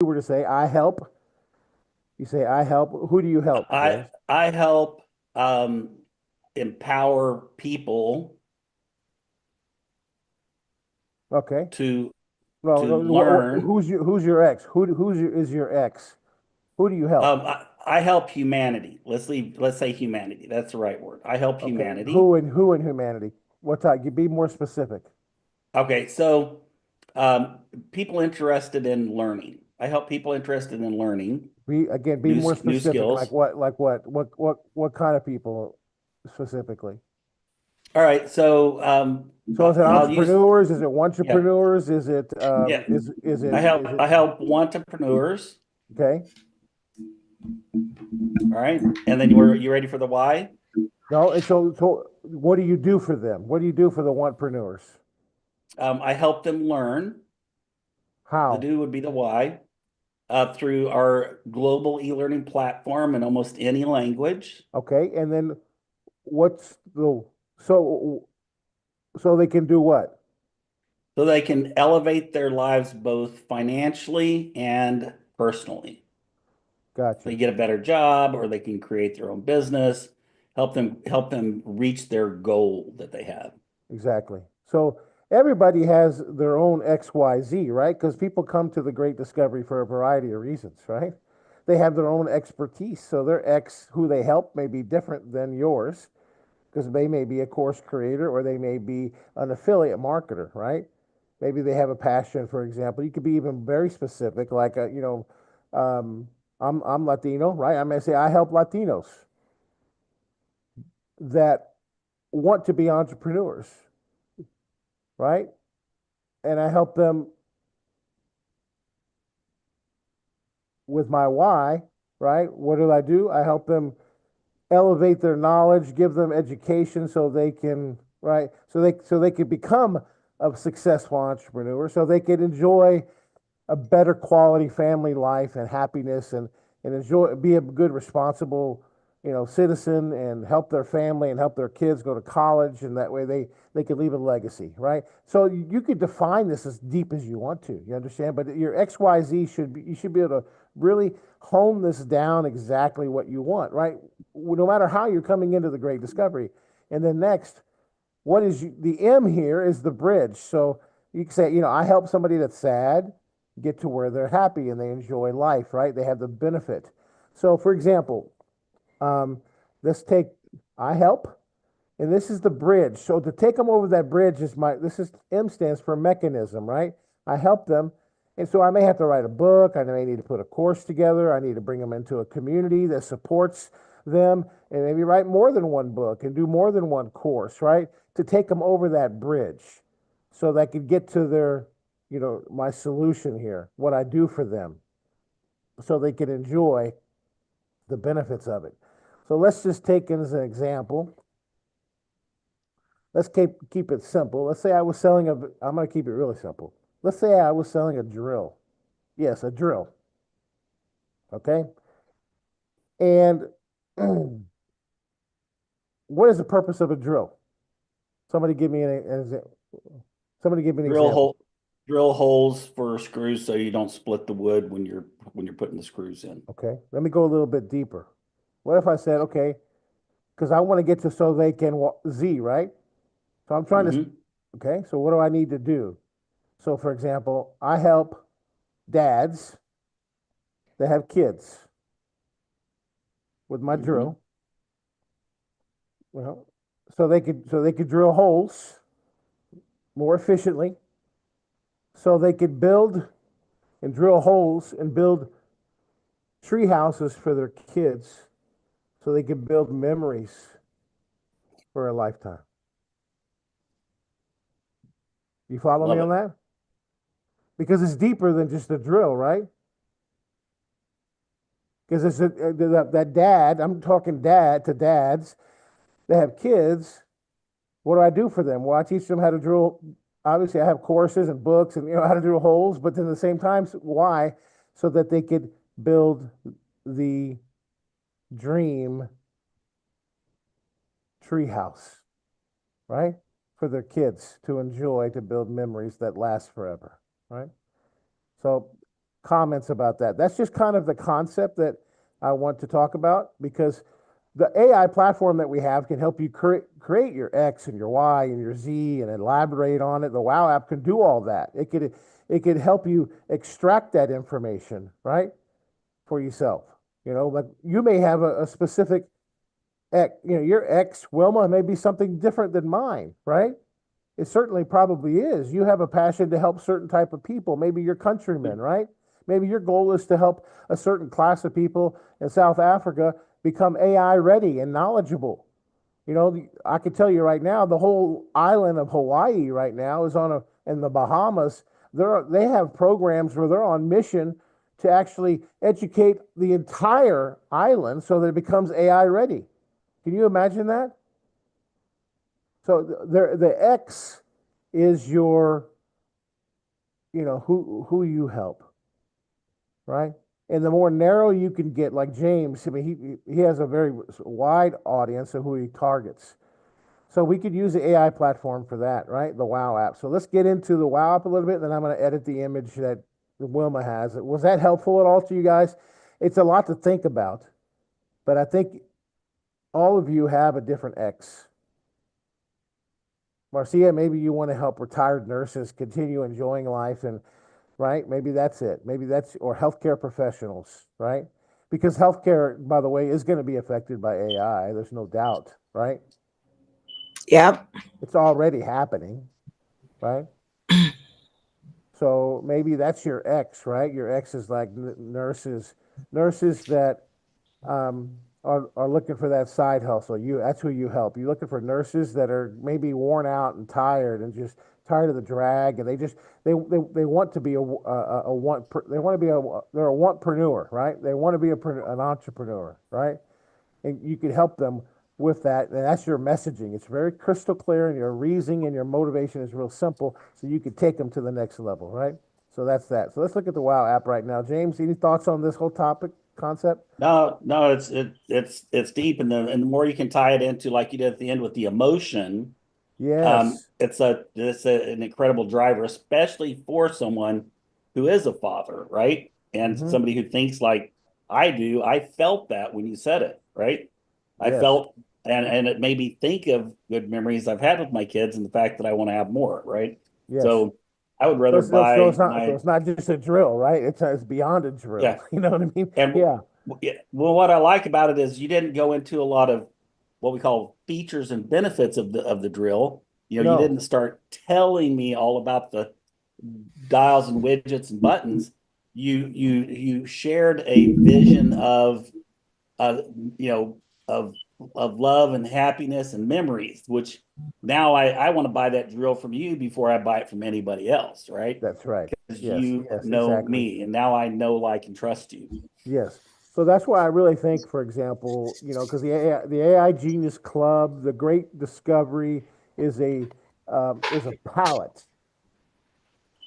you were to say, I help, you say, I help. Who do you help, I James? I help empower people Okay. to No, to no, learn. who's your ex? Is your ex? Who do you help? I help humanity. Let's say humanity. That's the right word. I help Okay. humanity. Who in humanity? What type? You be more specific. Okay, so um, people interested in learning. I help people interested in learning Be more new specific. Like skills. what? Like what? What kind of people specifically? All right, so So is it I'll use entrepreneurs? Is it yeah entrepreneurs? Is it yeah. is it I help entrepreneurs. okay? All right, and then you ready for the why? No, and so what do you do for them? What do you do for the entrepreneurs? I help them learn. The How? do would be the why through our global e-learning platform in almost any language, Okay, and then what's the so so they can do what? so they can elevate their lives both financially and personally. They Gotcha. get a better job, or they can create their own business, help them reach their goal that they have. Exactly. So everybody has their own XYZ, right? Because people come to the great discovery for a variety of reasons, right? They have their own expertise. So their X, who they help, may be different than yours because they may be a course creator or they may be an affiliate marketer, right? Maybe they have a passion, for example. You could be even very specific, like, um, I'm Latino, right? I may say, I help Latinos that want to be entrepreneurs, right? And I help them with my why, right? What do I do? I help them elevate their knowledge, give them education so they can, right? So they could become a successful entrepreneur, so they could enjoy a better quality family life and happiness and enjoy be a good responsible citizen and help their family and help their kids go to college and that way they can leave a legacy, right? So you could define this as deep as you want to, you understand, but your XYZ should be, you should be able to really hone this down exactly what you want, right? No matter how you're coming into the great discovery. And then next, what is the M here is the bridge. So you can say, I help somebody that's sad get to where they're happy and they enjoy life, right? They have the benefit. So, for example, um, let's take I help, and this is the bridge. So to take them over that bridge is this is M stands for mechanism, right? I help them. And so I may have to write a book. I may need to put a course together. I need to bring them into a community that supports them and maybe write more than one book and do more than one course, right? To take them over that bridge so they could get to my solution here, what I do for them, so they can enjoy the benefits of it. So let's just take it as an example. Let's keep it simple. Let's say I was selling a, I'm going to keep it really simple. Let's say I was selling a drill. Yes, a drill. Okay. And what is the purpose of a drill? Somebody give me somebody give me an Drill example. hole, drill holes for screws so you don't split the wood when you're putting the screws in. Okay. Let me go a little bit deeper. What if I said, okay, because I want to get to so they can Z, right? So I'm trying to, Hmm. okay, so what do I need to do? So, for example, I help dads that have kids with my Hmm. drill. Well, so they could drill holes more efficiently, so they could build and drill holes and build tree houses for their kids, so they could build memories for a lifetime. You follow me Love on it. that? Because it's deeper than just a drill, right? Because that dad. I'm talking dad to dads that have kids. What do I do for them? Well, I teach them how to drill. Obviously, I have courses and books and how to drill holes, but then at the same time, why? So that they could build the dream treehouse, right? For their kids to enjoy, to build memories that last forever, right? So comments about that. That's just kind of the concept that I want to talk about, because the AI platform that we have can help you create your X and your Y and your Z and elaborate on it. The Wow app can do all that. It could help you extract that information, right, for yourself. Like you may have a specific X, your X, Wilma, may be something different than mine, right? It certainly probably is. You have a passion to help certain type of people, maybe your countrymen, right? Maybe your goal is to help a certain class of people in South Africa become AI ready and knowledgeable. I can tell you right now, the whole island of Hawaii right now is in the Bahamas. They have programs where they're on mission to actually educate the entire island so that it becomes AI ready. Can you imagine that? So the X is your, who you help, right? And the more narrow you can get, like James, I mean, he has a very wide audience of who he targets. So we could use the AI platform for that, right? The Wow app. So let's get into the Wow app a little bit, then I'm going to edit the image that Wilma has. Was that helpful at all to you guys? It's a lot to think about, but I think all of you have a different X. Marcia, maybe you want to help retired nurses continue enjoying life, and right, maybe that's it. Or healthcare professionals, right? Because healthcare, by the way, is going to be affected by AI. There's no doubt, right? Yep. It's already happening, right? So maybe that's your X, right? Your X is like nurses that are looking for that side hustle. That's who you help. You're looking for nurses that are maybe worn out and tired and just tired of the drag, and they want to be they're a wantpreneur, right? They want to be an entrepreneur, right? And you can help them with that, and that's your messaging. It's very crystal clear, and your reasoning and your motivation is real simple, so you can take them to the next level, right? So that's that. So let's look at the Wow app right now. James, any thoughts on this whole topic concept? No, it's deep, and the more you can tie it into, like you did at the end with the emotion, Yes. it's an incredible driver, especially for someone who is a father, right? And Mm-hmm. somebody who thinks like I do. I felt that when you said it, right? I Yes. felt, and it made me think of good memories I've had with my kids and the fact that I want to have more, right? Yes. So I would So rather buy it's my, not just a drill, right? It's beyond a drill. yeah. You know what I mean? And Yeah. yeah, well, what I like about it is you didn't go into a lot of what we call features and benefits of the drill. You No. didn't start telling me all about the dials and widgets and buttons. You shared a vision of uh you know of of love and happiness and memories, which now I want to buy that drill from you before I buy it from anybody else, right? That's right. Because Yes. you Yes. know Exactly. me, and now I know, like, and trust you. Yes. So that's why I really think, for example, because the AI Genius Club, the Great Discovery is a palette.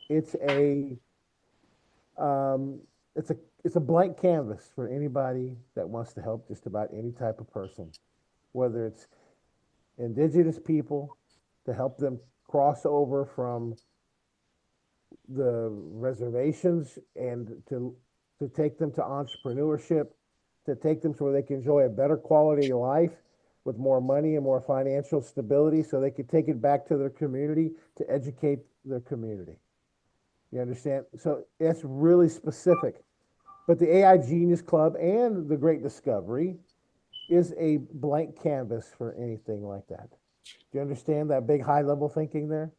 It's a um, it's a blank canvas for anybody that wants to help just about any type of person, whether it's indigenous people, to help them cross over from the reservations and to take them to entrepreneurship, to take them to where they can enjoy a better quality of life with more money and more financial stability, so they can take it back to their community to educate their community. You understand? So it's really specific. But the AI Genius Club and the Great Discovery is a blank canvas for anything like that. Do you understand that big high level thinking there?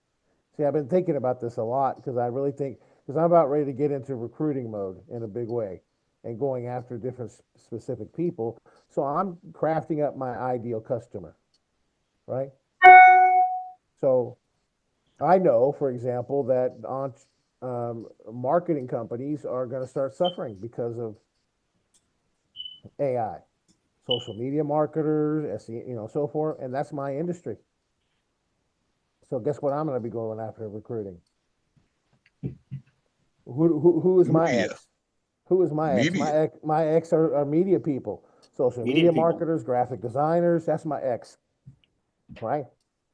See, I've been thinking about this a lot because I really think, because I'm about ready to get into recruiting mode in a big way and going after different specific people. So I'm crafting up my ideal customer, right? So I know, for example, that on marketing companies are going to start suffering because of AI, social media marketers, SE, so forth, and that's my industry. So guess what? I'm going to be going after recruiting. Who is my Media. ex? Who is my ex? Media. My ex are media people, social Media media people. marketers, graphic designers. That's my ex, right?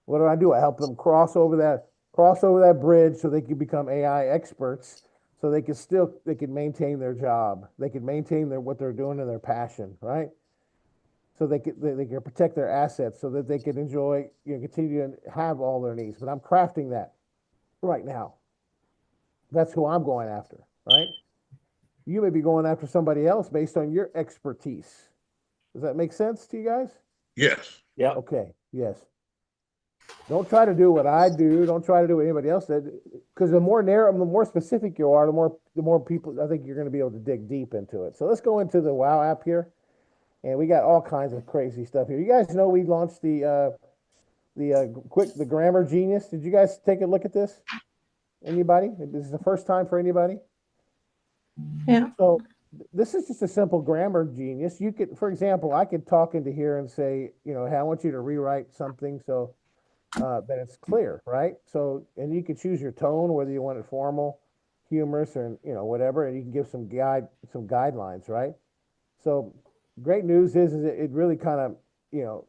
What do? I help them cross over that bridge so they can become AI experts so they can maintain their job. They can maintain what they're doing and their passion, right? So they can protect their assets so that they can enjoy, continue to have all their needs. But I'm crafting that right now. That's who I'm going after, right? You may be going after somebody else based on your expertise. Does that make sense to you guys? Yes. Yep. Okay, yes. Don't try to do what I do. Don't try to do what anybody else did. Because the more narrow, the more specific you are, the more people, I think you're going to be able to dig deep into it. So let's go into the WOW app here. And we got all kinds of crazy stuff here. You guys know we launched the Grammar Genius. Did you guys take a look at this? Anybody? This is the first time for anybody? Yeah. So this is just a simple grammar genius. You could, for example, I could talk into here and say, hey, I want you to rewrite something so that it's clear, right? So, and you can choose your tone, whether you want it formal, humorous, or whatever, and you can give some guidelines, right? So, great news is it really kind of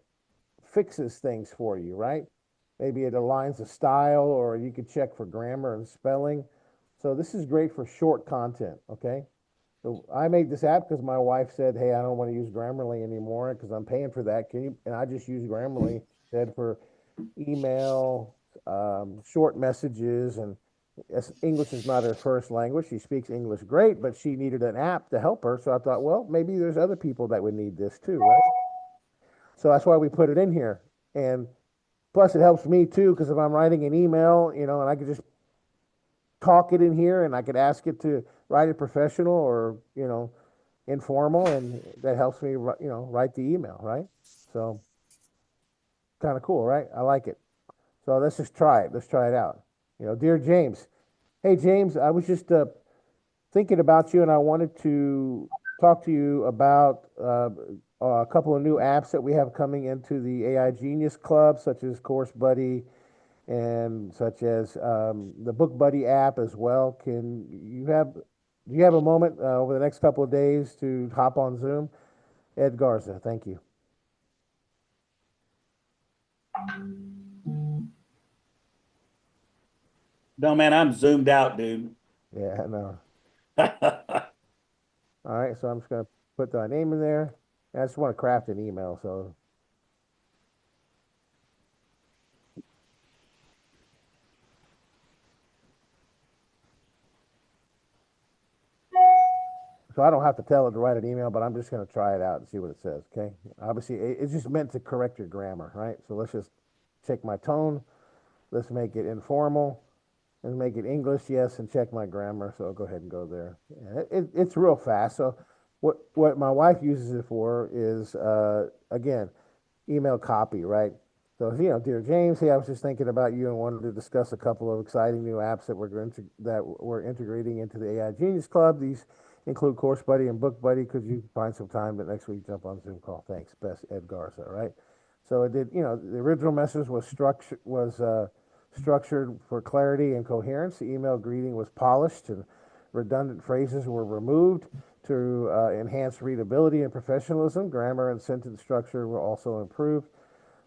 fixes things for you, right? Maybe it aligns the style, or you could check for grammar and spelling. So this is great for short content, okay? So I made this app because my wife said, hey, I don't want to use Grammarly anymore because I'm paying for that. And I just use Grammarly instead for email, short messages, and English is not her first language. She speaks English great, but she needed an app to help her. So I thought, well, maybe there's other people that would need this too, right? So that's why we put it in here. And plus it helps me too, because if I'm writing an email, and I could just talk it in here and I could ask it to write it professional or, informal, and that helps me, write the email, right? So kind of cool, right? I like it. So let's just try it. Let's try it out. Dear James. Hey, James, I was just thinking about you and I wanted to talk to you about a couple of new apps that we have coming into the AI Genius Club, such as Course Buddy and such as the Book Buddy app as well. Do you have a moment over the next couple of days to hop on Zoom? Ed Garza, thank you. No, man, I'm zoomed out, dude. Yeah, no. All right, so I'm just going to put my name in there. I just want to craft an email, so. So I don't have to tell it to write an email, but I'm just going to try it out and see what it says, okay? Obviously, it's just meant to correct your grammar, right? So let's just check my tone. Let's make it informal and make it English, yes, and check my grammar. So I'll go ahead and go there. Yeah, it's real fast. So what my wife uses it for is, again, email copy, right? So, dear James, hey, I was just thinking about you and wanted to discuss a couple of exciting new apps that we're integrating into the AI Genius Club. These include Course Buddy and Book Buddy. Could you find some time that next week jump on Zoom call? Thanks, best Ed Garza, right? So it did, the original message was structured for clarity and coherence. The email greeting was polished and redundant phrases were removed to enhance readability and professionalism. Grammar and sentence structure were also improved.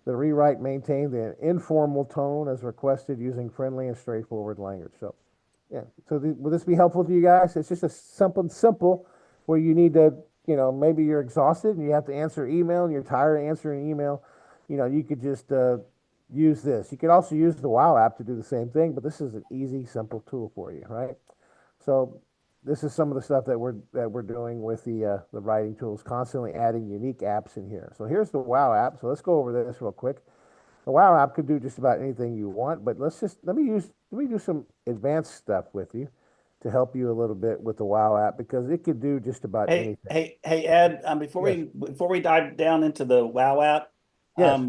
The rewrite maintained an informal tone as requested using friendly and straightforward language. So, yeah. So will this be helpful to you guys? It's just a simple where you need to, maybe you're exhausted and you have to answer email and you're tired of answering email. You could just use this. You could also use the WOW app to do the same thing, but this is an easy, simple tool for you, right? So this is some of the stuff that we're doing with the writing tools, constantly adding unique apps in here. So here's the WOW app. So let's go over this real quick. The WOW app could do just about anything you want, but let me do some advanced stuff with you to help you a little bit with the WOW app because it could do just about anything. Hey, Ed. Before Yes. we dive down into the WOW app, Yes.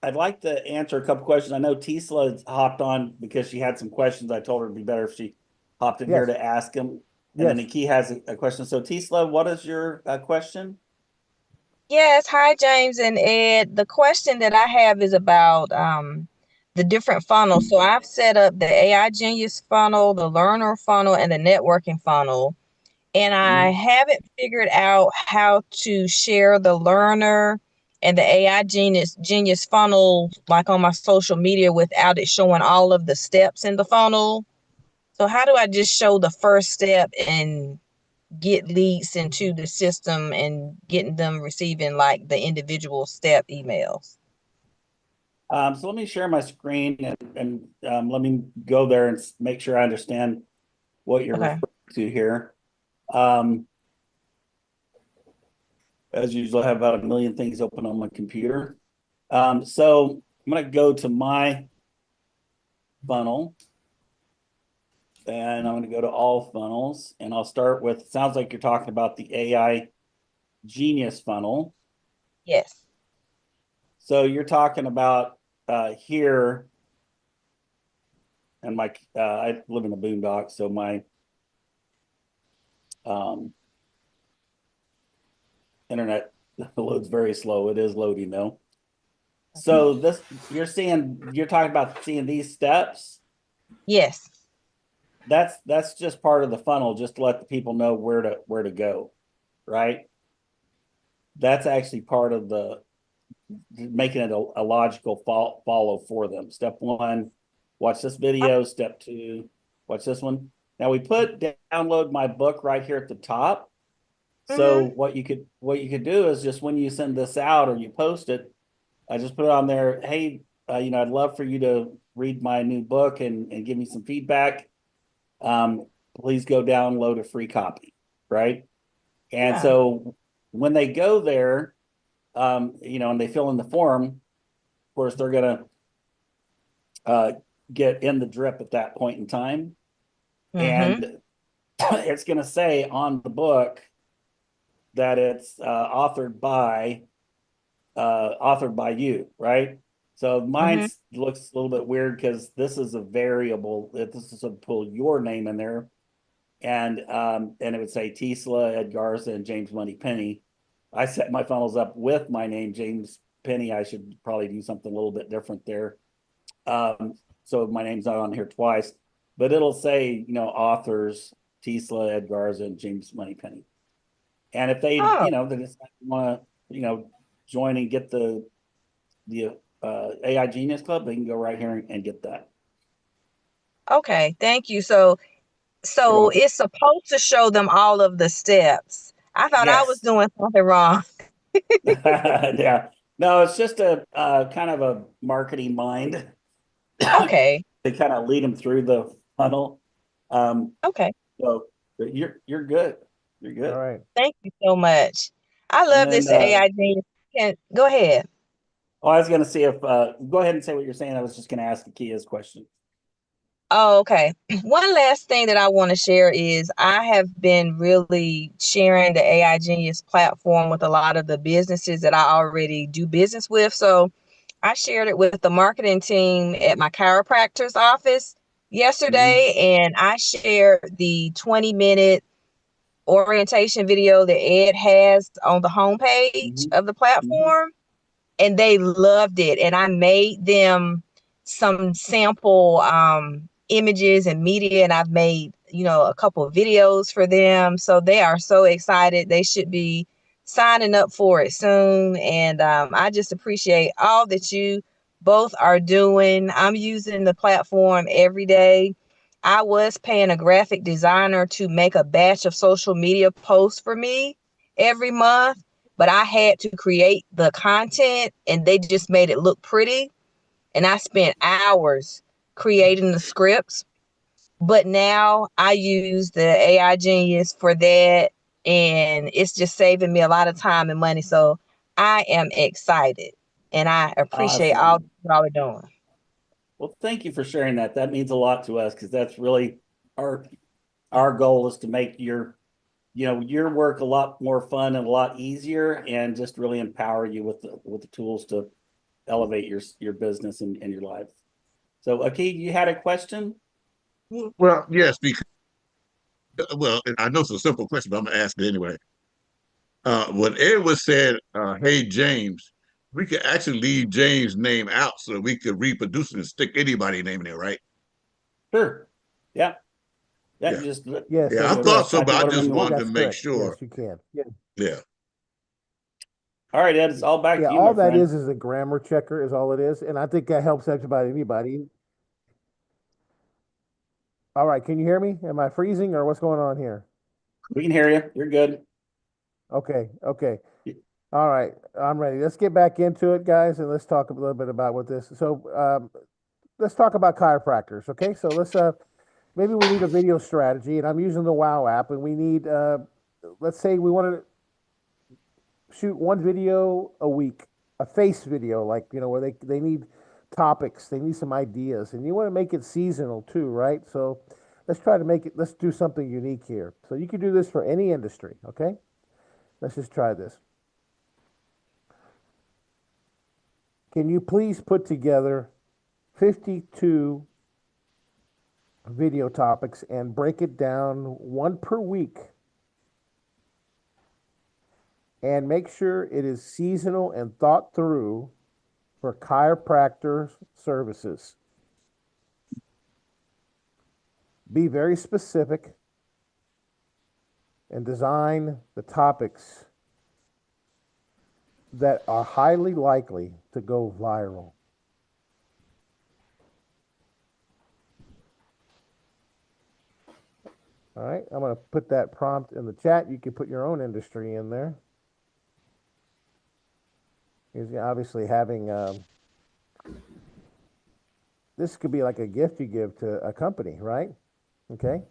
I'd like to answer a couple questions. I know Tisla hopped on because she had some questions. I told her it'd be better if she hopped in here Yes. to ask them. And Yes. then Nikki has a question. So Tisla, what is your question? Yes, hi James and Ed. The question that I have is about the different funnels. So I've set up the AI Genius funnel, the learner funnel, and the networking funnel. And I haven't figured out how to share the learner and the AI Genius funnel like on my social media without it showing all of the steps in the funnel. So how do I just show the first step and get leads into the system and getting them receiving like the individual step emails? So let me share my screen and let me go there and make sure I understand what you're Okay. referring to here. As usual, I have about a million things open on my computer. So I'm going to go to my funnel and I'm going to go to all funnels and I'll start with, sounds like you're talking about the AI Genius funnel. Yes. So you're talking about here, and my I live in a boondock, so my internet loads very slow. It is loading though. So this, you're talking about seeing these steps. Yes. That's just part of the funnel, just to let the people know where to go, right? That's actually part of the making it a logical follow for them. Step one, watch this video. Step two, watch this one. Now we put download my book right here at the top. So what you could do is just when you send this out or you post it, I just put it on there. Hey, I'd love for you to read my new book and give me some feedback. Please go download a free copy, right? And Yeah. so when they go there, and they fill in the form, of course, they're gonna get in the drip at that point in time, and it's gonna say on the book that it's authored by you, right? So mine looks a little bit weird because this is a variable. This is to pull your name in there, and it would say Tisla, Ed Garza, and James Moneypenny. I set my funnels up with my name, James Penny. I should probably do something a little bit different there. So my name's not on here twice, but it'll say, authors, Tisla, Ed Garza, and James Moneypenny. And if they, Oh, they just want to, join and get the AI Genius Club, they can go right here and get that. okay. Thank you. So it's supposed to show them all of the steps. I thought I was Yes. doing something wrong. Yeah. No, it's just a kind of a marketing mind Okay. to kind of lead them through the funnel. Okay. So you're good. You're All good. right. Thank you so much. I And love then this AI genius. Go ahead. I was going to see if go ahead and say what you're saying. I was just going to ask Kia's question. Oh, okay. One last thing that I want to share is I have been really sharing the AI Genius platform with a lot of the businesses that I already do business with. So I shared it with the marketing team at my chiropractor's office yesterday, and I shared the 20-minute orientation video that Ed has on the homepage of the platform, and they loved it. And I made them some sample images and media, and I've made a couple of videos for them, so they are so excited. They should be signing up for it soon, and I just appreciate all that you both are doing. I'm using the platform every day. I was paying a graphic designer to make a batch of social media posts for me every month, but I had to create the content and they just made it look pretty. And I spent hours creating the scripts. But now I use the AI Genius for that, and it's just saving me a lot of time and money. So I am excited and I appreciate all Awesome. y'all are doing. Well, thank you for sharing that. That means a lot to us because that's really our goal is to make your work a lot more fun and a lot easier, and just really empower you with the tools to elevate your business and your life. So, Akid, you had a question? Well, yes, because and I know it's a simple question, but I'm gonna ask it anyway. When Ed was said, "Hey James," we could actually leave James' name out so that we could reproduce it and stick anybody's name in there, right? Sure. Yeah. Yeah. Yeah, Just Yes, yeah, I that's thought correct. so, type in but I whatever just you want. wanted to That's make correct. sure. Yes, you can. Yeah. Yeah. All right, Ed, it's all back Yeah, to you, my all that friend. is a grammar checker is all it is. And I think that helps about anybody. All right, can you hear me? Am I freezing or what's going on here? We can hear you. You're good. Okay, okay. All right, I'm ready. Let's get back into it, guys, and let's talk a little bit about what this. So, let's talk about chiropractors. Okay, so maybe we need a video strategy, and I'm using the Wow app, and we need, let's say we want to shoot one video a week, a face video, like, where they need topics, they need some ideas, and you want to make it seasonal too, right? So let's try to make it, let's do something unique here. So you can do this for any industry, okay? Let's just try this. Can you please put together 52 video topics and break it down one per week? And make sure it is seasonal and thought through for chiropractor services. Be very specific and design the topics that are highly likely to go viral. All right, I'm going to put that prompt in the chat. You can put your own industry in there. Is obviously having this could be like a gift you give to a company, right? Okay.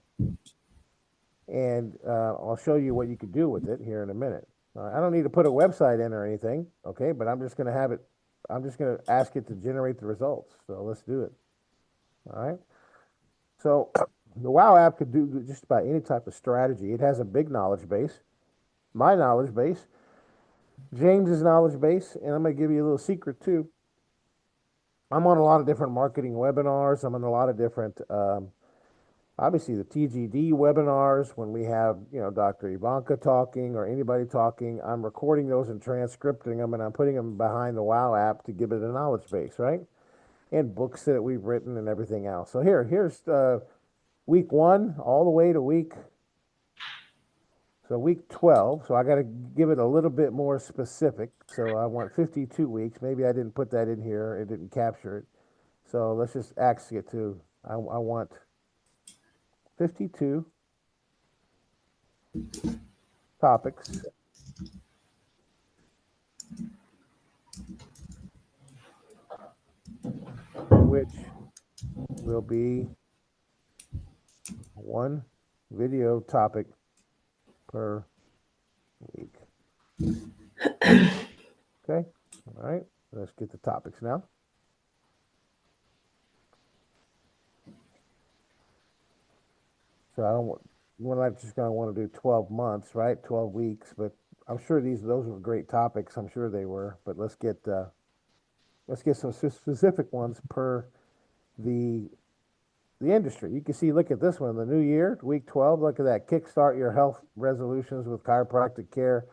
And I'll show you what you could do with it here in a minute. I don't need to put a website in or anything, okay? But I'm just going to have it, I'm just going to ask it to generate the results. So let's do it. All right. So the Wow app could do just about any type of strategy. It has a big knowledge base, my knowledge base, James's knowledge base, and I'm going to give you a little secret too. I'm on a lot of different marketing webinars. I'm on a lot of different, obviously the TGD webinars when we have, Dr. Ivanka talking or anybody talking. I'm recording those and transcripting them, and I'm putting them behind the Wow app to give it a knowledge base, right? And books that we've written and everything else. So here's week 1 all the way to week 12. So I got to give it a little bit more specific. So I want 52 weeks. Maybe I didn't put that in here. It didn't capture it. So let's just ask it to, I want 52 topics which will be one video topic per week. Okay, all right, let's get the topics now. So I don't want, we're not just going to want to do 12 months, right? 12 weeks, but I'm sure those were great topics. I'm sure they were, but let's get some specific ones per the industry. You can see, look at this one, the new year, week 12. Look at that. Kickstart your health resolutions with chiropractic care.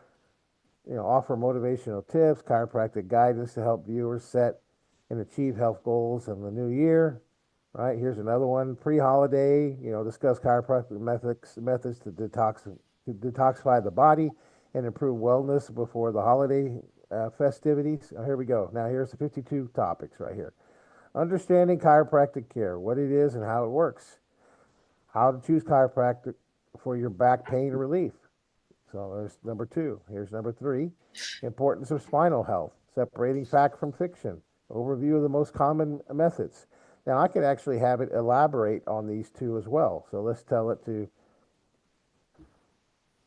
Offer motivational tips, chiropractic guidance to help viewers set and achieve health goals in the new year. Right, here's another one, pre-holiday, discuss chiropractic methods to detoxify the body and improve wellness before the holiday festivities. Here we go. Now here's the 52 topics right here. Understanding chiropractic care, what it is and how it works. How to choose chiropractic for your back pain relief. So there's number 2. Here's number 3. Importance of spinal health, separating fact from fiction. Overview of the most common methods. Now I could actually have it elaborate on these 2 as well. So let's tell it to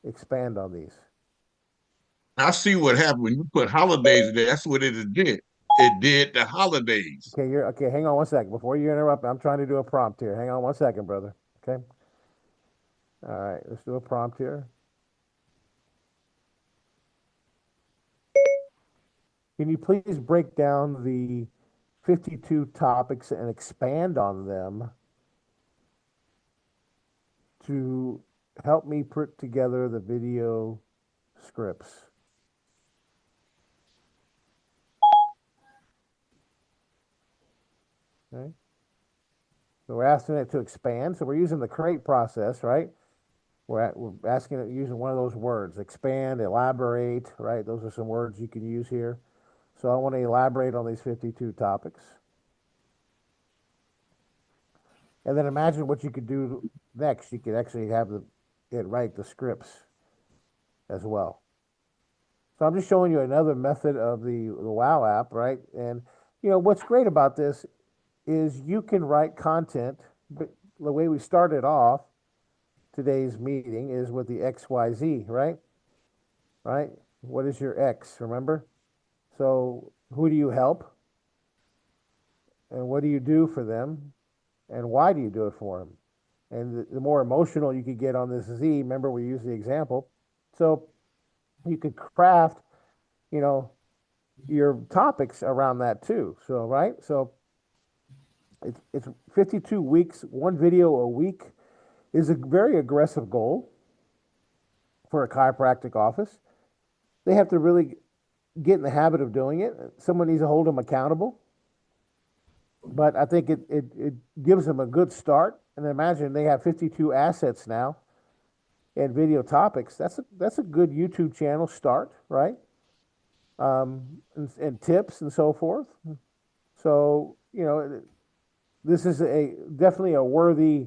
expand on these. I see what happened when you put holidays in there. That's what it did. It did the holidays. Okay. Hang on one second before you interrupt. I'm trying to do a prompt here. Hang on one second, brother. Okay. All right. Let's do a prompt here. Can you please break down the 52 topics and expand on them to help me put together the video scripts? Okay. So we're asking it to expand. So we're using the create process, right? We're asking it using one of those words, expand, elaborate, right? Those are some words you can use here. So I want to elaborate on these 52 topics. And then imagine what you could do next. You could actually have it write the scripts as well. So I'm just showing you another method of the Wow app, right? And what's great about this is you can write content, but the way we started off today's meeting is with the XYZ, right? Right? What is your X, remember? So who do you help? And what do you do for them? And why do you do it for them? And the more emotional you could get on this Z, remember we used the example. So you could craft, your topics around that too. So, right? So it's 52 weeks, one video a week is a very aggressive goal for a chiropractic office. They have to really get in the habit of doing it. Someone needs to hold them accountable. But I think it gives them a good start. And imagine they have 52 assets now and video topics. That's a good YouTube channel start, right? And tips and so forth. So, this is definitely a worthy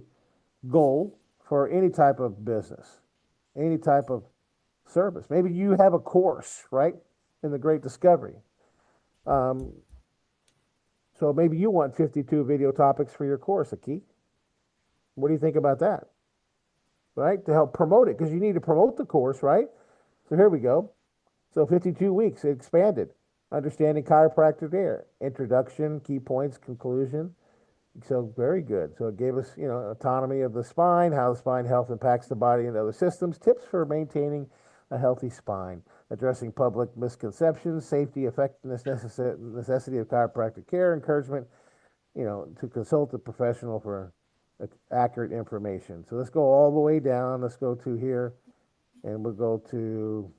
goal for any type of business, any type of service. Maybe you have a course, right, in the Great Discovery. So maybe you want 52 video topics for your course, Aki. What do you think about that? Right? To help promote it, because you need to promote the course, right? So here we go. So 52 weeks, it expanded. Understanding chiropractic care, introduction, key points, conclusion. So very good. So it gave us, autonomy of the spine, how the spine health impacts the body and other systems, tips for maintaining a healthy spine, addressing public misconceptions, safety, effectiveness, necessity of chiropractic care, encouragement, to consult a professional for accurate information. So let's go all the way down. Let's go to here, and we'll go to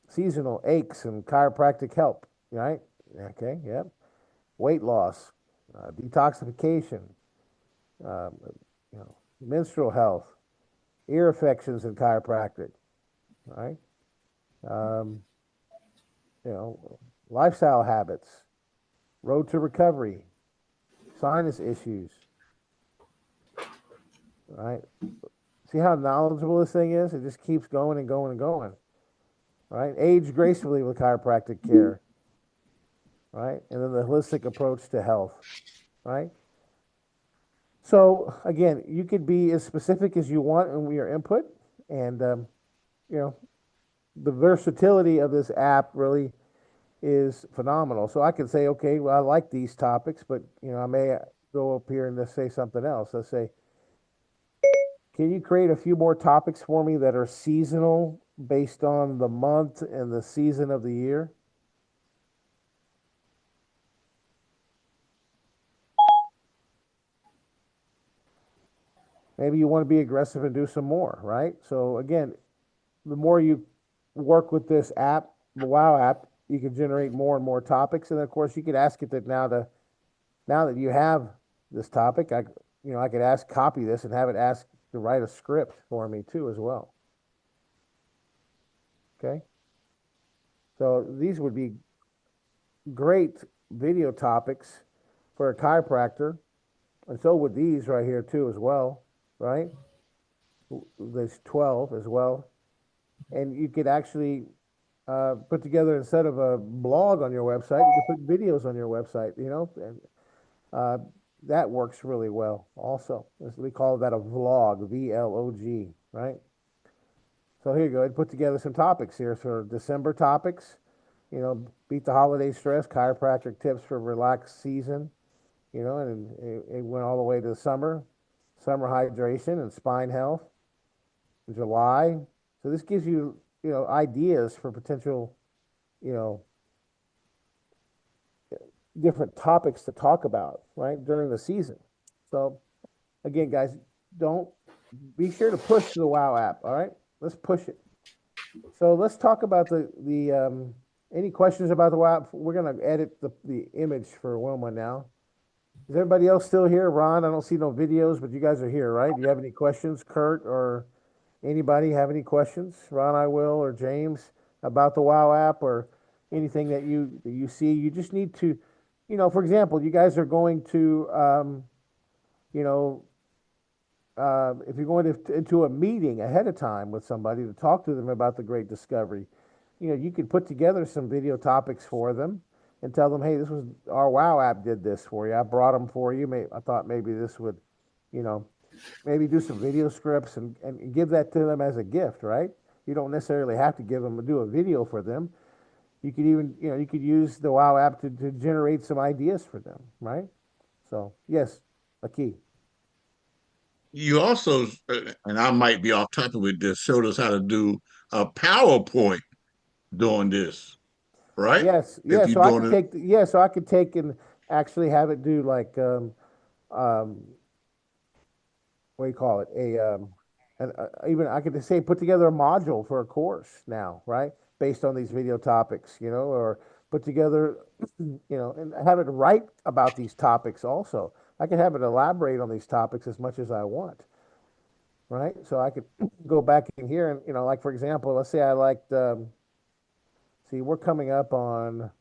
seasonal aches and chiropractic help, right? Okay, yep. Weight loss, detoxification, menstrual health, ear infections in chiropractic, right? Lifestyle habits, road to recovery, sinus issues, right? See how knowledgeable this thing is? It just keeps going and going and going, right? Age gracefully with chiropractic care, right? And then the holistic approach to health, right? So again, you could be as specific as you want in your input, and the versatility of this app really is phenomenal. So I can say, okay, well, I like these topics, but I may go up here and just say something else. Let's say, can you create a few more topics for me that are seasonal based on the month and the season of the year? Maybe you want to be aggressive and do some more, right? So again, the more you work with this app, the Wow app, you can generate more and more topics. And of course, you could ask it that now that you have this topic, I could copy this and have it ask to write a script for me too as well. Okay. So these would be great video topics for a chiropractor. And so would these right here too as well, right? There's 12 as well. And you could actually put together, instead of a blog on your website, you could put videos on your website, and that works really well also. We call that a vlog, VLOG, right? So here you go. I'd put together some topics here for December topics, beat the holiday stress, chiropractic tips for relaxed season, and it went all the way to summer hydration and spine health, July. So this gives you, ideas for potential, different topics to talk about, right, during the season. So again, guys, don't be sure to push the Wow app. All right, let's push it. So let's talk about the any questions about the Wow app? We're gonna edit the image for Wilma now. Is everybody else still here? Ron, I don't see no videos, but you guys are here, right? Do you have any questions, Kurt, or anybody have any questions? Ron, I will, or James, about the Wow app, or anything that you see. You just need to, for example, you guys are going to, if you're going into a meeting ahead of time with somebody to talk to them about the great discovery, you could put together some video topics for them and tell them, hey, this was our WOW app did this for you. I brought them for you. I thought maybe this would, you know, maybe do some video scripts and give that to them as a gift, right? You don't necessarily have to do a video for them. You could even, you could use the WOW app to generate some ideas for them, right? So yes, a key. You also, and I might be off topic with this, showed us how to do a PowerPoint doing this, right? Yes, If yeah. you're So I doing could it, take, so I could take and actually have it do like, um, what do you call it? Even I could say put together a module for a course now, right? Based on these video topics, or put together, and have it write about these topics also. I could have it elaborate on these topics as much as I want, right? So I could go back in here and, like for example, let's say I liked, see, we're coming up on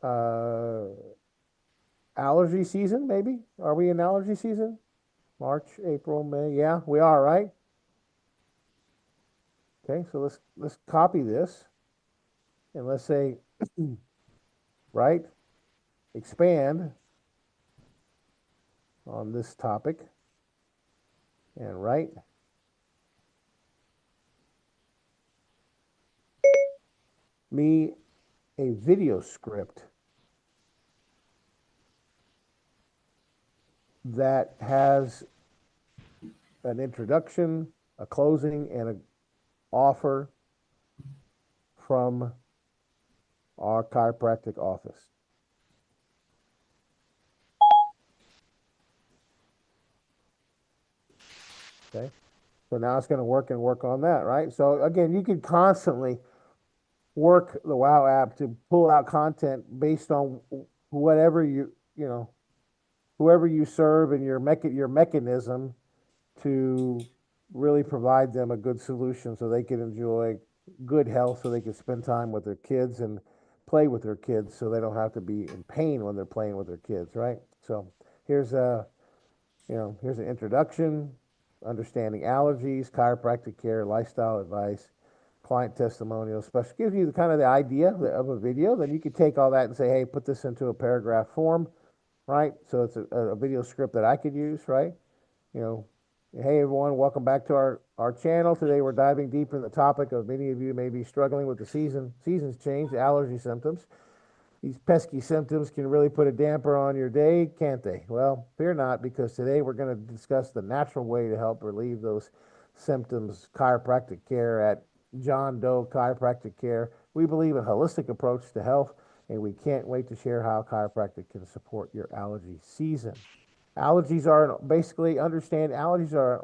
uh, allergy season, maybe. Are we in allergy season? March, April, May. Yeah, we are, right? Okay, so let's copy this and let's say, right, expand on this topic and write me a video script that has an introduction, a closing, and an offer from our chiropractic office. Okay, so now it's going to work on that, right? So again, you can constantly work the WOW app to pull out content based on whatever whoever you serve and your mechanism to really provide them a good solution so they can enjoy good health, so they can spend time with their kids and play with their kids so they don't have to be in pain when they're playing with their kids, right? So here's here's an introduction, understanding allergies, chiropractic care, lifestyle advice, client testimonials, special, gives you the kind of the idea of a video. Then you could take all that and say, hey, put this into a paragraph form, right? So it's a video script that I could use, right? You know, hey everyone, welcome back to our channel. Today we're diving deeper in the topic of many of you may be struggling with the seasons change, allergy symptoms. These pesky symptoms can really put a damper on your day, can't they? Well, fear not, because today we're going to discuss the natural way to help relieve those symptoms. Chiropractic care at John Doe Chiropractic Care. We believe in a holistic approach to health, and we can't wait to share how chiropractic can support your allergy season. Allergies are basically, understand, allergies are an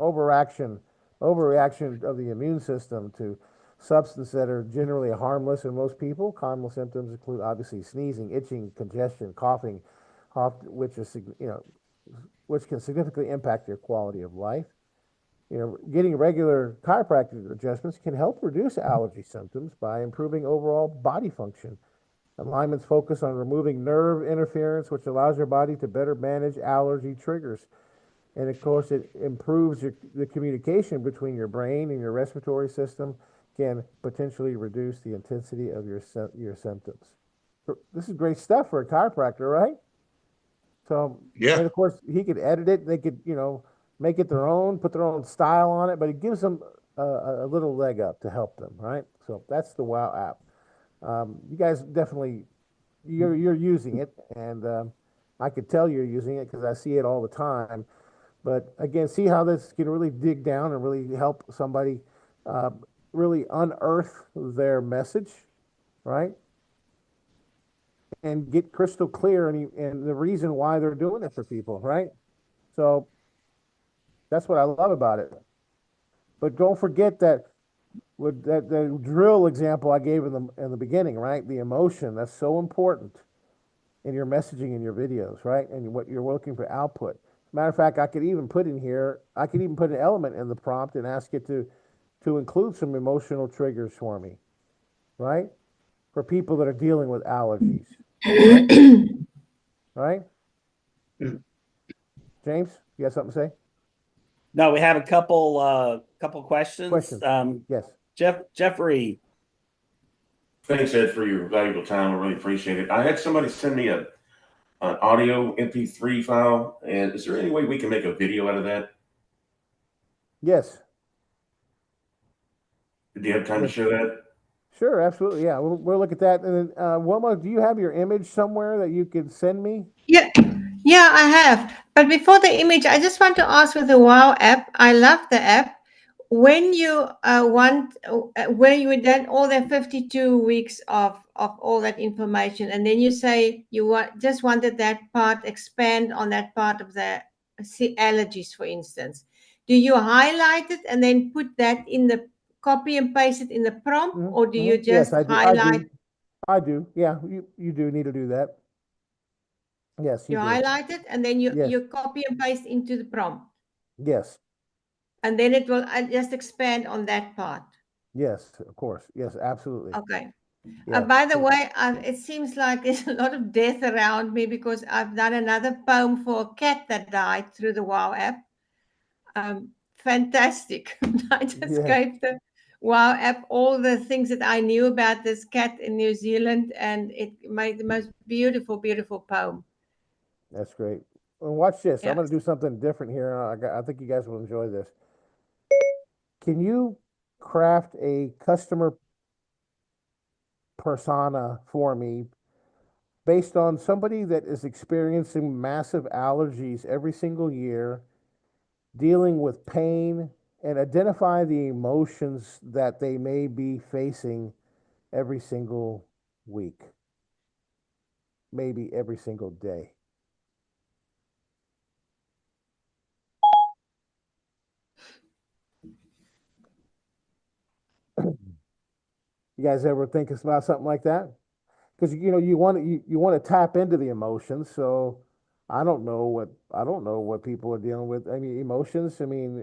overreaction of the immune system to substances that are generally harmless in most people. Common symptoms include obviously sneezing, itching, congestion, coughing, which can significantly impact your quality of life. Getting regular chiropractic adjustments can help reduce allergy symptoms by improving overall body function. Alignments focus on removing nerve interference, which allows your body to better manage allergy triggers. And of course, it improves the communication between your brain and your respiratory system, can potentially reduce the intensity of your symptoms. This is great stuff for a chiropractor, right? So, yeah, and of course, he could edit it. They could, make it their own, put their own style on it, but it gives them a little leg up to help them, right? So that's the WOW app. You guys definitely, you're using it, and I could tell you're using it because I see it all the time. But again, see how this can really dig down and really help somebody really unearth their message, right? And get crystal clear and the reason why they're doing it for people, right? So that's what I love about it. But don't forget that with that the drill example I gave in the beginning, right? The emotion, that's so important in your messaging in your videos, right? And what you're looking for output. Matter of fact, I could even put in here, I could even put an element in the prompt and ask it to include some emotional triggers for me, right? For people that are dealing with allergies, right? Right? James, you got something to say? No, we have a couple questions. Questions. Yes. Jeffrey, Thanks, Ed, for your valuable time. I really appreciate it. I had somebody send me an audio MP3 file, and is there any way we can make a video out of that? Yes. Do you have time to Yes. show that? Sure. Absolutely. Yeah. We'll look at that. And then, Wilma, do you have your image somewhere that you could send me? Yeah, yeah, I have. But before the image, I just want to ask with the Wow app. I love the app. When you when you done all the 52 weeks of all that information, and then you say you just wanted that part expand on that part of the allergies, for instance, do you highlight it and then put that in the copy and paste it in the prompt, or do you Yes, just I do. highlight? I do. Yeah. You do need to do that. Yes, you You do. highlight it and then you Yes. copy and paste into the prompt, Yes. and then it will just expand on that part. Yes. Of course. Yes. Absolutely. Okay. Yeah. By the way, it seems like there's a lot of death around me because I've done another poem for a cat that died through the Wow app. Fantastic. I just Yeah. gave the Wow app all the things that I knew about this cat in New Zealand, and it made the most beautiful, beautiful poem. That's great. And watch this. I'm Yeah. going to do something different here. I think you guys will enjoy this. Can you craft a customer persona for me based on somebody that is experiencing massive allergies every single year, dealing with pain, and identify the emotions that they may be facing every single week, maybe every single day? You guys ever think about something like that? Because you want to tap into the emotions. So I don't know what people are dealing with. I mean, emotions. I mean,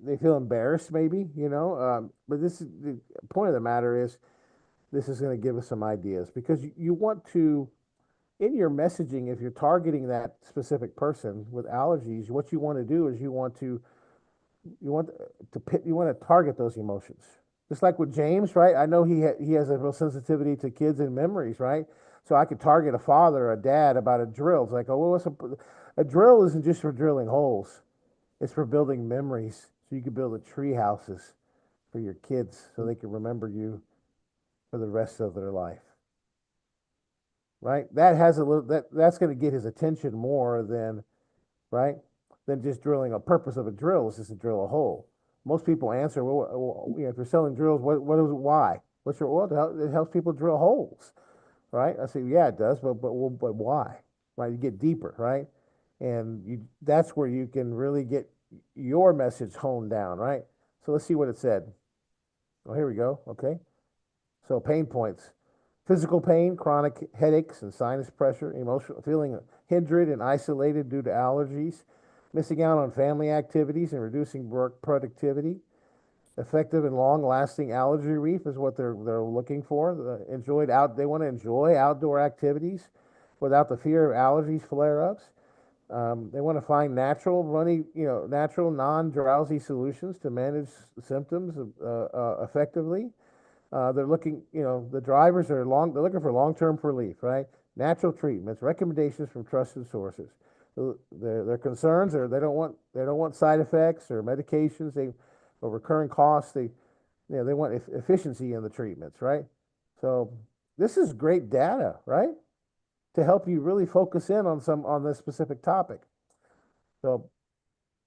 they feel embarrassed maybe. But this is the point of the matter is this is going to give us some ideas because you want to in your messaging, if you're targeting that specific person with allergies, what you want to do is you want to target those emotions. Just like with James, right? I know he has a real sensitivity to kids and memories, right? So I could target a father or a dad about a drill. It's like, oh, well, a drill isn't just for drilling holes; it's for building memories. So you could build a tree houses for your kids, so they can remember you for the rest of their life, right? That's going to get his attention more than right? Than just drilling. A purpose of a drill is just to drill a hole. Most people answer, well, if you're selling drills, why? What's your well? It helps people drill holes, right? I say, yeah, it does, but why? Right? You get deeper, right? And that's where you can really get your message honed down, right? So let's see what it said. Oh, here we go. Okay. So pain points. Physical pain, chronic headaches and sinus pressure, emotional feeling hindered and isolated due to allergies, missing out on family activities and reducing work productivity. Effective and long-lasting allergy relief is what they're looking for. They want to enjoy outdoor activities without the fear of allergies flare-ups. They want to find natural, natural non-drowsy solutions to manage symptoms effectively. They're looking, the drivers they're looking for long-term relief, right? Natural treatments, recommendations from trusted sources. Their concerns are they don't want side effects or medications, or recurring costs. They want efficiency in the treatments, right? So this is great data, right? To help you really focus in on this specific topic. So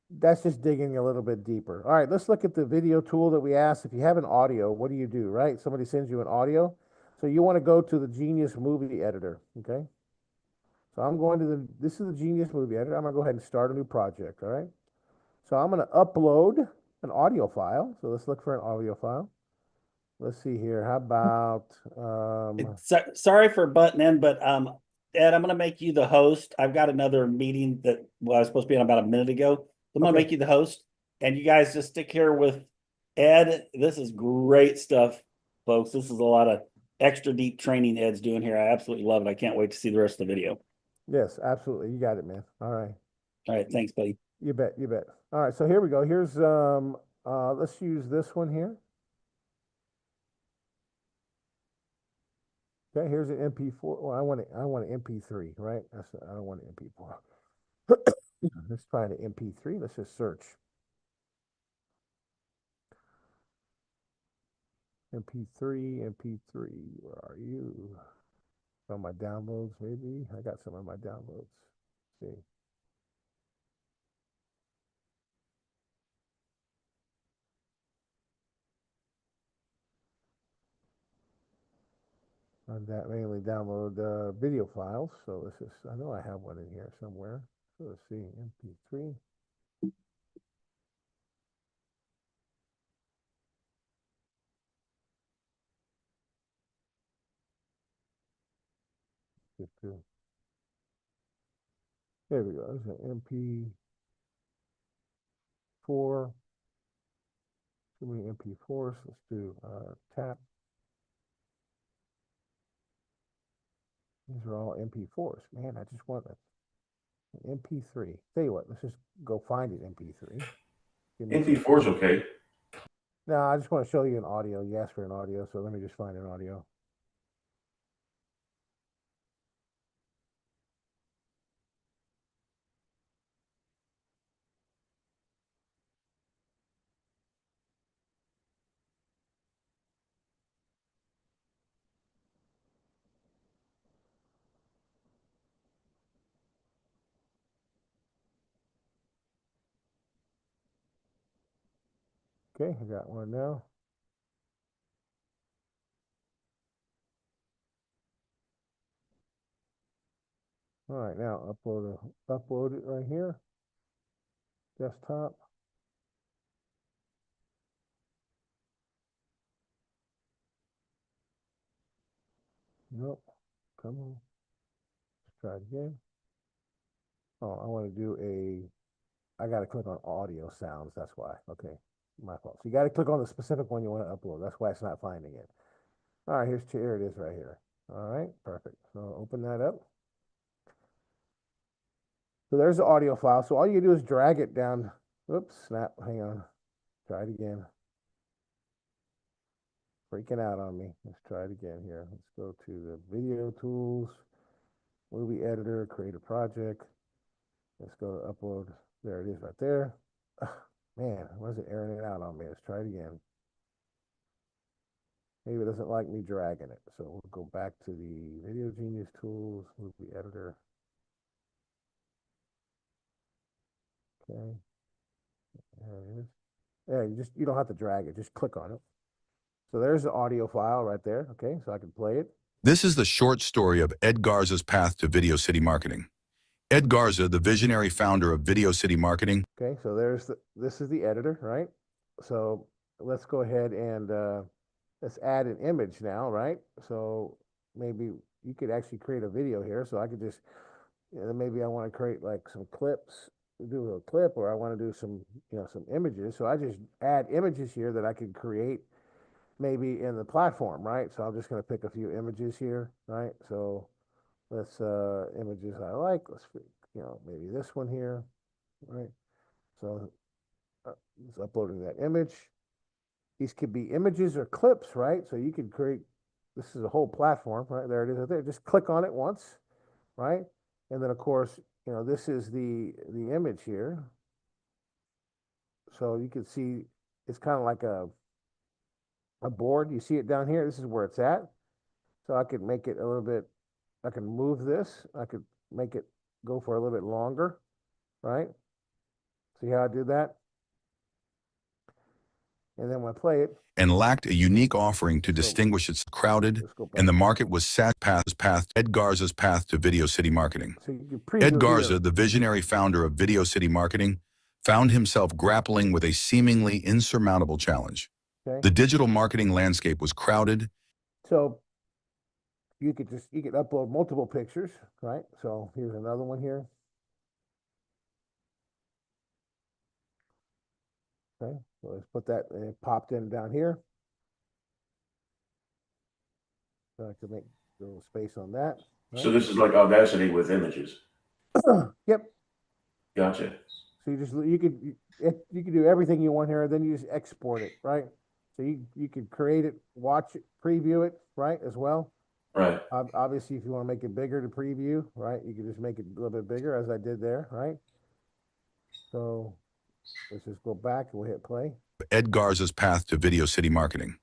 that's just digging a little bit deeper. All right, let's look at the video tool that we asked. If you have an audio, what do, right? Somebody sends you an audio. So you want to go to the Genius Movie Editor, okay? So I'm going to this is the Genius Movie Editor. I'm going to go ahead and start a new project, all right? So I'm going to upload an audio file. So let's look for an audio file. Let's see here. How about, sorry for butting in, but Ed, I'm going to make you the host. I've got another meeting that I was supposed to be on about a minute ago. I'm going to make you the host, and you guys just stick here with Ed. This is great stuff, folks. This is a lot of extra deep training Ed's doing here. I absolutely love it. I can't wait to see the rest of the video. yes, absolutely. You got it, man. All right. All right. Thanks, buddy. You bet, you bet. All right, so here we go. Here's let's use this one here. Okay, here's an MP4. Well, I want an MP3, right? I don't want an MP4. Let's try the MP3. Let's just search. MP3, where are you? On my downloads, maybe. I got some on my downloads. Let's see. On that mainly download video files. So let's just, I know I have one in here somewhere. So let's see, MP3. There we go. There's an MP4. Too many MP4s. Let's do tap. These are all MP4s. Man, I just want an MP3. Tell you what, let's just go find it, MP3. MP4 is okay. No, I just want to show you an audio. You asked for an audio, so let me just find an audio. Okay, I got one now. All right, now upload it right here. Desktop. Nope. Come on. Let's try it again. Oh, I want to do I got to click on audio sounds. That's why. Okay. My fault. So you got to click on the specific one you want to upload. That's why it's not finding it. All right. Here it is right here. All right. Perfect. So open that up. So there's the audio file. So all you do is drag it down. Oops, snap. Hang on. Try it again. Freaking out on me. Let's try it again here. Let's go to the video tools, movie editor, create a project. Let's go to upload. There it is right there. Man, why is it airing it out on me? Let's try it again. Maybe it doesn't like me dragging it. So we'll go back to the Video Genius tools, movie editor. Okay. There it is. Yeah, you don't have to drag it. Just click on it. So there's the audio file right there. Okay, so I can play it. This is the short story of Ed Garza's path to Video City Marketing. Ed Garza, the visionary founder of Video City Marketing. Okay, so this is the editor, right? So let's go ahead and let's add an image now, right? So maybe you could actually create a video here. So I could just, maybe I want to create like some clips, do a clip, or I want to do some, some images. So I just add images here that I could create maybe in the platform, right? So I'm just going to pick a few images here, right? So let's images I like. Let's maybe this one here, right? So it's uploading that image. These could be images or clips, right? So you could create. This is a whole platform, right? There it is right there. Just click on it once, right? And then of course, this is the image here. So you can see it's kind of like a board. You see it down here. This is where it's at. So I could make it a little bit. I can move this. I could make it go for a little bit longer, right? See how I did that? And then when I play it. And lacked a unique offering to distinguish its crowded, and the market was path Ed Garza's path to Video City Marketing. So you can Ed Garza, the visionary founder of Video City Marketing, found himself grappling with a seemingly insurmountable challenge. Okay. The digital marketing landscape was crowded. So you could upload multiple pictures, right? So here's another one here. Okay, so let's put that, and it popped in down here. So I could make a little space on that. Right? So this is like Audacity with images. Yep. Gotcha. So you could do everything you want here, then you just export it, right? So you could create it, watch it, preview it, right, as well. Right. Obviously, if you want to make it bigger to preview, right, you can just make it a little bit bigger as I did there, right? So let's just go back and we'll hit play. Ed Garza's path to Video City Marketing.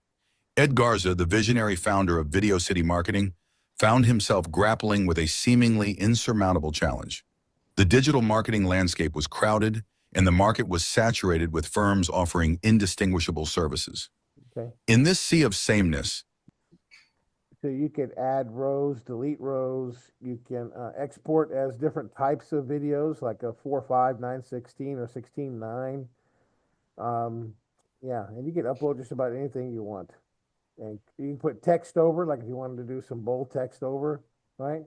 Ed Garza, the visionary founder of Video City Marketing, found himself grappling with a seemingly insurmountable challenge. The digital marketing landscape was crowded, and the market was saturated with firms offering indistinguishable services. Okay. In this sea of sameness, So you could add rows, delete rows. You can export as different types of videos, like a 4:5, 9:16, or 16:9. Yeah, and you can upload just about anything you want. And you can put text over, like if you wanted to do some bold text over, right?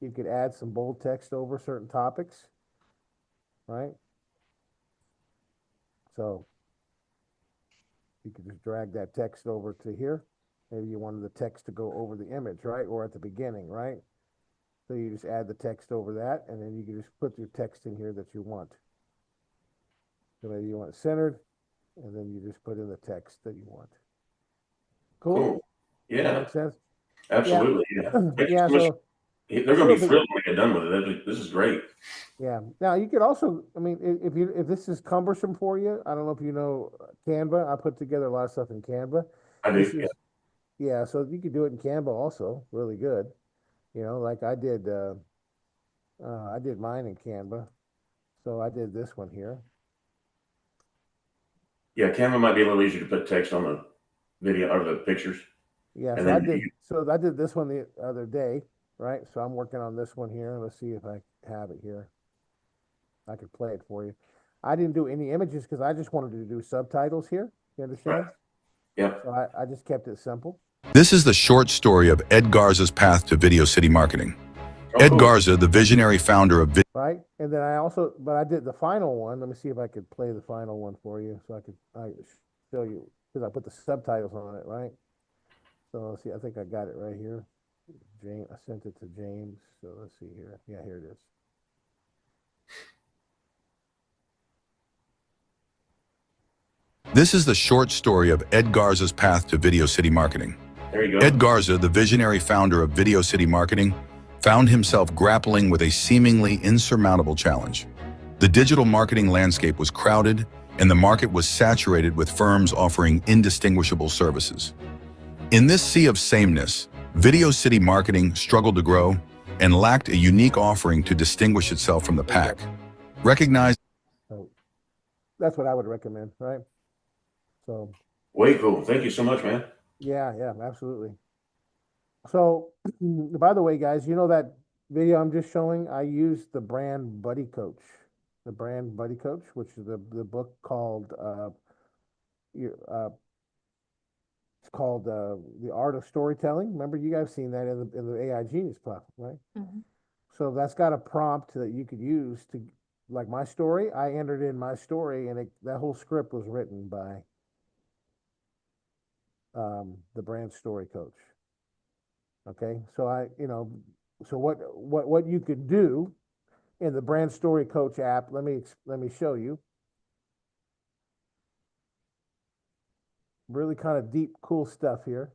You could add some bold text over certain topics, right? So you could just drag that text over to here. Maybe you wanted the text to go over the image, right? Or at the beginning, right? So you just add the text over that, and then you can just put your text in here that you want. So maybe you want it centered, and then you just put in the text that you want. Cool? Yeah, Makes sense? absolutely. Yeah. Thank you Yeah, so much. so They're going to be thrilled when they get done with it. This is great. yeah. Now you could also, I mean, if this is cumbersome for you, I don't know if you know Canva. I put together a lot of stuff in Canva. I This do. is, yeah, so you could do it in Canva also, really good. You know, like I did mine in Canva. So I did this one here. Yeah, Canva might be a little easier to put text on the video or the pictures. Yeah, And so I then did you- so I did this one the other day, right? So I'm working on this one here. Let's see if I have it here. I could play it for you. I didn't do any images because I just wanted to do subtitles here. You understand? Right. Yep. So I just kept it simple. this is the short story of Ed Garza's path to Video City Marketing. Oh, Ed cool. Garza, the visionary founder of Right? And then but I did the final one. Let me see if I could play the final one for you so I show you, because I put the subtitles on it, right? So let's see, I think I got it right here. I sent it to James. So let's see here. Yeah, here it is. This is the short story of Ed Garza's path to Video City Marketing. There you go. Ed Garza, the visionary founder of Video City Marketing, found himself grappling with a seemingly insurmountable challenge. The digital marketing landscape was crowded, and the market was saturated with firms offering indistinguishable services. In this sea of sameness, Video City Marketing struggled to grow and lacked a unique offering to distinguish itself from the pack. Recognize So that's what I would recommend, right? So Way cool. Thank you so much, man. yeah, absolutely. So by the way, guys, you know that video I'm just showing? I used the Brand Buddy Coach. The Brand Buddy Coach, which is the book called it's called The Art of Storytelling. Remember, you guys seen that in the AI Genius platform, right? Mhm. So that's got a prompt that you could use to, like my story. I entered in my story, and that whole script was written by the Brand Story Coach. Okay, so so what you could do in the Brand Story Coach app? Let me show you. Really kind of deep, cool stuff here.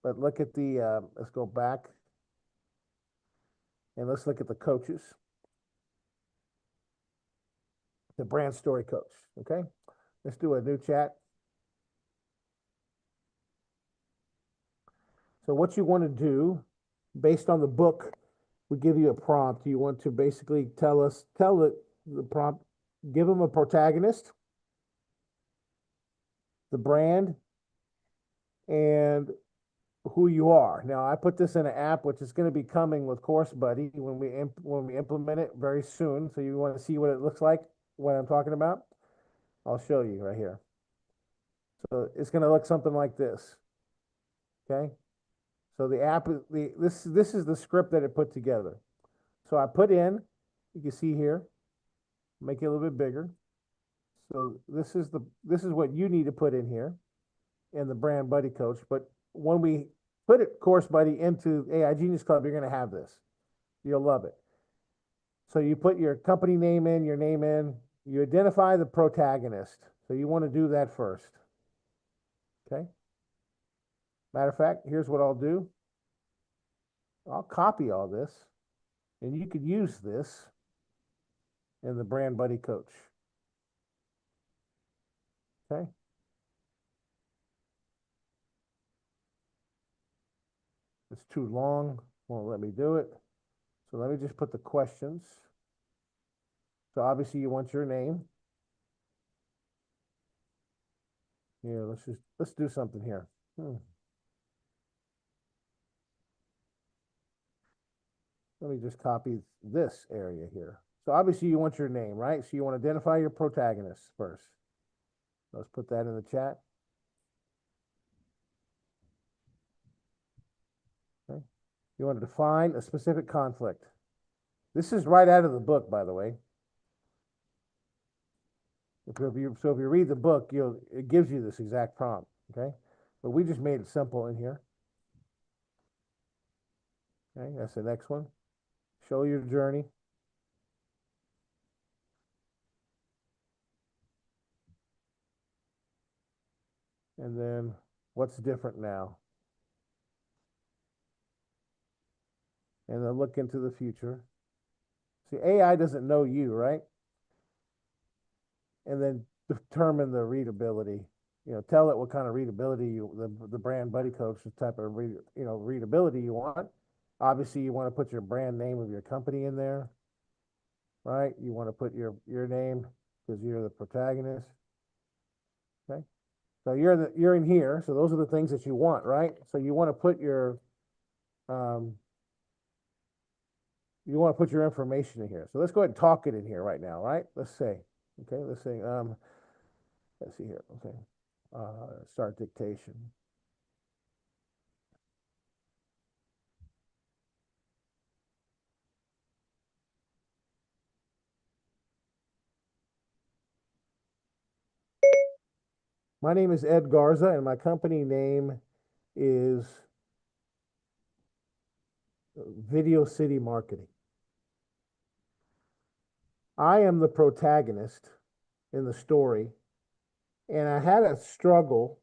But look at the, let's go back and let's look at the coaches. The Brand Story Coach, okay? Let's do a new chat. So what you want to do, based on the book, we give you a prompt. You want to basically tell the prompt, give them a protagonist, the brand, and who you are. Now, I put this in an app which is going to be coming with Course Buddy when we implement it very soon. So you want to see what it looks like, what I'm talking about? I'll show you right here. So it's going to look something like this. Okay? So the app is this is the script that it put together. So I put in, you can see here, make it a little bit bigger. So this is what you need to put in here in the Brand Buddy Coach. But when we put Course Buddy into AI Genius Club, you're going to have this. You'll love it. So you put your company name in, your name in, you identify the protagonist. So you want to do that first. Okay. Matter of fact, here's what I'll do. I'll copy all this, and you could use this in the Brand Buddy Coach. Okay. It's too long, won't let me do it. So let me just put the questions. So obviously you want your name. Yeah, let's do something here. Let me just copy this area here. So obviously you want your name, right? So you want to identify your protagonist first. Let's put that in the chat. Okay. You want to define a specific conflict. This is right out of the book, by the way. If you read the book, it gives you this exact prompt, okay? But we just made it simple in here. Okay, that's the next one. Show your journey. And then what's different now? And then look into the future. See, AI doesn't know you, right? And then determine the readability. Tell it what kind of readability the Brand Buddy Coach type of readability you want. Obviously, you want to put your brand name of your company in there, right? You want to put your name because you're the protagonist. Okay, so you're in here. So those are the things that you want, right? So you want to put your information in here. So let's go ahead and talk it in here right now, right? Let's say, okay, let's say let's see here, okay, start dictation. My name is Ed Garza, and my company name is Video City Marketing. I am the protagonist in the story, and I had a struggle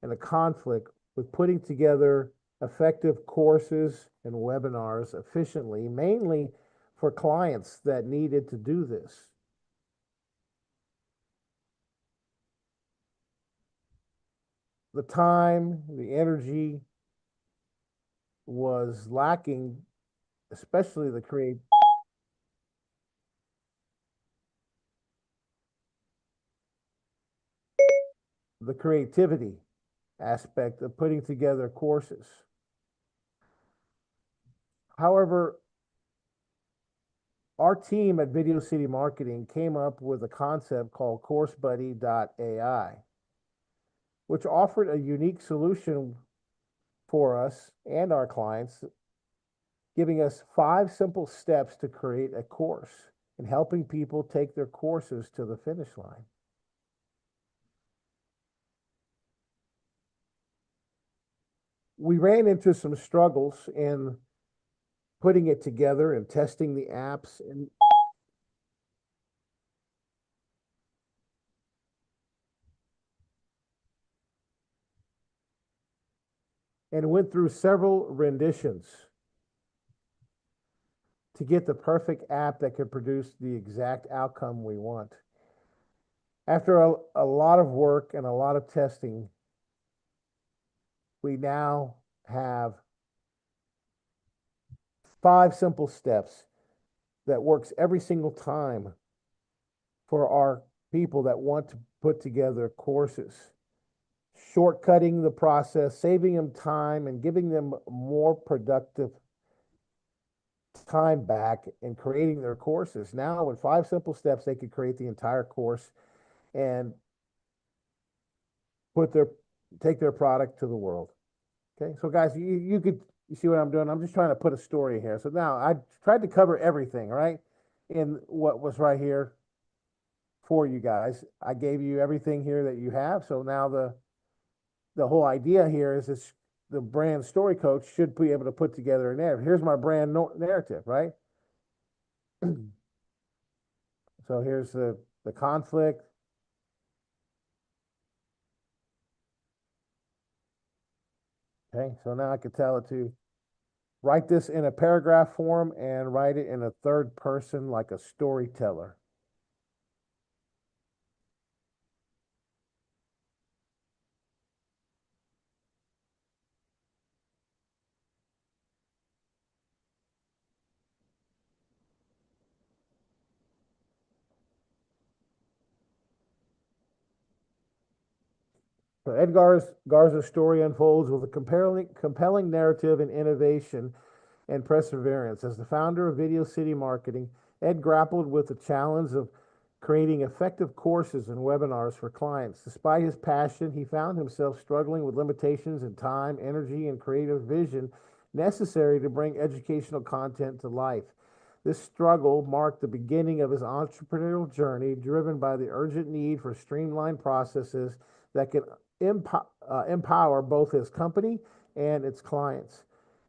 and a conflict with putting together effective courses and webinars efficiently, mainly for clients that needed to do this. The time, the energy was lacking, especially the creativity aspect of putting together courses. However, our team at Video City Marketing came up with a concept called CourseBuddy.ai, which offered a unique solution for us and our clients, giving us 5 simple steps to create a course and helping people take their courses to the finish line. We ran into some struggles in putting it together and testing the apps and went through several renditions to get the perfect app that could produce the exact outcome we want. After a lot of work and a lot of testing, we now have 5 simple steps that works every single time for our people that want to put together courses, shortcutting the process, saving them time, and giving them more productive time back in creating their courses. Now, with 5 simple steps, they could create the entire course and take their product to the world. Okay, so guys, you see what I'm doing? I'm just trying to put a story here. So now I tried to cover everything, right, in what was right here for you guys. I gave you everything here that you have. So now the whole idea here is the brand story coach should be able to put together a narrative. Here's my brand narrative, right? So here's the conflict. Okay, so now I could tell it to write this in a paragraph form and write it in a third person like a storyteller. So Garza's story unfolds with a compelling narrative and innovation and perseverance. As the founder of Video City Marketing, Ed grappled with the challenge of creating effective courses and webinars for clients. Despite his passion, he found himself struggling with limitations in time, energy, and creative vision necessary to bring educational content to life. This struggle marked the beginning of his entrepreneurial journey, driven by the urgent need for streamlined processes that can empower both his company and its clients.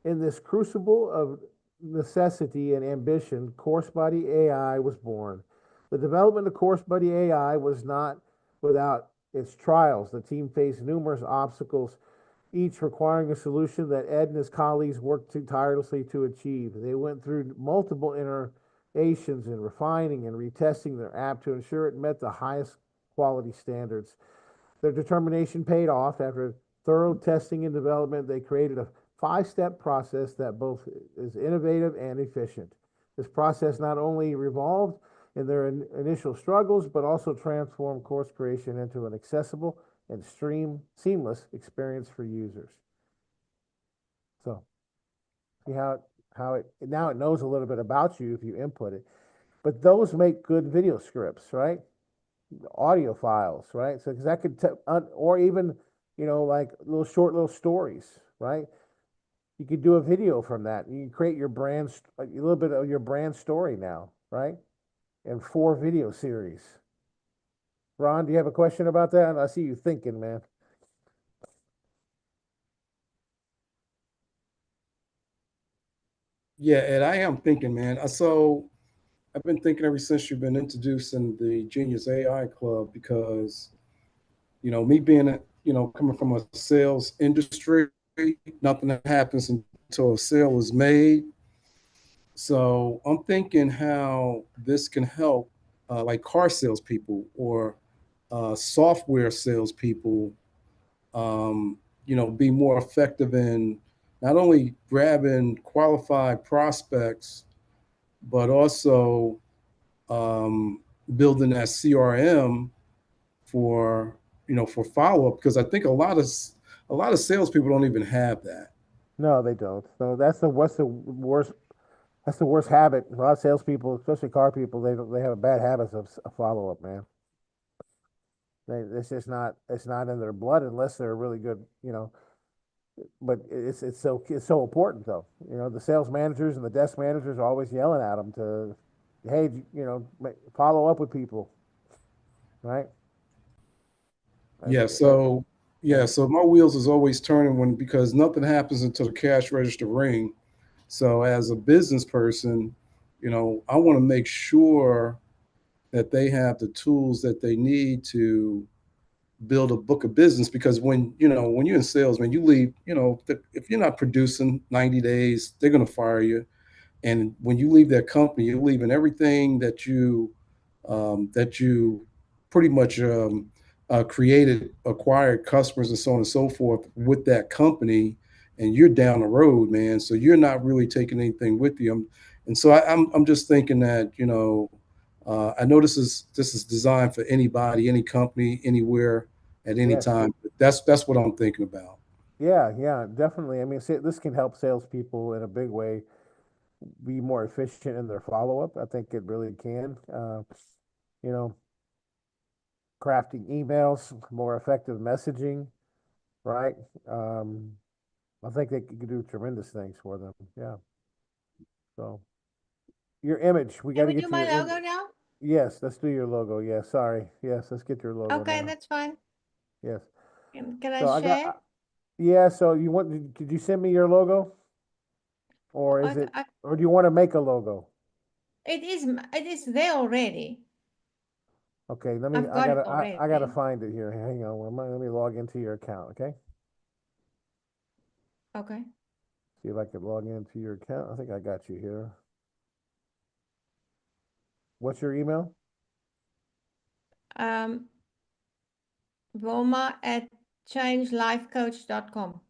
In this crucible of necessity and ambition, CourseBuddy AI was born. The development of CourseBuddy AI was not without its trials. The team faced numerous obstacles, each requiring a solution that Ed and his colleagues worked tirelessly to achieve. They went through multiple iterations and refining and retesting their app to ensure it met the highest quality standards. Their determination paid off. After thorough testing and development, they created a 5-step process that both is innovative and efficient. This process not only revolved in their initial struggles, but also transformed course creation into an accessible and seamless experience for users. So, see how it now it knows a little bit about you if you input it. But those make good video scripts, right? Audio files, right? So because that could, or even, like little stories, right? You could do a video from that. You can create your brand, a little bit of your brand story now, right? And 4 video series. Ron, do you have a question about that? I see you thinking, man. Yeah, Ed, I am thinking, man. So I've been thinking ever since you've been introducing the Genius AI Club because, me being, coming from a sales industry, nothing that happens until a sale is made. So I'm thinking how this can help, like car salespeople or software salespeople, be more effective in not only grabbing qualified prospects, but also building that CRM for for follow up. Because I think a lot of salespeople don't even have that. No, they don't. So what's the worst. That's the worst habit. A lot of salespeople, especially car people, they have a bad habit of follow up, man. It's just not. It's not in their blood unless they're really good, But it's so important though. The sales managers and the desk managers are always yelling at them to, hey, follow up with people, right? Yeah. So my wheels is always turning because nothing happens until the cash register ring. So as a business person, I want to make sure that they have the tools that they need to build a book of business. Because when you're in sales, man, you leave, if you're not producing 90 days, they're going to fire you. And when you leave that company, you're leaving everything that you pretty much created, acquired customers and so on and so forth with that company, and you're down the road, man. So you're not really taking anything with you. And so I'm just thinking that I know this is designed for anybody, any company, anywhere, at any Yes. time. But that's what I'm thinking about. Yeah, definitely. I mean, this can help salespeople in a big way be more efficient in their follow up. I think it really can. You know, crafting emails, more effective messaging, right? I think they could do tremendous things for them. Yeah. So your image, we got Can to we get do to my your logo now? Yes, let's do your logo. Yes, sorry. Yes, let's get your logo Okay, now. that's fine. Yes. Can So I I got, share? yeah, so did you send me your logo? Or is I, it, I, or do you want to make a logo? it is there already. Okay, I've got it I gotta already. find it here. Hang on, let me log into your account, okay? Okay. See if I can log into your account. I think I got you here. What's your email? Wilma at changelifecoach.com.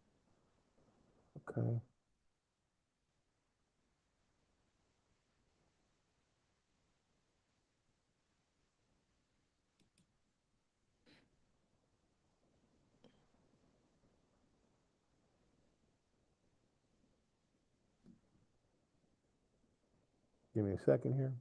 Okay. Give me a second here.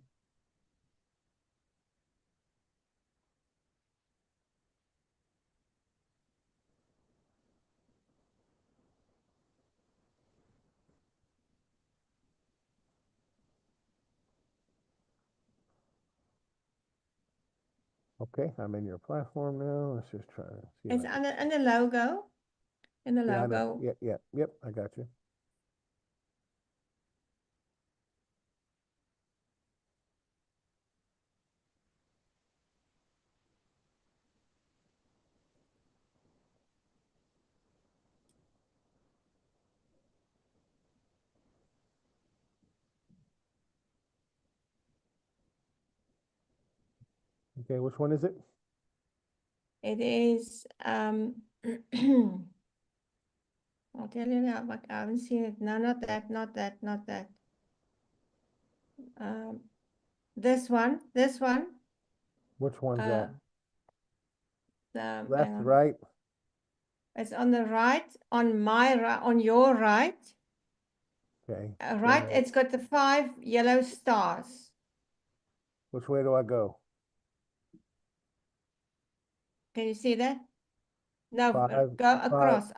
Okay, I'm in your platform now. Let's just try to see if It's I can. on the logo. In the Yeah, I know. logo. Yep, I got you. Okay, which one is it? It is I'll tell you now, but I haven't seen it. No, not that, not that, not that. This one, Which one's that? hang Left, on. right? It's on the right, on my right, on your right. Okay. Right, it's got the 5 yellow stars. Which way do I go? Can you see that? No, Five, go five. across,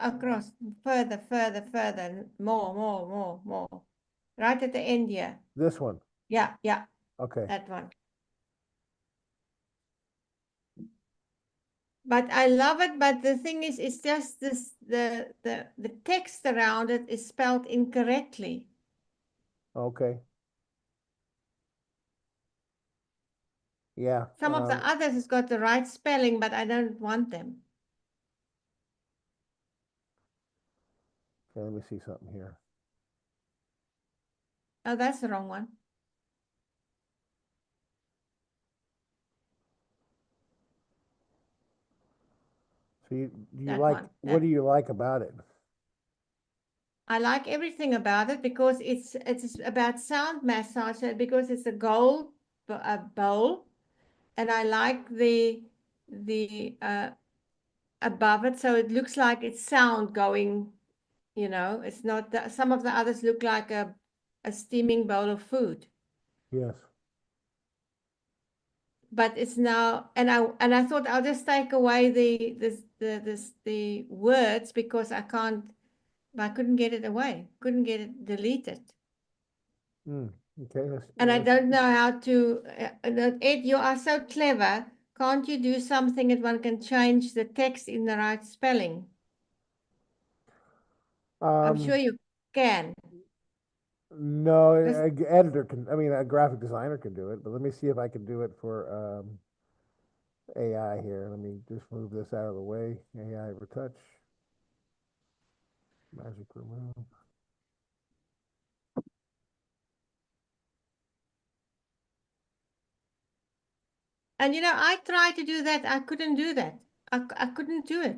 further, more. Right at the end here. This one. Yeah, Okay. that one. But I love it, but the thing is, it's just this, the text around it is spelled incorrectly. Okay. Yeah. Some of the others has got the right spelling, but I don't want them. Okay, let me see something here. Oh, that's the wrong one. So you That like, one. what do you like about it? I like everything about it because it's about sound massage because it's a gold bowl, and I like the above it, so it looks like it's sound going. You know, it's not that some of the others look like a steaming bowl of food. Yes. But it's now, and I thought I'll just take away the words because I couldn't get it away, couldn't get it deleted. Okay. And I don't know how to, Ed, you are so clever. Can't you do something that one can change the text in the right spelling? I'm sure you can. No, Just- a editor can, I mean, a graphic designer can do it, but let me see if I can do it for AI here. Let me just move this out of the way. AI retouch. Magic remove. And I tried to do that. I couldn't do that. I couldn't do it.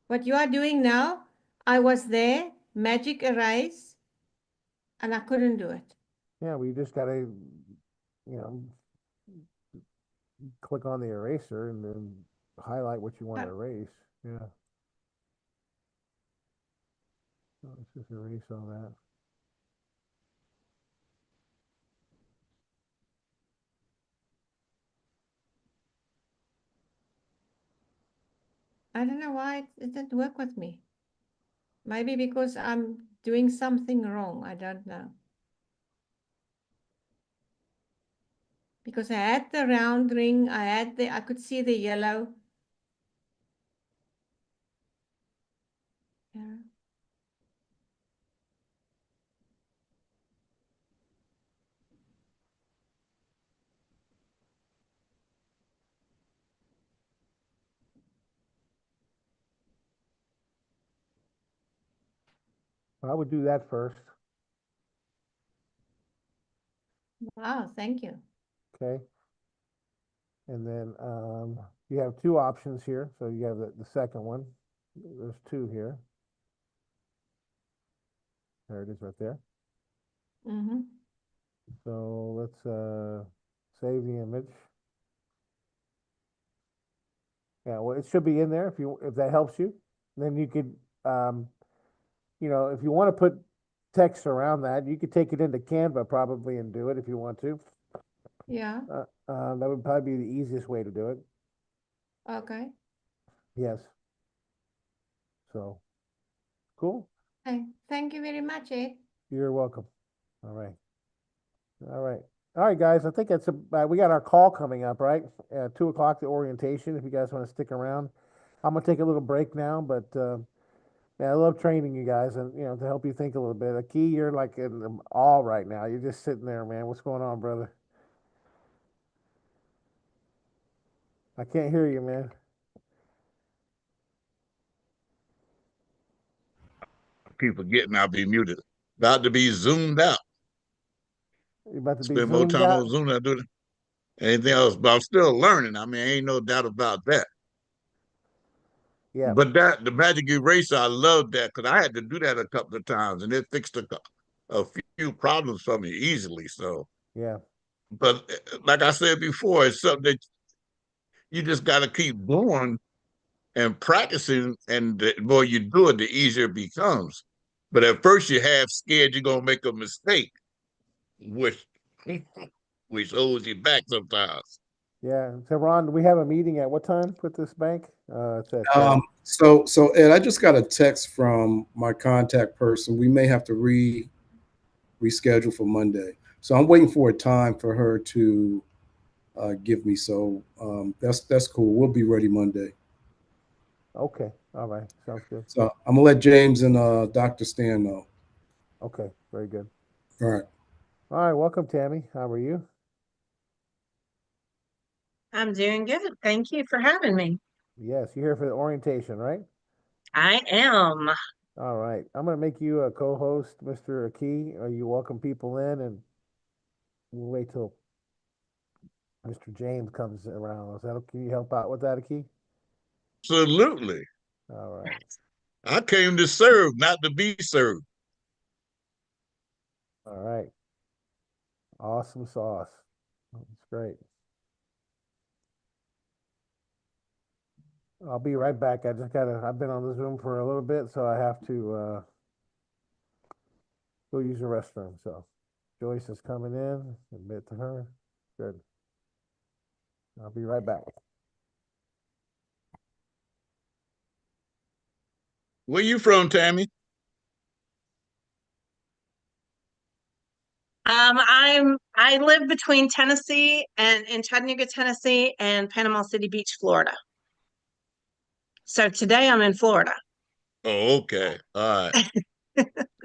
What you are doing now, I was there, magic erase, and I couldn't do it. Yeah, we just gotta, you know, click on the eraser and then highlight what you want to erase. Yeah. So let's just erase all that. I don't know why it didn't work with me. Maybe because I'm doing something wrong. I don't know. Because I had the round ring, I could see the yellow. Yeah. I would do that first. Wow, thank you. Okay. And then you have two options here. So you have the second one. There's two here. There it is right there. Mm-hmm. So let's save the image. Yeah, well, it should be in there if that helps you. Then you could, if you want to put text around that, you could take it into Canva probably and do it if you want to. Yeah, That would probably be the easiest way to do it. okay. Yes. So, cool. Hey, thank you very much, Ed. You're welcome. All right. All right. All right, guys. I think we got our call coming up, right? 2 o'clock, the orientation. If you guys want to stick around, I'm gonna take a little break now, but yeah, I love training you guys and to help you think a little bit. Key, you're like in awe right now. You're just sitting there, man. What's going on, brother? I can't hear you, man. Keep forgetting I'll be muted. About to be zoomed out. You're about to be Spend more zoomed time out. on Zoom than I do anything else, but I'm still learning. I mean, ain't no doubt about that. Yeah, But the magic eraser, I love that because I had to do that a couple of times, and it fixed a few problems for me easily. So, yeah, but like I said before, it's something that you just got to keep doing and practicing, and the more you do it, the easier it becomes. But at first, you're half scared you're gonna make a mistake, which which holds you back sometimes. yeah. So, Ron, do we have a meeting at what time with this bank? It's at So Ed, I just got a text from my contact person. We may have to reschedule for Monday. So I'm waiting for a time for her to give me. So that's cool. We'll be ready Monday. Okay. All right. Sounds good. So I'm gonna let James and Dr. Stan know. Okay. Very good. All right. All right. Welcome, Tammy. How are you? I'm doing good. Thank you for having me. Yes, you're here for the orientation, right? I am. All right. I'm going to make you a co-host, Mr. Key. You welcome people in, and we'll wait till Mr. James comes around. Is that okay? Can you help out with that, Key? Absolutely. All right. I came to serve, not to be served. All right. Awesome sauce. That's great. I'll be right back. I've been on the Zoom for a little bit, so I have to go use the restroom. So Joyce is coming in. Admit to her. Good. I'll be right back. Where you from, Tammy? I live between Tennessee and in Chattanooga, Tennessee and Panama City Beach, Florida. So today I'm in Florida. Oh, okay. All right.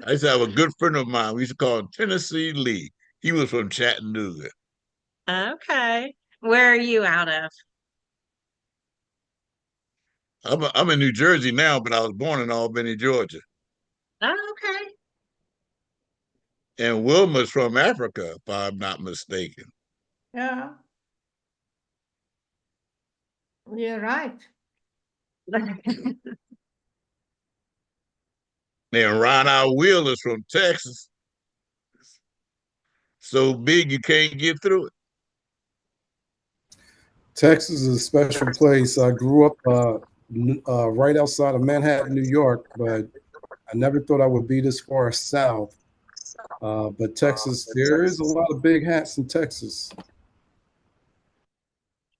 I used to have a good friend of mine. We used to call him Tennessee Lee. He was from Chattanooga. Okay. Where are you out of? I'm in New Jersey now, but I was born in Albany, Georgia. Oh, okay. And Wilma's from Africa, if I'm not mistaken. Yeah. You're right. And Ron R. Will is from Texas. So big you can't get through it. Texas is a special place. I grew up right outside of Manhattan, New York, but I never thought I would be this far south. But Texas, there is a lot of big hats in Texas.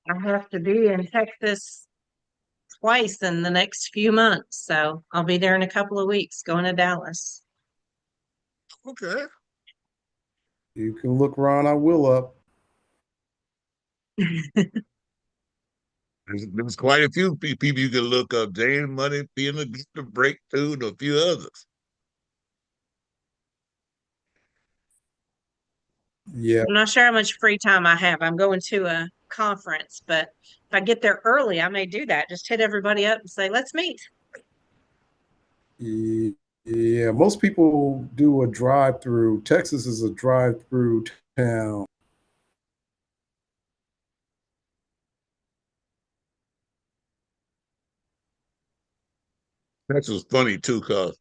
I have to be in Texas twice in the next few months. So I'll be there in a couple of weeks going to Dallas. Okay. You can look Ron I Will up. There's quite a few people you can look up. James Money, being a breakthrough, and a few others. Yeah. I'm not sure how much free time I have. I'm going to a conference, but if I get there early, I may do that. Just hit everybody up and say, let's meet. Yeah, most people do a drive-through. Texas is a drive-through town. Texas is funny too, cause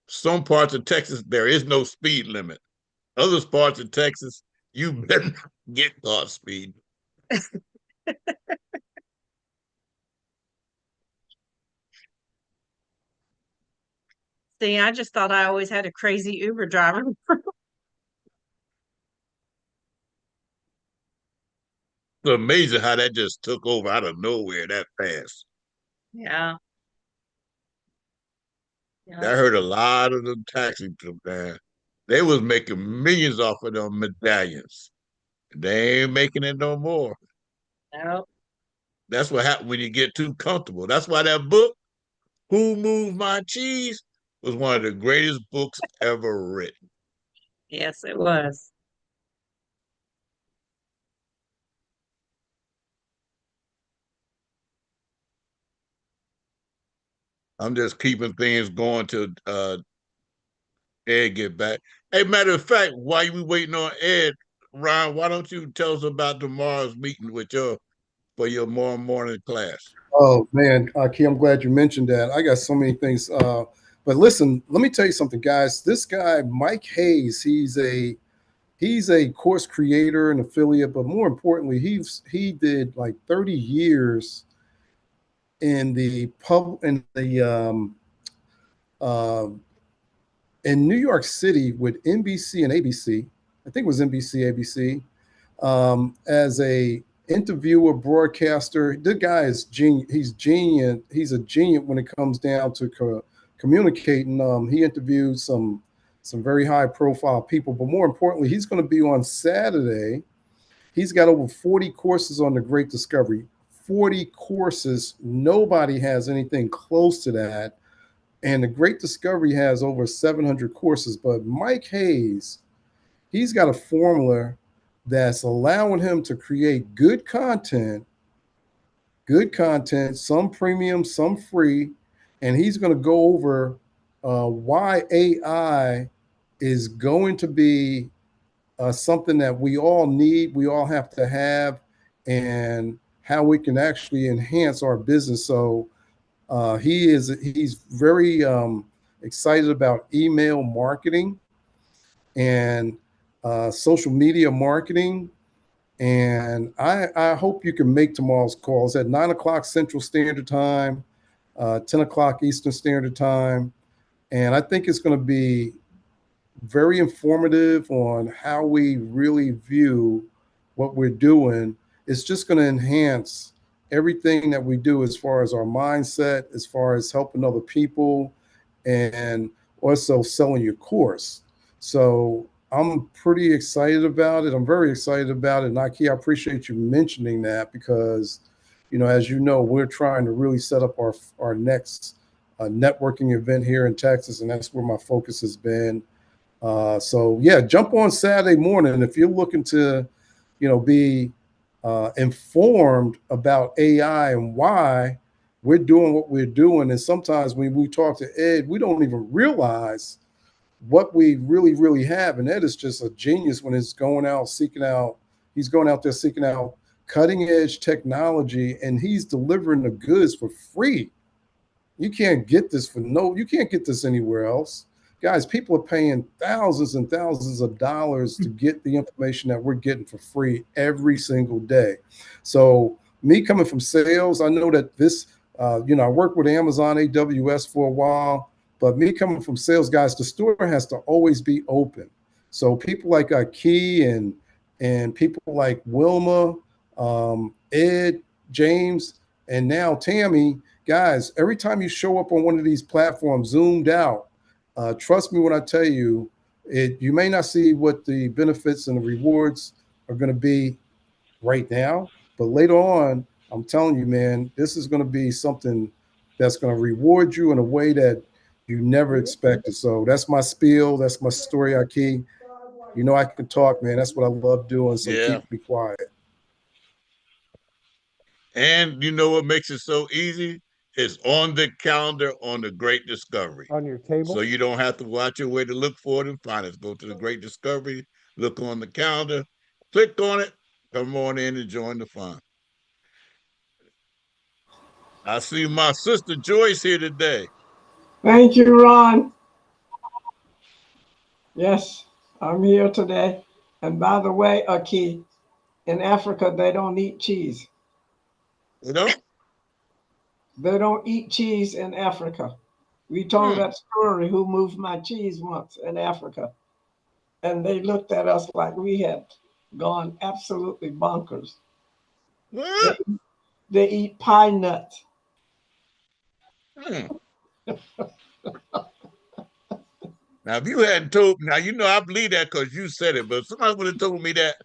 some parts of Texas there is no speed limit. Other parts of Texas, you better not get caught speeding. See, I just thought I always had a crazy Uber driver. It's amazing how that just took over out of nowhere that fast. Yeah. I Yeah. heard a lot of them taxi man. They was making millions off of them medallions. They ain't making it no more. No. That's what happens when you get too comfortable. That's why that book, Who Moved My Cheese, was one of the greatest books ever written. Yes, it was. I'm just keeping things going till Ed get back. Hey, matter of fact, while we waiting on Ed, Ryan, why don't you tell us about tomorrow's meeting with for your morning class? Oh man, Key, I'm glad you mentioned that. I got so many things. But listen, let me tell you something, guys. This guy, Mike Hayes, he's a course creator and affiliate, but more importantly, he did like 30 years in the pub uh, in New York City with NBC and ABC. I think it was NBC, ABC, as a interviewer, broadcaster. The guy is genius. He's genius. He's a genius when it comes down to communicating. He interviewed some very high profile people, but more importantly, he's going to be on Saturday. He's got over 40 courses on the Great Discovery. 40 courses. Nobody has anything close to that. And the Great Discovery has over 700 courses. But Mike Hayes, he's got a formula that's allowing him to create good content, some premium, some free. And he's going to go over why AI is going to be something that we all need, we all have to have, and how we can actually enhance our business. So he's very excited about email marketing and social media marketing. And I hope you can make tomorrow's calls at 9 o'clock Central Standard Time, 10 o'clock Eastern Standard Time. And I think it's going to be very informative on how we really view what we're doing. It's just going to enhance everything that we do as far as our mindset, as far as helping other people, and also selling your course. So I'm pretty excited about it. I'm very excited about it. Nike, I appreciate you mentioning that because, as you know, we're trying to really set up our next networking event here in Texas, and that's where my focus has been. So yeah, jump on Saturday morning if you're looking to, be informed about AI and why we're doing what we're doing. And sometimes when we talk to Ed, we don't even realize what we really, really have. And Ed is just a genius when he's going out there seeking out cutting edge technology, and he's delivering the goods for free. You can't get this anywhere else. Guys, people are paying thousands and thousands of dollars to get the information that we're getting for free every single day. So me coming from sales, I know that this, I worked with Amazon AWS for a while, but me coming from sales, guys, the store has to always be open. So people like Key and people like Wilma, Ed, James, and now Tammy, guys, every time you show up on one of these platforms, zoomed out, trust me when I tell you, you may not see what the benefits and the rewards are going to be right now, but later on, I'm telling you, man, this is going to be something that's going to reward you in a way that you never expected. So that's my spiel. That's my story, Aki. I can talk, man. That's what I love doing. So keep me quiet. And you know what makes it so easy It's on the calendar on the Great Discovery. On your table? So you don't have to watch your way to look for it and find it. Go to the Great Discovery, look on the calendar, click on it, come on in and join the fun. I see my sister Joyce here today. Thank you, Ron. Yes, I'm here today. And by the way, Aki, in Africa, they don't eat cheese. You know? They don't eat cheese in Africa. We told that story, Who Moved My Cheese, once in Africa. And they looked at us like we had gone absolutely bonkers. What? They eat pine nuts. Now, if you hadn't told now, you know I believe that because you said it, but if somebody would have told me that,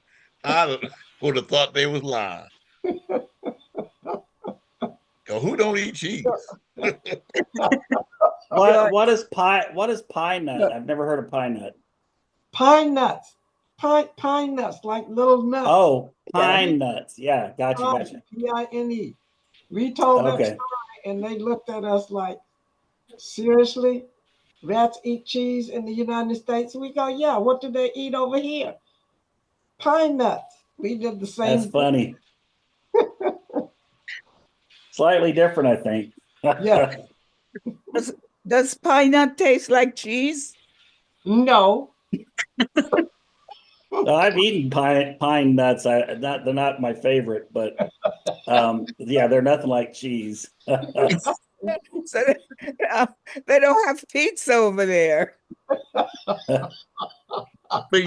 I would have thought they was lying. Cause who don't eat cheese? What is pine nut? I've never heard of pine nut. Pine nuts. Pine nuts, like little nuts. Oh, pine nuts. Yeah, gotcha. P-I-N-E. We told that story and they looked at us like, seriously? Rats eat cheese in the United States? We go, yeah, what do they eat over here? Pine nuts. We did the same That's funny. Slightly different, I think. Yeah. Does pine nut taste like cheese? No. No, I've eaten pine nuts. They're not my favorite, but yeah, they're nothing like cheese. So they don't have pizza over there. But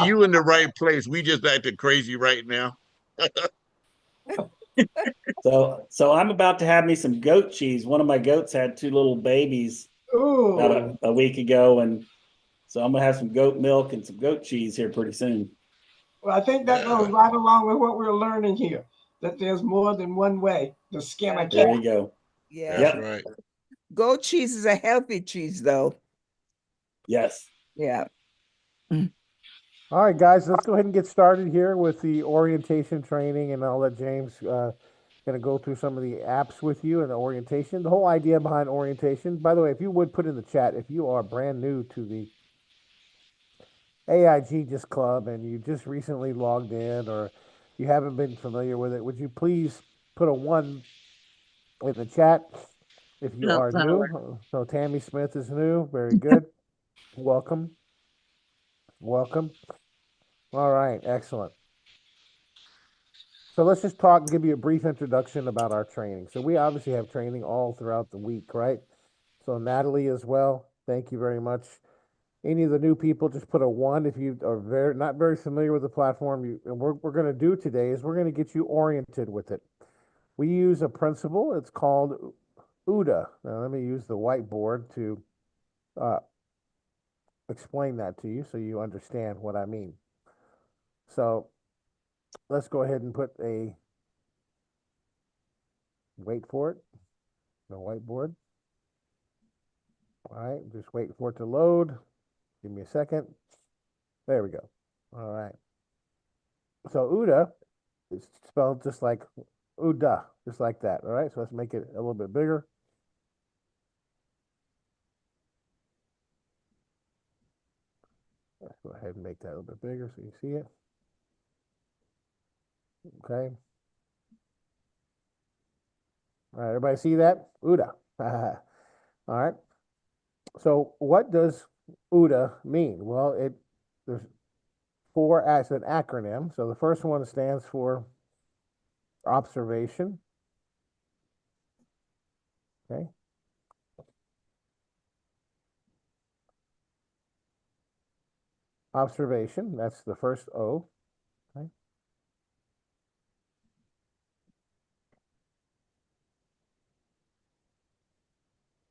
you in the right place. We just acting crazy right now. So I'm about to have me some goat cheese. One of my goats had 2 little babies about a week ago, and so I'm gonna have some goat milk and some goat cheese here pretty soon. Well, I think that goes right along with what we're learning here, that there's more than one way to skin a cat. There you go. Yeah, that's right. Goat cheese is a healthy cheese, though. Yes. Yeah. All right, guys, let's go ahead and get started here with the orientation training, and I'll let James going to go through some of the apps with you and the orientation. The whole idea behind orientation, by the way, if you would put in the chat, if you are brand new to the AI Genius Club and you just recently logged in or you haven't been familiar with it, would you please put a 1 in the chat if you are new? So Tammy Smith is new. Very good. Welcome. Welcome. All right, excellent. So let's just talk and give you a brief introduction about our training. So we obviously have training all throughout the week, right? So Natalie as well, thank you very much. Any of the new people, just put a 1 if you are not very familiar with the platform. And what we're going to do today is we're going to get you oriented with it. We use a principle. It's called OODA. Now let me use the whiteboard to explain that to you so you understand what I mean. So let's go ahead and put wait for it, the whiteboard. All right, just wait for it to load. Give me a second. There we go. All right. So OODA is spelled just like OODA, just like that. All right, so let's make it a little bit bigger. Let's go ahead and make that a little bit bigger so you see it. Okay. All right, everybody see that? OODA. All right. So what does OODA mean? Well, there's 4 as an acronym. So the first one stands for observation. Okay. Observation, that's the first O. Okay.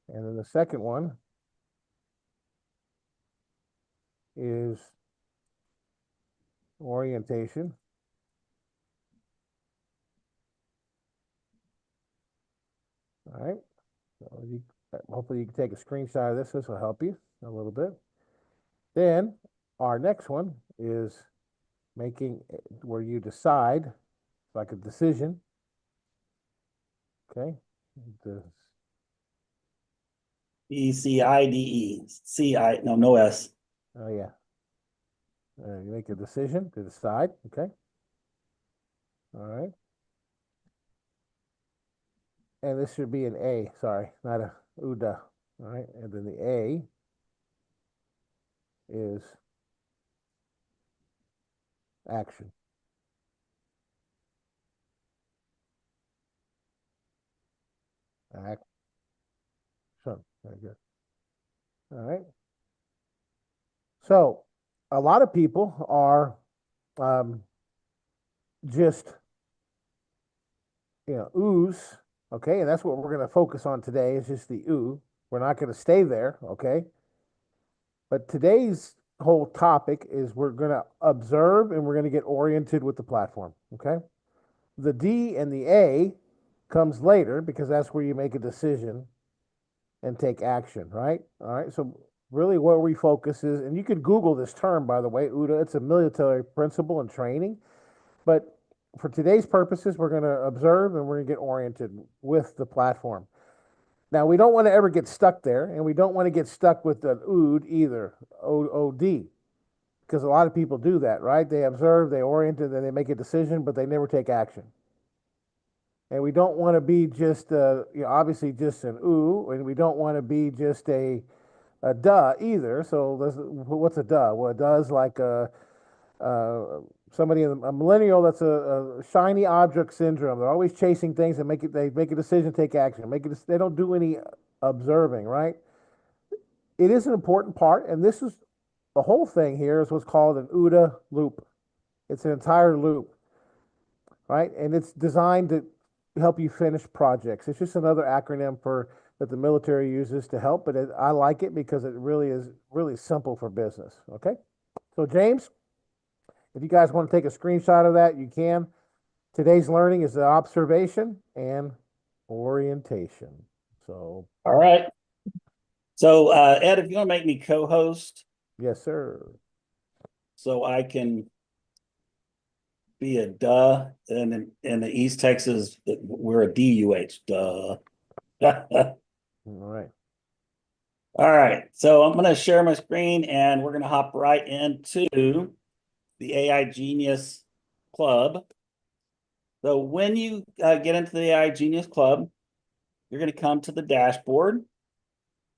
And then the second one is orientation. All right. So hopefully you can take a screenshot of this. This will help you a little bit. Then our next one is making where you decide, like a decision. Okay. ECIDE. No S. Oh, yeah. You make a decision to decide, okay? All right. And this should be an A, sorry, not a UDA. All right, and then the A is action. Action. Very good. All right. So a lot of people are just, oohs, okay? And that's what we're going to focus on today is just the ooh. We're not going to stay there, okay? But today's whole topic is we're going to observe and we're going to get oriented with the platform, okay? The D and the A comes later because that's where you make a decision and take action, right? All right, so really where we focus is, and you can Google this term, by the way, UDA, it's a military principle and training, but for today's purposes, we're going to observe and we're going to get oriented with the platform. Now, we don't want to ever get stuck there, and we don't want to get stuck with the OOD either, OOD, because a lot of people do that, right? They observe, they orient, and then they make a decision, but they never take action. And we don't want to be just, obviously just an ooh, and we don't want to be just a duh either. So what's a duh? Well, a duh is like somebody, a millennial that's a shiny object syndrome. They're always chasing things and they make a decision, take action. They don't do any observing, right? It is an important part, and this is the whole thing here is what's called an OODA loop. It's an entire loop, right? And it's designed to help you finish projects. It's just another acronym that the military uses to help, but I like it because it really is really simple for business, okay? So James, if you guys want to take a screenshot of that, you can. Today's learning is the observation and orientation. So. All right. So Ed, if you want to make me co-host. Yes, sir. So I can be a duh, and in the East Texas, we're a DUH, duh. All right. All right. So I'm going to share my screen, and we're going to hop right into the AI Genius Club. So when you get into the AI Genius Club, you're going to come to the dashboard.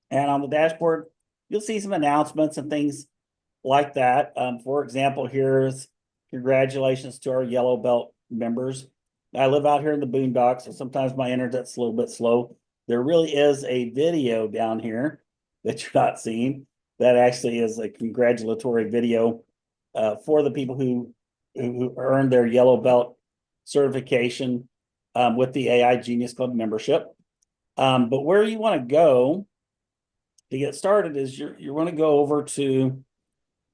And on the dashboard, you'll see some announcements and things like that. For example, here's congratulations to our Yellow Belt members. I live out here in the boondocks, so sometimes my internet's a little bit slow. There really is a video down here that you're not seeing that actually is a congratulatory video for the people who earned their Yellow Belt certification with the AI Genius Club membership. But where you want to go to get started is you want to go over to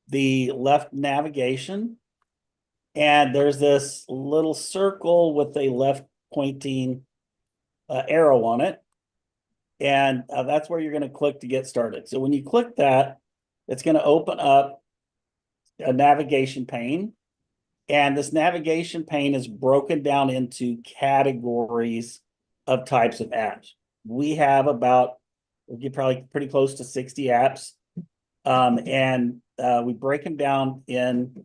the left navigation, and there's this little circle with a left pointing arrow on it. And that's where you're going to click to get started. So when you click that, it's going to open up a navigation pane. And this navigation pane is broken down into categories of types of apps. We have we'll get probably pretty close to 60 apps. And we break them down in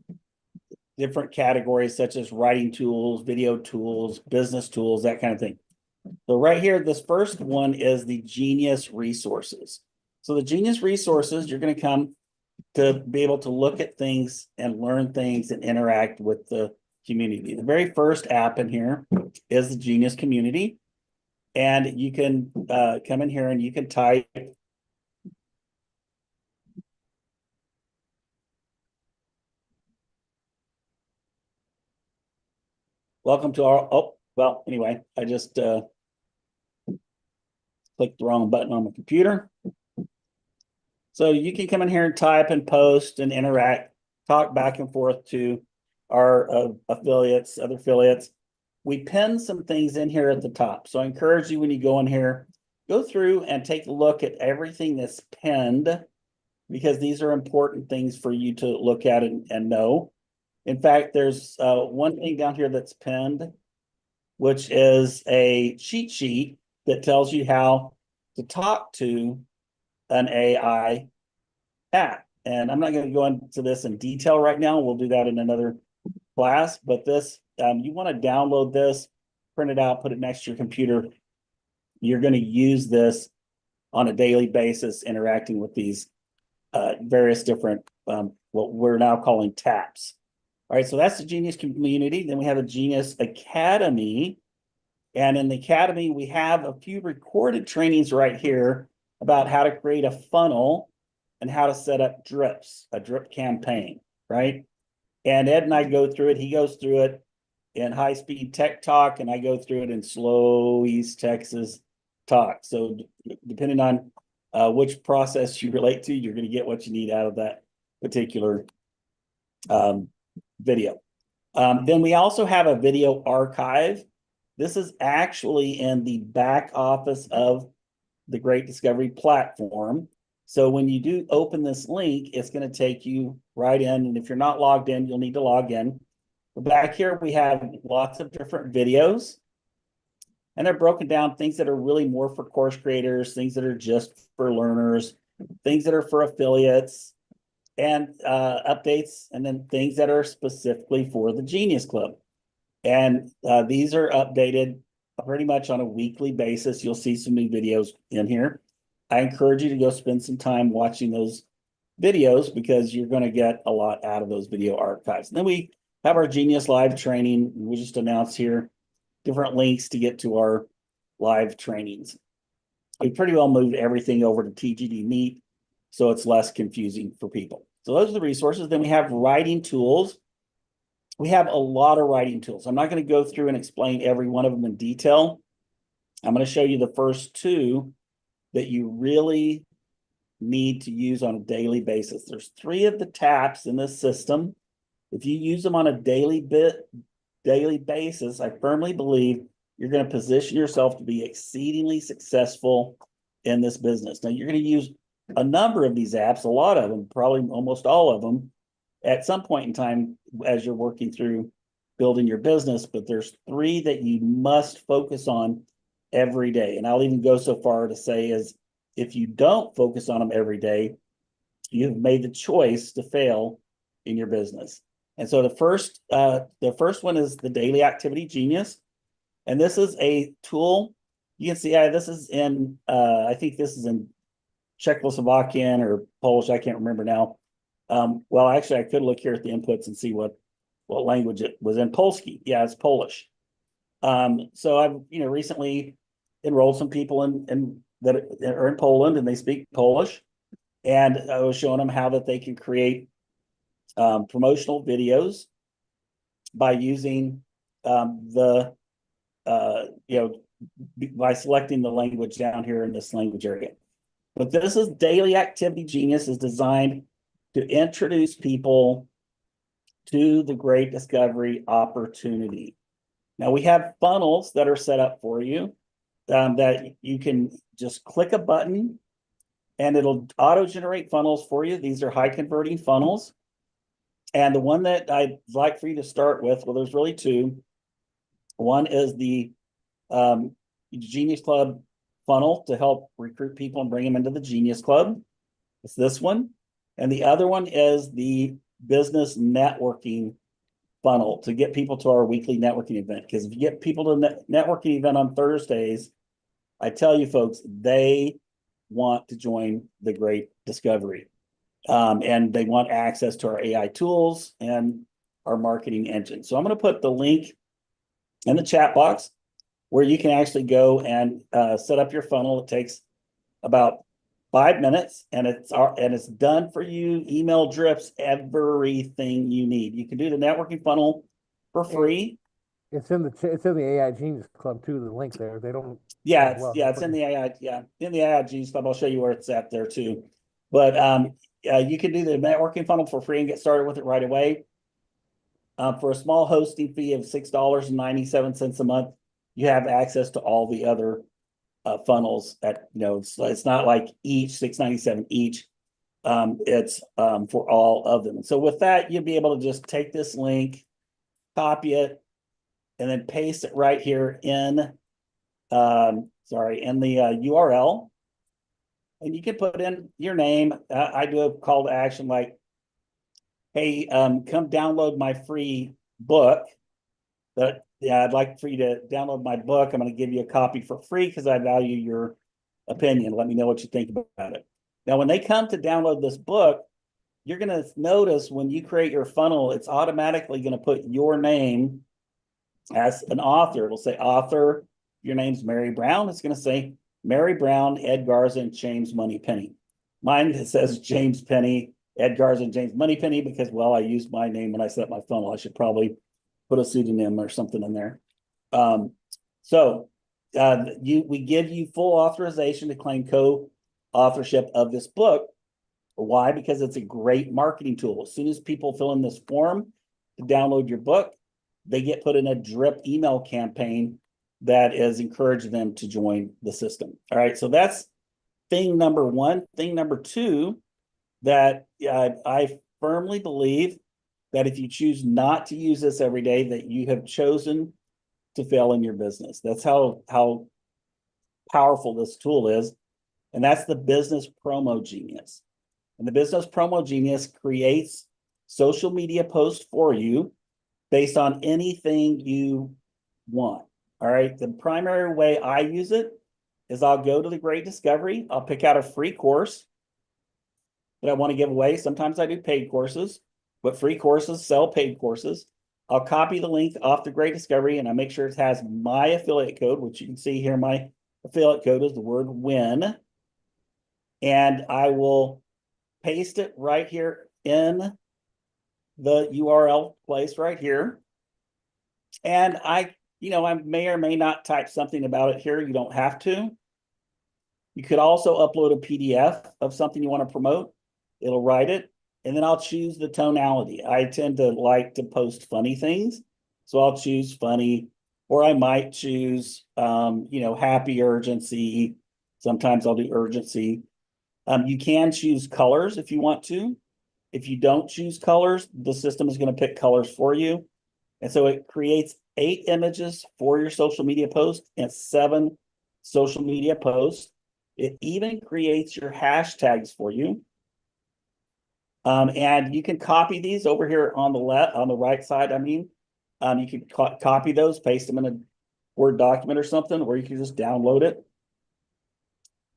different categories such as writing tools, video tools, business tools, that kind of thing. So right here, this first one is the Genius Resources. So the Genius Resources, you're going to come to be able to look at things and learn things and interact with the community. The very first app in here is the Genius Community. And you can come in here and you can type welcome to our, anyway, I just clicked the wrong button on my computer. So you can come in here and type and post and interact, talk back and forth to our affiliates, other affiliates. We pin some things in here at the top. So I encourage you when you go in here, go through and take a look at everything that's pinned, because these are important things for you to look at and know. In fact, there's one thing down here that's pinned, which is a cheat sheet that tells you how to talk to an AI app. And I'm not going to go into this in detail right now. We'll do that in another class. But this, you want to download this, print it out, put it next to your computer. You're going to use this on a daily basis, interacting with these various different, what we're now calling TAPs. All right, so that's the Genius community. Then we have a Genius Academy. And in the Academy, we have a few recorded trainings right here about how to create a funnel and how to set up drips, a drip campaign, right? And Ed and I go through it. He goes through it in high-speed tech talk, and I go through it in slow East Texas talk. So depending on which process you relate to, you're going to get what you need out of that particular video. Then we also have a video archive. This is actually in the back office of the Great Discovery platform. So when you do open this link, it's going to take you right in. And if you're not logged in, you'll need to log in. But back here, we have lots of different videos. And they're broken down, things that are really more for course creators, things that are just for learners, things that are for affiliates, and updates, and then things that are specifically for the Genius Club. And these are updated pretty much on a weekly basis. You'll see some new videos in here. I encourage you to go spend some time watching those videos because you're going to get a lot out of those video archives. And then we have our Genius Live training. We just announced here different links to get to our live trainings. We pretty well moved everything over to TGD Meet, so it's less confusing for people. So those are the resources. Then we have writing tools. We have a lot of writing tools. I'm not going to go through and explain every one of them in detail. I'm going to show you the first two that you really need to use on a daily basis. There's 3 of the TAPs in this system. If you use them on a daily basis, I firmly believe you're going to position yourself to be exceedingly successful in this business. Now, you're going to use a number of these apps, a lot of them, probably almost all of them, at some point in time as you're working through building your business, but there's 3 that you must focus on every day. And I'll even go so far to say is if you don't focus on them every day, you've made the choice to fail in your business. And so the first one is the Daily Activity Genius. And this is a tool. You can see this is in, I think this is in Czechoslovakian or Polish. I can't remember now. Well, actually, I could look here at the inputs and see what language it was in. Polski. Yeah, it's Polish. So I've recently enrolled some people in that are in Poland and they speak Polish, and I was showing them how that they can create promotional videos by using by selecting the language down here in this language area. But this is Daily Activity Genius is designed to introduce people to the Great Discovery opportunity. Now we have funnels that are set up for you that you can just click a button and it'll auto-generate funnels for you. These are high converting funnels. And the one that I'd like for you to start with, well, there's really 2. One is the Genius Club funnel to help recruit people and bring them into the Genius Club. It's this one. And the other one is the business networking funnel to get people to our weekly networking event. Because if you get people to the networking event on Thursdays, I tell you folks, they want to join the Great Discovery. And they want access to our AI tools and our marketing engine. So I'm going to put the link in the chat box where you can actually go and set up your funnel. It takes about 5 minutes, and it's done for you. Email drips, everything you need. You can do the networking funnel for free. It's in the AI Genius Club too. The link there. They don't. Yeah, it's in the AI. Yeah, in the AI Genius Club. I'll show you where it's at there too. But you can do the networking funnel for free and get started with it right away. For a small hosting fee of $6.97 a month, you have access to all the other funnels at, it's not like each $6.97 each. It's for all of them. So with that, you'll be able to just take this link, copy it, and then paste it right here in the URL. and you can put in your name. I do a call to action like, hey, come download my free book. But yeah, I'd like for you to download my book. I'm going to give you a copy for free because I value your opinion. Let me know what you think about it. Now, when they come to download this book, you're going to notice when you create your funnel, it's automatically going to put your name as an author. It'll say author. Your name's Mary Brown. It's going to say Mary Brown, Ed Garza, and James Moneypenny. Mine, it says James Penny, Ed Garza, and James Moneypenny because, well, I used my name when I set up my funnel. I should probably put a pseudonym or something in there. We give you full authorization to claim co-authorship of this book. Why? Because it's a great marketing tool. As soon as people fill in this form to download your book, they get put in a drip email campaign that is encouraging them to join the system. All right, so that's thing number one. Thing number two, that I firmly believe that if you choose not to use this every day, that you have chosen to fail in your business. That's how powerful this tool is. And that's the Business Promo Genius. And the Business Promo Genius creates social media posts for you based on anything you want. All right. The primary way I use it is I'll go to the Great Discovery. I'll pick out a free course that I want to give away. Sometimes I do paid courses, but free courses sell paid courses. I'll copy the link off the Great Discovery and I make sure it has my affiliate code, which you can see here. My affiliate code is the word WIN. And I will paste it right here in the URL place right here. And I may or may not type something about it here. You don't have to. You could also upload a PDF of something you want to promote. It'll write it. And then I'll choose the tonality. I tend to like to post funny things. So I'll choose funny, or I might choose, happy urgency. Sometimes I'll do urgency. You can choose colors if you want to. If you don't choose colors, the system is going to pick colors for you. And so it creates 8 images for your social media post and 7 social media posts. It even creates your hashtags for you. And you can copy these over here on the right side. You can copy those, paste them in a Word document or something, or you can just download it.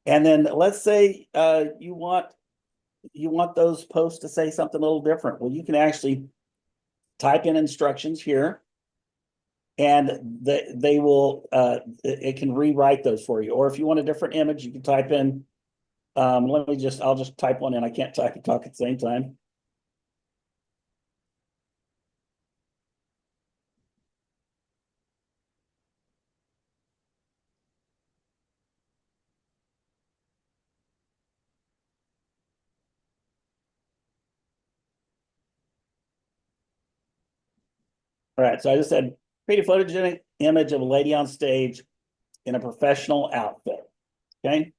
And then let's say you want those posts to say something a little different. Well, you can actually type in instructions here, and they will it can rewrite those for you. Or if you want a different image, you can type in. I'll just type one in. I can't type and talk at the same time. All right, so I just said create a photogenic image of a lady on stage in a professional outfit. Okay.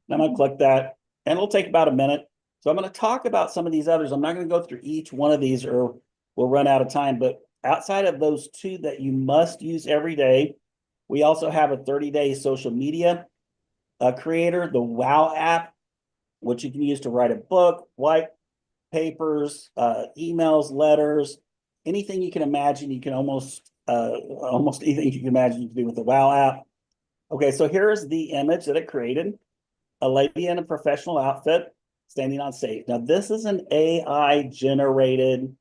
I'm going to click that, and it'll take about a minute. So I'm going to talk about some of these others. I'm not going to go through each one of these or we'll run out of time. But outside of those 2 that you must use every day, we also have a 30-day social media creator, the WOW app, which you can use to write a book, white papers, emails, letters, anything you can imagine. You can almost anything you can imagine you can do with the WOW app. Okay, so here's the image that it created. A lady in a professional outfit standing on stage. Now, this is an AI generated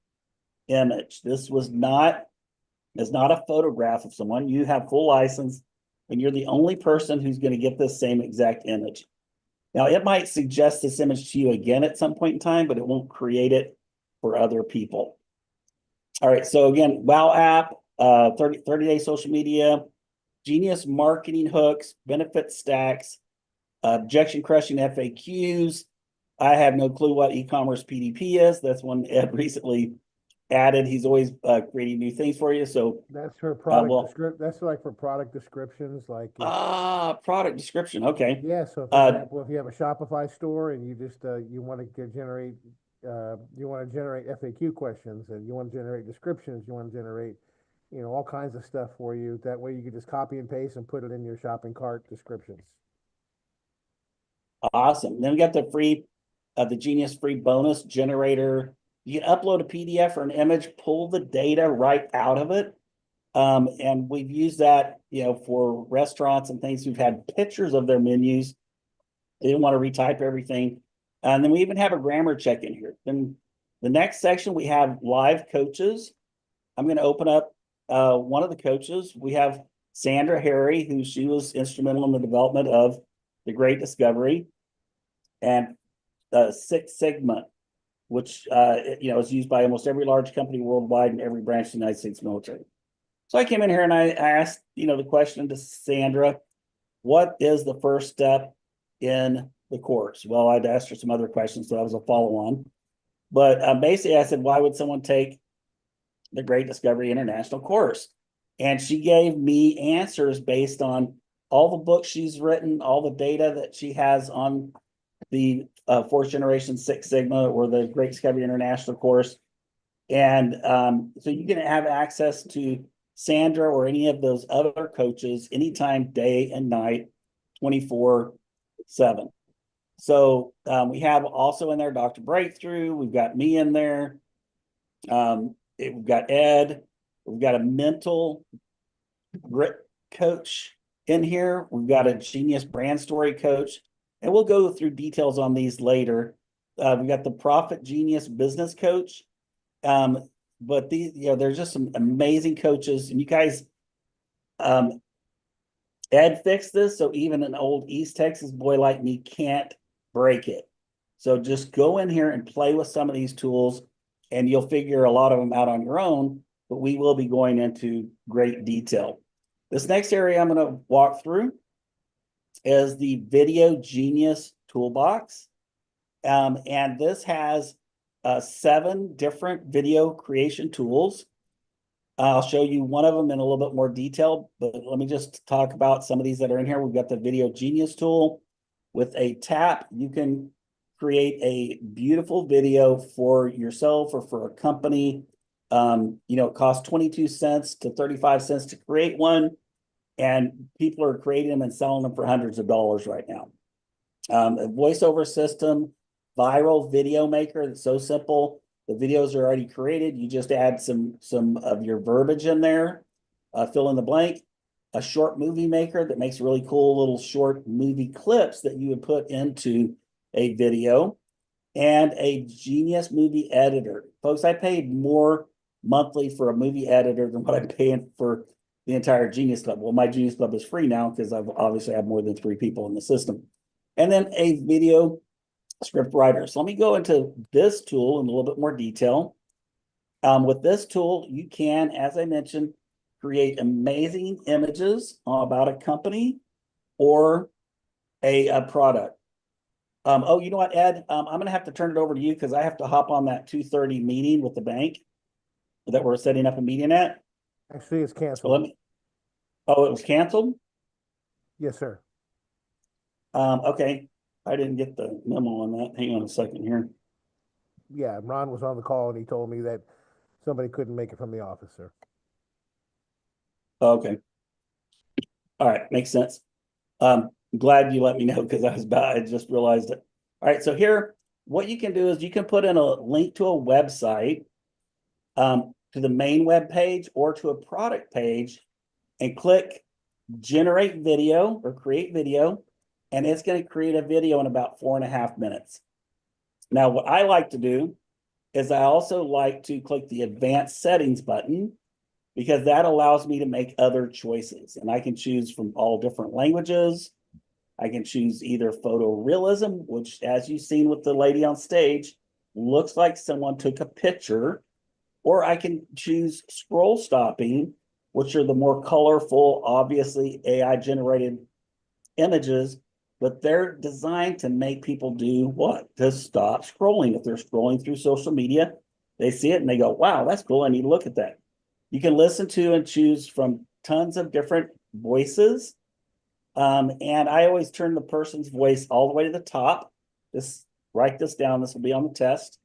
image. This is not a photograph of someone. You have full license, and you're the only person who's going to get this same exact image. Now, it might suggest this image to you again at some point in time, but it won't create it for other people. All right, so again, WOW app, 30-day social media, genius marketing hooks, benefit stacks, objection crushing FAQs. I have no clue what e-commerce PDP is. That's one Ed recently added. He's always creating new things for you. So that's for product that's like for product descriptions, like product description. Okay. Yeah. So for example, if you have a Shopify store and you just you want to generate FAQ questions, and you want to generate descriptions, you want to generate all kinds of stuff for you. That way you can just copy and paste and put it in your shopping cart descriptions. Awesome. Then we got the Genius free bonus generator. You can upload a PDF or an image, pull the data right out of it. And we've used that, for restaurants and things. We've had pictures of their menus. They didn't want to retype everything. And then we even have a grammar check in here. Then the next section, we have live coaches. I'm going to open up one of the coaches. We have Sandra Harry, she was instrumental in the development of the Great Discovery, and Six Sigma, which is used by almost every large company worldwide and every branch of the United States military. So I came in here and I asked, the question to Sandra, what is the first step in the course? Well, I'd asked her some other questions, so that was a follow-on. But basically I said, why would someone take the Great Discovery International course? And she gave me answers based on all the books she's written, all the data that she has on the fourth generation Six Sigma or the Great Discovery International course. And so you can have access to Sandra or any of those other coaches anytime, day and night, 24/7. So we have also in there Dr. Breakthrough. We've got me in there. We've got Ed. We've got a mental grit coach in here. We've got a Genius brand story coach. And we'll go through details on these later. We've got the Profit Genius business coach. But these, there's just some amazing coaches. And you guys, Ed fixed this, so even an old East Texas boy like me can't break it. So just go in here and play with some of these tools, and you'll figure a lot of them out on your own, but we will be going into great detail. This next area I'm going to walk through is the Video Genius Toolbox. And this has 7 different video creation tools. I'll show you one of them in a little bit more detail, but let me just talk about some of these that are in here. We've got the Video Genius tool. With a tap, you can create a beautiful video for yourself or for a company. It costs 22 cents to 35 cents to create one, and people are creating them and selling them for hundreds of dollars right now. A voiceover system, viral video maker that's so simple. The videos are already created. You just add some of your verbiage in there, fill in the blank. A short movie maker that makes really cool little short movie clips that you would put into a video, and a Genius movie editor. Folks, I paid more monthly for a movie editor than what I'm paying for the entire Genius Club. Well, my Genius Club is free now because I've obviously have more than 3 people in the system. And then a video script writer. So let me go into this tool in a little bit more detail. With this tool, you can, as I mentioned, create amazing images about a company or a product. Oh, you know what, Ed? I'm going to have to turn it over to you because I have to hop on that 2:30 meeting with the bank that we're setting up a meeting at. Actually, it's So canceled. it was canceled? Yes, sir. Okay. I didn't get the memo on that. Hang on a second here. Yeah, Ron was on the call and he told me that somebody couldn't make it from the office, sir. Okay. All right, makes sense. Glad you let me know because I just realized it. All right, so here, what you can do is you can put in a link to a website, to the main web page or to a product page, and click generate video or create video, and it's going to create a video in about 4.5 minutes. Now, what I like to do is I also like to click the advanced settings button, because that allows me to make other choices, and I can choose from all different languages. I can choose either photorealism, which, as you've seen with the lady on stage, looks like someone took a picture, or I can choose scroll stopping, which are the more colorful, obviously AI generated images, but they're designed to make people do what? To stop scrolling. If they're scrolling through social media, they see it and they go, wow, that's cool. I need to look at that. You can listen to and choose from tons of different voices. And I always turn the person's voice all the way to the top. Just write this down. This will be on the test.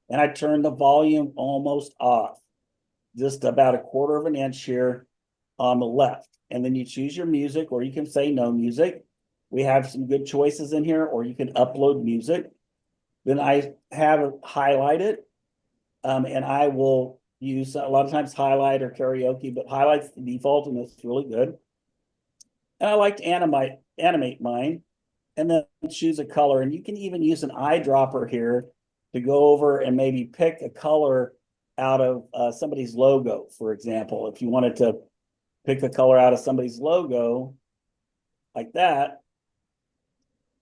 And I turn the volume almost off, just about 1/4 of an inch here on the left. And then you choose your music, or you can say no music. we have some good choices in here, or you can upload music. Then I have it highlighted, and I will use a lot of times highlight or karaoke, but highlight's the default and it's really good. And I like to animate mine and then choose a color. And you can even use an eyedropper here to go over and maybe pick a color out of somebody's logo, for example. If you wanted to pick a color out of somebody's logo like that,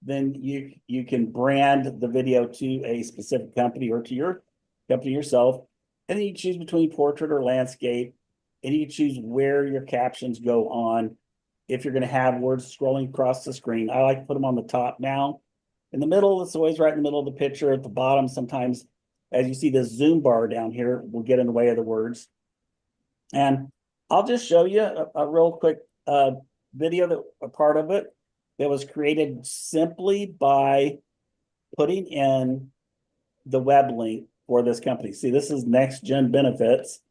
then you can brand the video to a specific company or to your company yourself. And then you choose between portrait or landscape, and you choose where your captions go on. If you're going to have words scrolling across the screen, I like to put them on the top now. In the middle, it's always right in the middle of the picture. At the bottom, sometimes, as you see the zoom bar down here, will get in the way of the words. And I'll just show you a real quick video that a part of it that was created simply by putting in the web link for this company. See, this is Next Gen Benefits.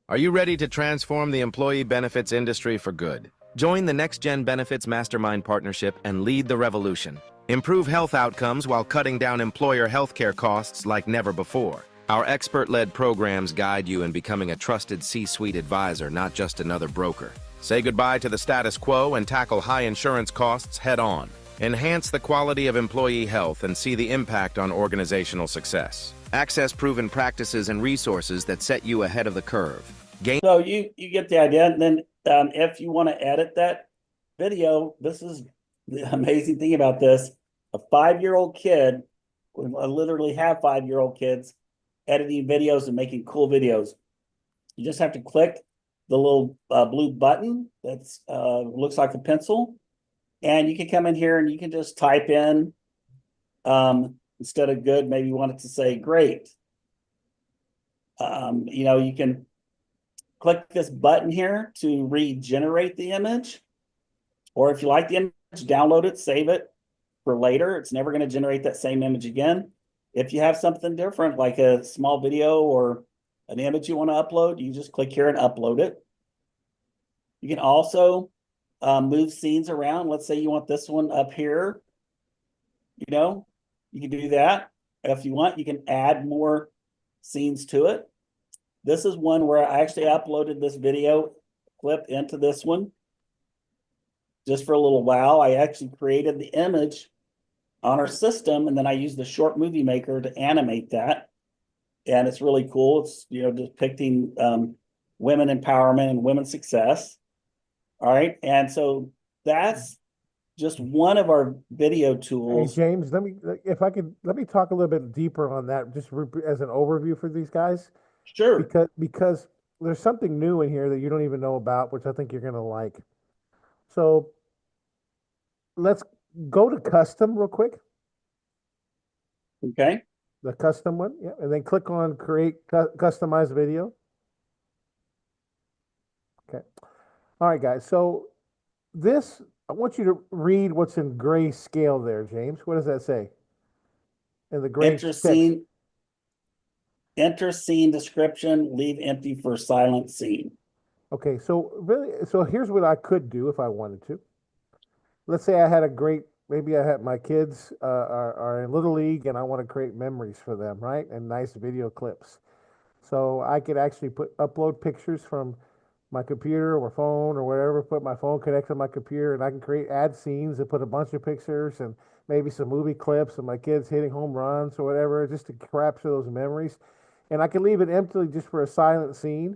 Are you ready to transform the employee benefits industry for good? Join the Next Gen Benefits Mastermind Partnership and lead the revolution. Improve health outcomes while cutting down employer healthcare costs like never before. Our expert-led programs guide you in becoming a trusted C-suite advisor, not just another broker. Say goodbye to the status quo and tackle high insurance costs head-on. Enhance the quality of employee health and see the impact on organizational success. Access proven practices and resources that set you ahead of the curve. So you get the idea. And then if you want to edit that video, this is the amazing thing about this. A 5-year-old kid, I literally have 5-year-old kids editing videos and making cool videos. You just have to click the little blue button that's looks like a pencil. And you can come in here and you can just type in, instead of good, maybe you want it to say great. You can click this button here to regenerate the image. Or if you like the image, download it, save it for later. It's never going to generate that same image again. If you have something different, like a small video or an image you want to upload, you just click here and upload it. You can also move scenes around. Let's say you want this one up here. You can do that. If you want, you can add more scenes to it. This is one where I actually uploaded this video clip into this one. Just for a little while, I actually created the image on our system, and then I used the short movie maker to animate that. And it's really cool. It's, depicting women empowerment and women's success. All right. And so that's just one of our video tools. Hey, James, let me talk a little bit deeper on that, just as an overview for these guys. Sure. Because there's something new in here that you don't even know about, which I think you're going to like. So let's go to custom real quick. Okay. The custom one. Yeah. And then click on create customize video. Okay. All right, guys. So this, I want you to read what's in gray scale there, James. What does that say? In the gray Enter scene description, leave empty for silent scene. Okay, so here's what I could do if I wanted to. Let's say I had maybe I had my kids are in Little League and I want to create memories for them, right? And nice video clips. So I could actually upload pictures from my computer or phone or whatever, put my phone connect to my computer, and I can add scenes and put a bunch of pictures and maybe some movie clips of my kids hitting home runs or whatever, just to capture those memories. And I could leave it empty just for a silent scene.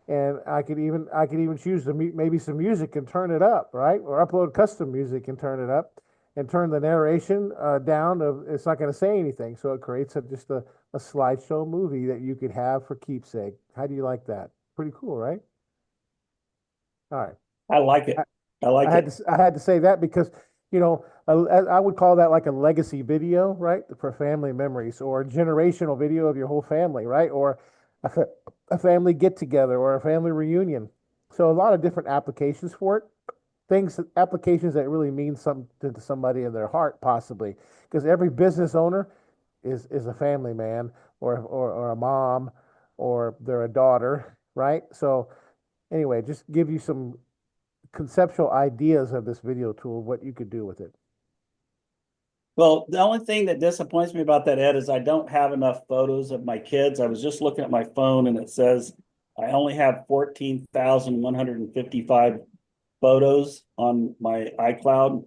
And I could even choose maybe some music and turn it up, right? Or upload custom music and turn it up, and turn the narration down. It's not going to say anything, so it creates just a slideshow movie that you could have for keepsake. How do you like that? Pretty cool, right? All right. I like it. I had to say that because I would call that like a legacy video, right? For family memories, or a generational video of your whole family, right? Or a family get together or a family reunion. So a lot of different applications for it. Applications that really mean something to somebody in their heart, possibly, because every business owner is a family man or a mom, or they're a daughter, right? So anyway, just give you some conceptual ideas of this video tool, what you could do with it. Well, the only thing that disappoints me about that, Ed, is I don't have enough photos of my kids. I was just looking at my phone and it says I only have 14,155 photos on my iCloud.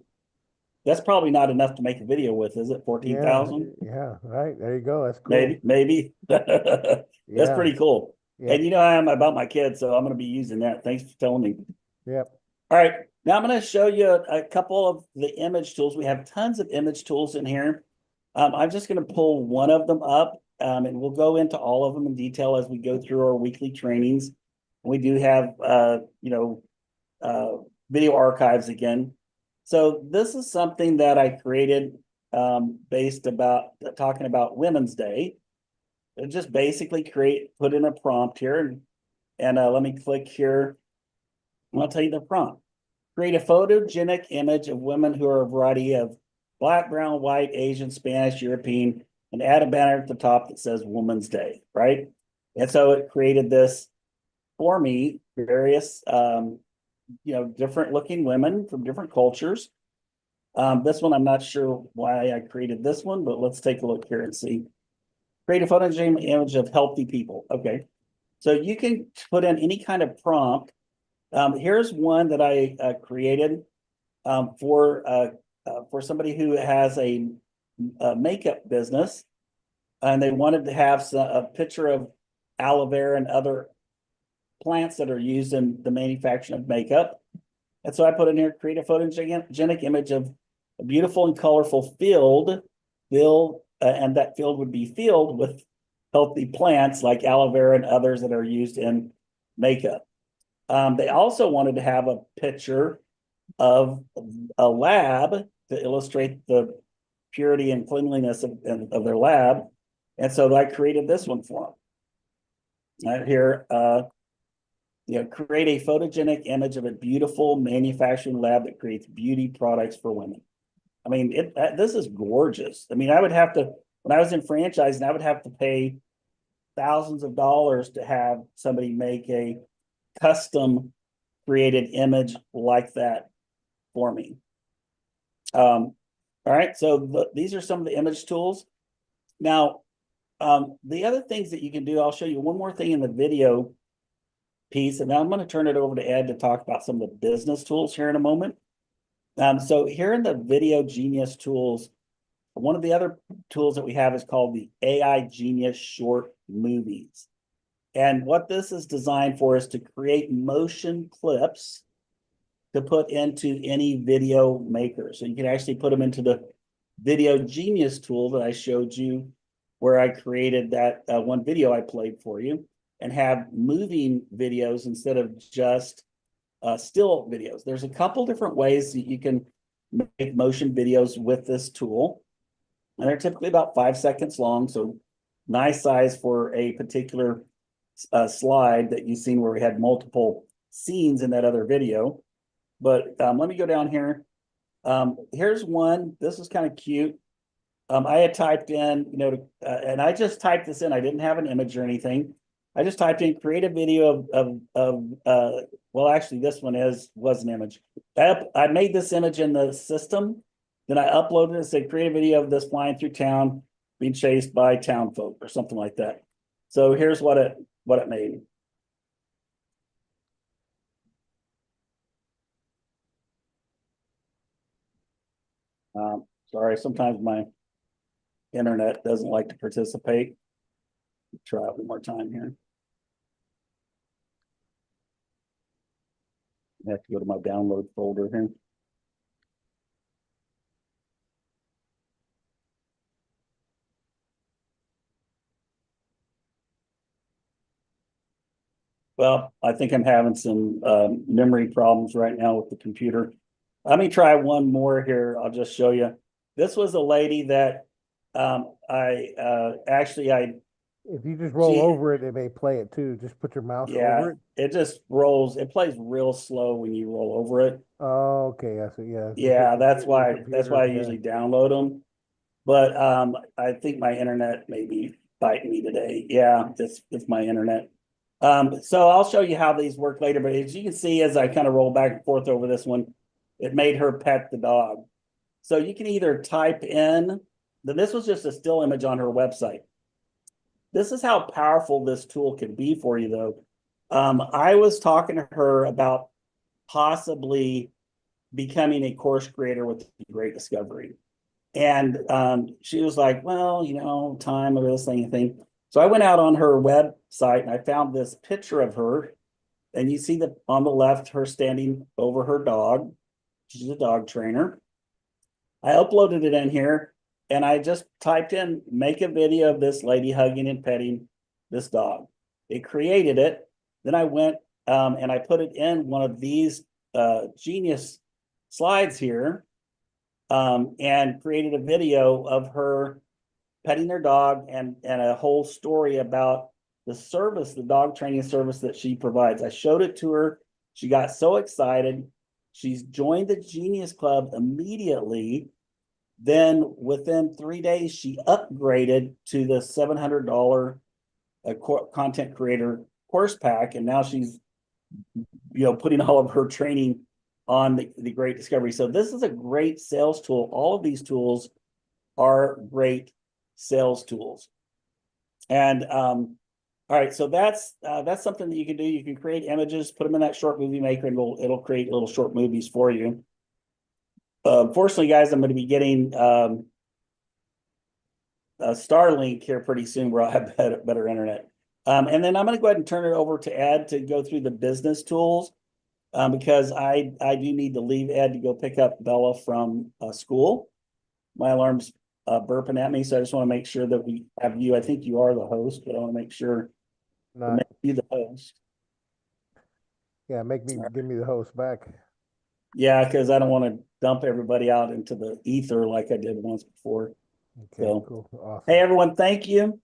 That's probably not enough to make a video with, is it? 14,000? Yeah, right. There you go. That's cool. Maybe. That's Yeah. pretty cool. Yeah. And you know how I am about my kids, so I'm going to be using that. Thanks for telling me. Yep. All right. Now I'm going to show you a couple of the image tools. We have tons of image tools in here. I'm just going to pull one of them up, and we'll go into all of them in detail as we go through our weekly trainings. We do have, video archives again. So this is something that I created based about talking about Women's Day. It just basically put in a prompt here, and let me click here. I'll tell you the prompt. Create a photogenic image of women who are a variety of Black, brown, white, Asian, Spanish, European, and add a banner at the top that says Women's Day, right? And so it created this for me, various, different looking women from different cultures. This one, I'm not sure why I created this one, but let's take a look here and see. Create a photogenic image of healthy people. Okay. So you can put in any kind of prompt. Here's one that I created for somebody who has a makeup business, and they wanted to have a picture of aloe vera and other plants that are used in the manufacturing of makeup. And so I put in here, create a photogenic image of a beautiful and colorful field, and that field would be filled with healthy plants like aloe vera and others that are used in makeup. They also wanted to have a picture of a lab to illustrate the purity and cleanliness of their lab. And so I created this one for them. Right here, create a photogenic image of a beautiful manufacturing lab that creates beauty products for women. I mean, this is gorgeous. I mean, I would have to, when I was in franchising, I would have to pay thousands of dollars to have somebody make a custom created image like that for me. All right, so these are some of the image tools. Now, the other things that you can do, I'll show you one more thing in the video piece, and now I'm going to turn it over to Ed to talk about some of the business tools here in a moment. So here in the Video Genius tools, one of the other tools that we have is called the AI Genius Short Movies. And what this is designed for is to create motion clips to put into any video maker. So you can actually put them into the Video Genius tool that I showed you, where I created that one video I played for you, and have moving videos instead of just still videos. There's a couple different ways that you can make motion videos with this tool. And they're typically about 5 seconds long. So nice size for a particular slide that you've seen where we had multiple scenes in that other video. But let me go down here. Here's one. This is kind of cute. I had typed in, and I just typed this in. I didn't have an image or anything. I just typed in create a video well, actually this one was an image. I made this image in the system, then I uploaded it and said create a video of this flying through town being chased by town folk or something like that. So here's what it made. Sorry, sometimes my internet doesn't like to participate. Try it one more time here. I have to go to my download folder here. Well, I think I'm having some memory problems right now with the computer. Let me try one more here. I'll just show you. This was a lady that if you just roll over it, it may play it too. Just put your mouse over it. It just rolls. It plays real slow when you roll over it. Oh, okay. I see. Yeah. Yeah, that's why I usually download them. But I think my internet may be biting me today. Yeah, it's my internet. So I'll show you how these work later, but as you can see, as I kind of roll back and forth over this one, it made her pet the dog. So you can either type in, this was just a still image on her website. This is how powerful this tool can be for you, though. I was talking to her about possibly becoming a course creator with the Great Discovery. And she was like, well, you know, time of this thing. So I went out on her website and I found this picture of her. And you see on the left, her standing over her dog. She's a dog trainer. I uploaded it in here and I just typed in, make a video of this lady hugging and petting this dog. It created it. Then I went and I put it in one of these Genius slides here and created a video of her petting her dog and a whole story about the service, the dog training service that she provides. I showed it to her. She got so excited. She's joined the Genius Club immediately. Then within 3 days, she upgraded to the $700 content creator course pack. And now she's, putting all of her training on the Great Discovery. So this is a great sales tool. All of these tools are great sales tools. And all right, so that's something that you can do. You can create images, put them in that short movie maker, and it'll create little short movies for you. Fortunately, guys, I'm going to be getting Starlink here pretty soon, where I'll have better internet. And then I'm going to go ahead and turn it over to Ed to go through the business tools, because I do need to leave Ed to go pick up Bella from school. My alarm's burping at me, so I just want to make sure that we have you. I think you are the host, but I want to make sure make you the host. Yeah, give me the host back. Yeah, because I don't want to dump everybody out into the ether like I did once before. Okay, so cool. Awesome. Hey, everyone, thank you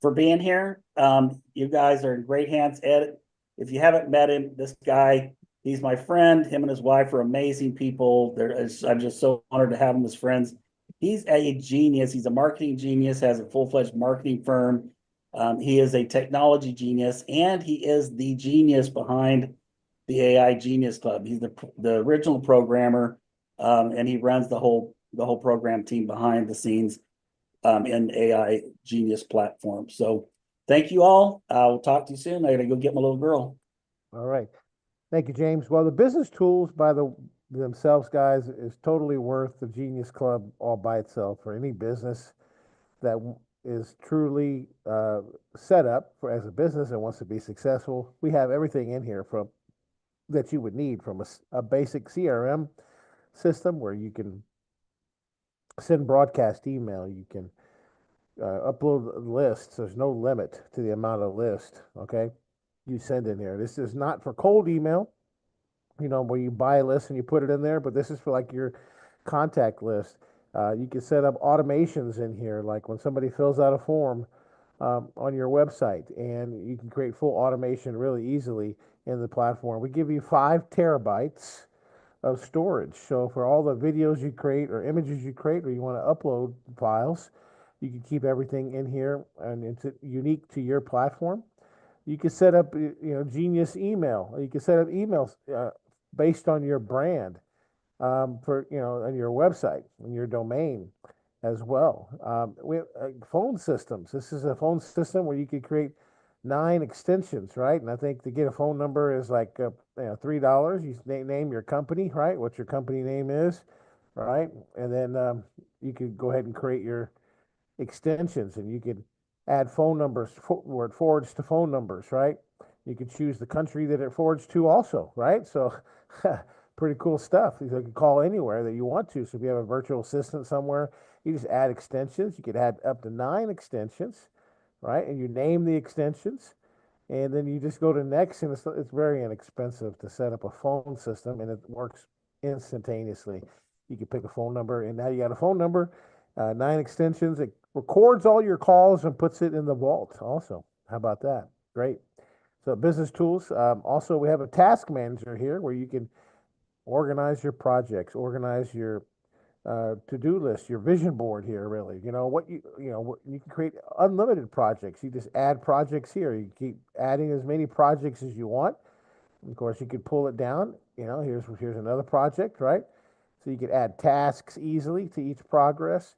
for being here. You guys are in great hands. Ed, if you haven't met him, this guy, he's my friend. Him and his wife are amazing people. I'm just so honored to have them as friends. He's a genius. He's a marketing genius, has a full-fledged marketing firm. He is a technology genius, and he is the genius behind the AI Genius Club. He's the original programmer, and he runs the whole program team behind the scenes in AI Genius platform. So thank you all. I'll talk to you soon. I gotta go get my little girl. All right. Thank you, James. Well, the business tools by themselves, guys, is totally worth the Genius Club all by itself for any business that is truly set up as a business and wants to be successful. We have everything in here that you would need, from a basic CRM system where you can send broadcast email, you can upload lists. There's no limit to the amount of list, okay, you send in here. This is not for cold email, where you buy a list and you put it in there, but this is for like your contact list. You can set up automations in here, like when somebody fills out a form on your website, and you can create full automation really easily in the platform. We give you 5 terabytes of storage. So for all the videos you create or images you create, or you want to upload files, you can keep everything in here, and it's unique to your platform. You can set up, Genius email. You can set up emails based on your brand for, on your website and your domain as well. We have phone systems. This is a phone system where you could create 9 extensions, right? And I think to get a phone number is like $3. You name your company, right? What your company name is, right? And then you could go ahead and create your extensions, and you could add phone numbers where it forwards to phone numbers, right? You could choose the country that it forwards to also, right? So pretty cool stuff. You can call anywhere that you want to. So if you have a virtual assistant somewhere, you just add extensions. You could add up to 9 extensions, right? And you name the extensions, and then you just go to next, and it's very inexpensive to set up a phone system, and it works instantaneously. You can pick a phone number, and now you got a phone number, 9 extensions. It records all your calls and puts it in the vault also. How about that? Great. So business tools. Also, we have a task manager here where you can organize your projects, organize your to-do list, your vision board here, really. You can create unlimited projects. You just add projects here. You keep adding as many projects as you want. Of course, you could pull it down. Here's another project, right? So you could add tasks easily to each progress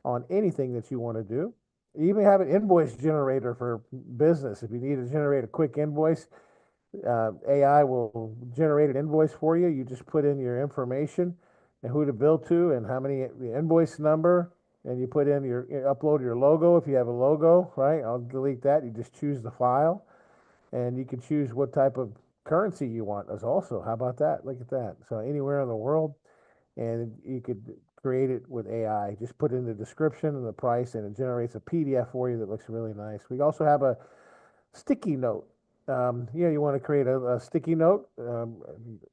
on anything that you want to do. You even have an invoice generator for business. If you need to generate a quick invoice, AI will generate an invoice for you. You just put in your information and who to bill to and the invoice number, and you put in upload your logo if you have a logo, right? I'll delete that. You just choose the file, and you can choose what type of currency you want as also. How about that? Look at that. So anywhere in the world, and you could create it with AI. Just put in the description and the price, and it generates a PDF for you that looks really nice. We also have a sticky note. You want to create a sticky note.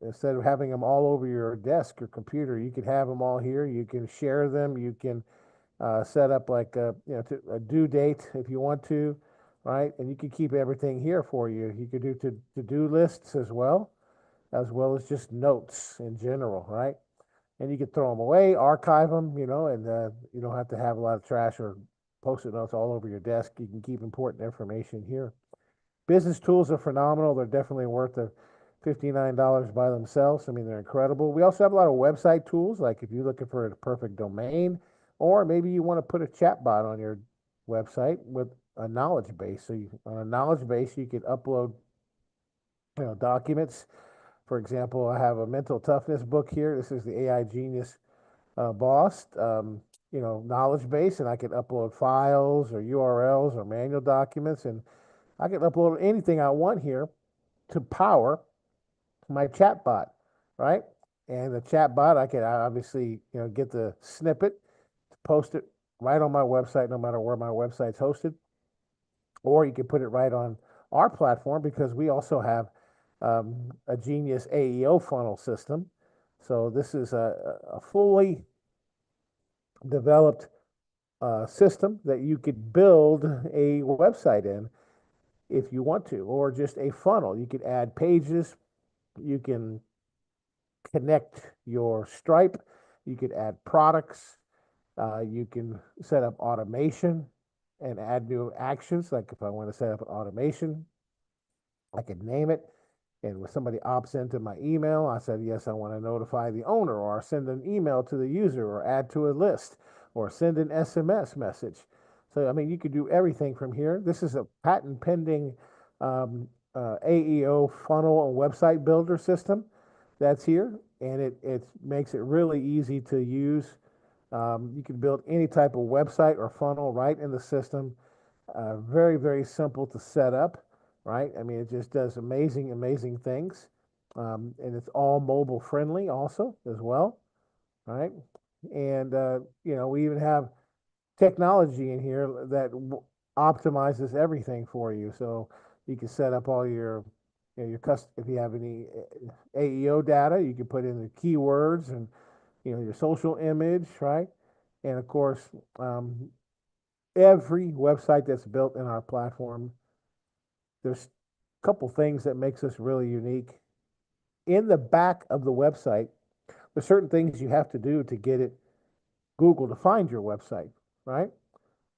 Instead of having them all over your desk or computer, you can have them all here. You can share them. You can set up like a due date if you want to, right? And you can keep everything here for you. You could do to-do lists as well as just notes in general, right? And you could throw them away, archive them, and you don't have to have a lot of trash or post-it notes all over your desk. You can keep important information here. Business tools are phenomenal. They're definitely worth the $59 by themselves. I mean, they're incredible. We also have a lot of website tools, like if you're looking for a perfect domain, or maybe you want to put a chat bot on your website with a knowledge base. So on a knowledge base, you could upload documents. For example, I have a mental toughness book here. This is the AI Genius Boss, knowledge base, and I could upload files or URLs or manual documents, and I can upload anything I want here to power my chat bot, right? And the chat bot, I can obviously, get the snippet, post it right on my website, no matter where my website's hosted. Or you can put it right on our platform, because we also have a Genius AEO funnel system. So this is a fully developed system that you could build a website in if you want to, or just a funnel. You could add pages, you can connect your Stripe, you could add products, you can set up automation and add new actions. Like if I want to set up an automation, I could name it, and when somebody opts into my email, I said, yes, I want to notify the owner, or send an email to the user, or add to a list, or send an SMS message. So, I mean, you could do everything from here. This is a patent pending AEO funnel and website builder system that's here, and it makes it really easy to use. You can build any type of website or funnel right in the system. Very, very simple to set up, right? I mean, it just does amazing, amazing things. And it's all mobile friendly also as well, right? And, we even have technology in here that optimizes everything for you. So you can set up all your if you have any AEO data, you can put in the keywords and your social image, right? And of course, every website that's built in our platform, there's a couple things that makes us really unique. In the back of the website, there's certain things you have to do to get it Google to find your website, right?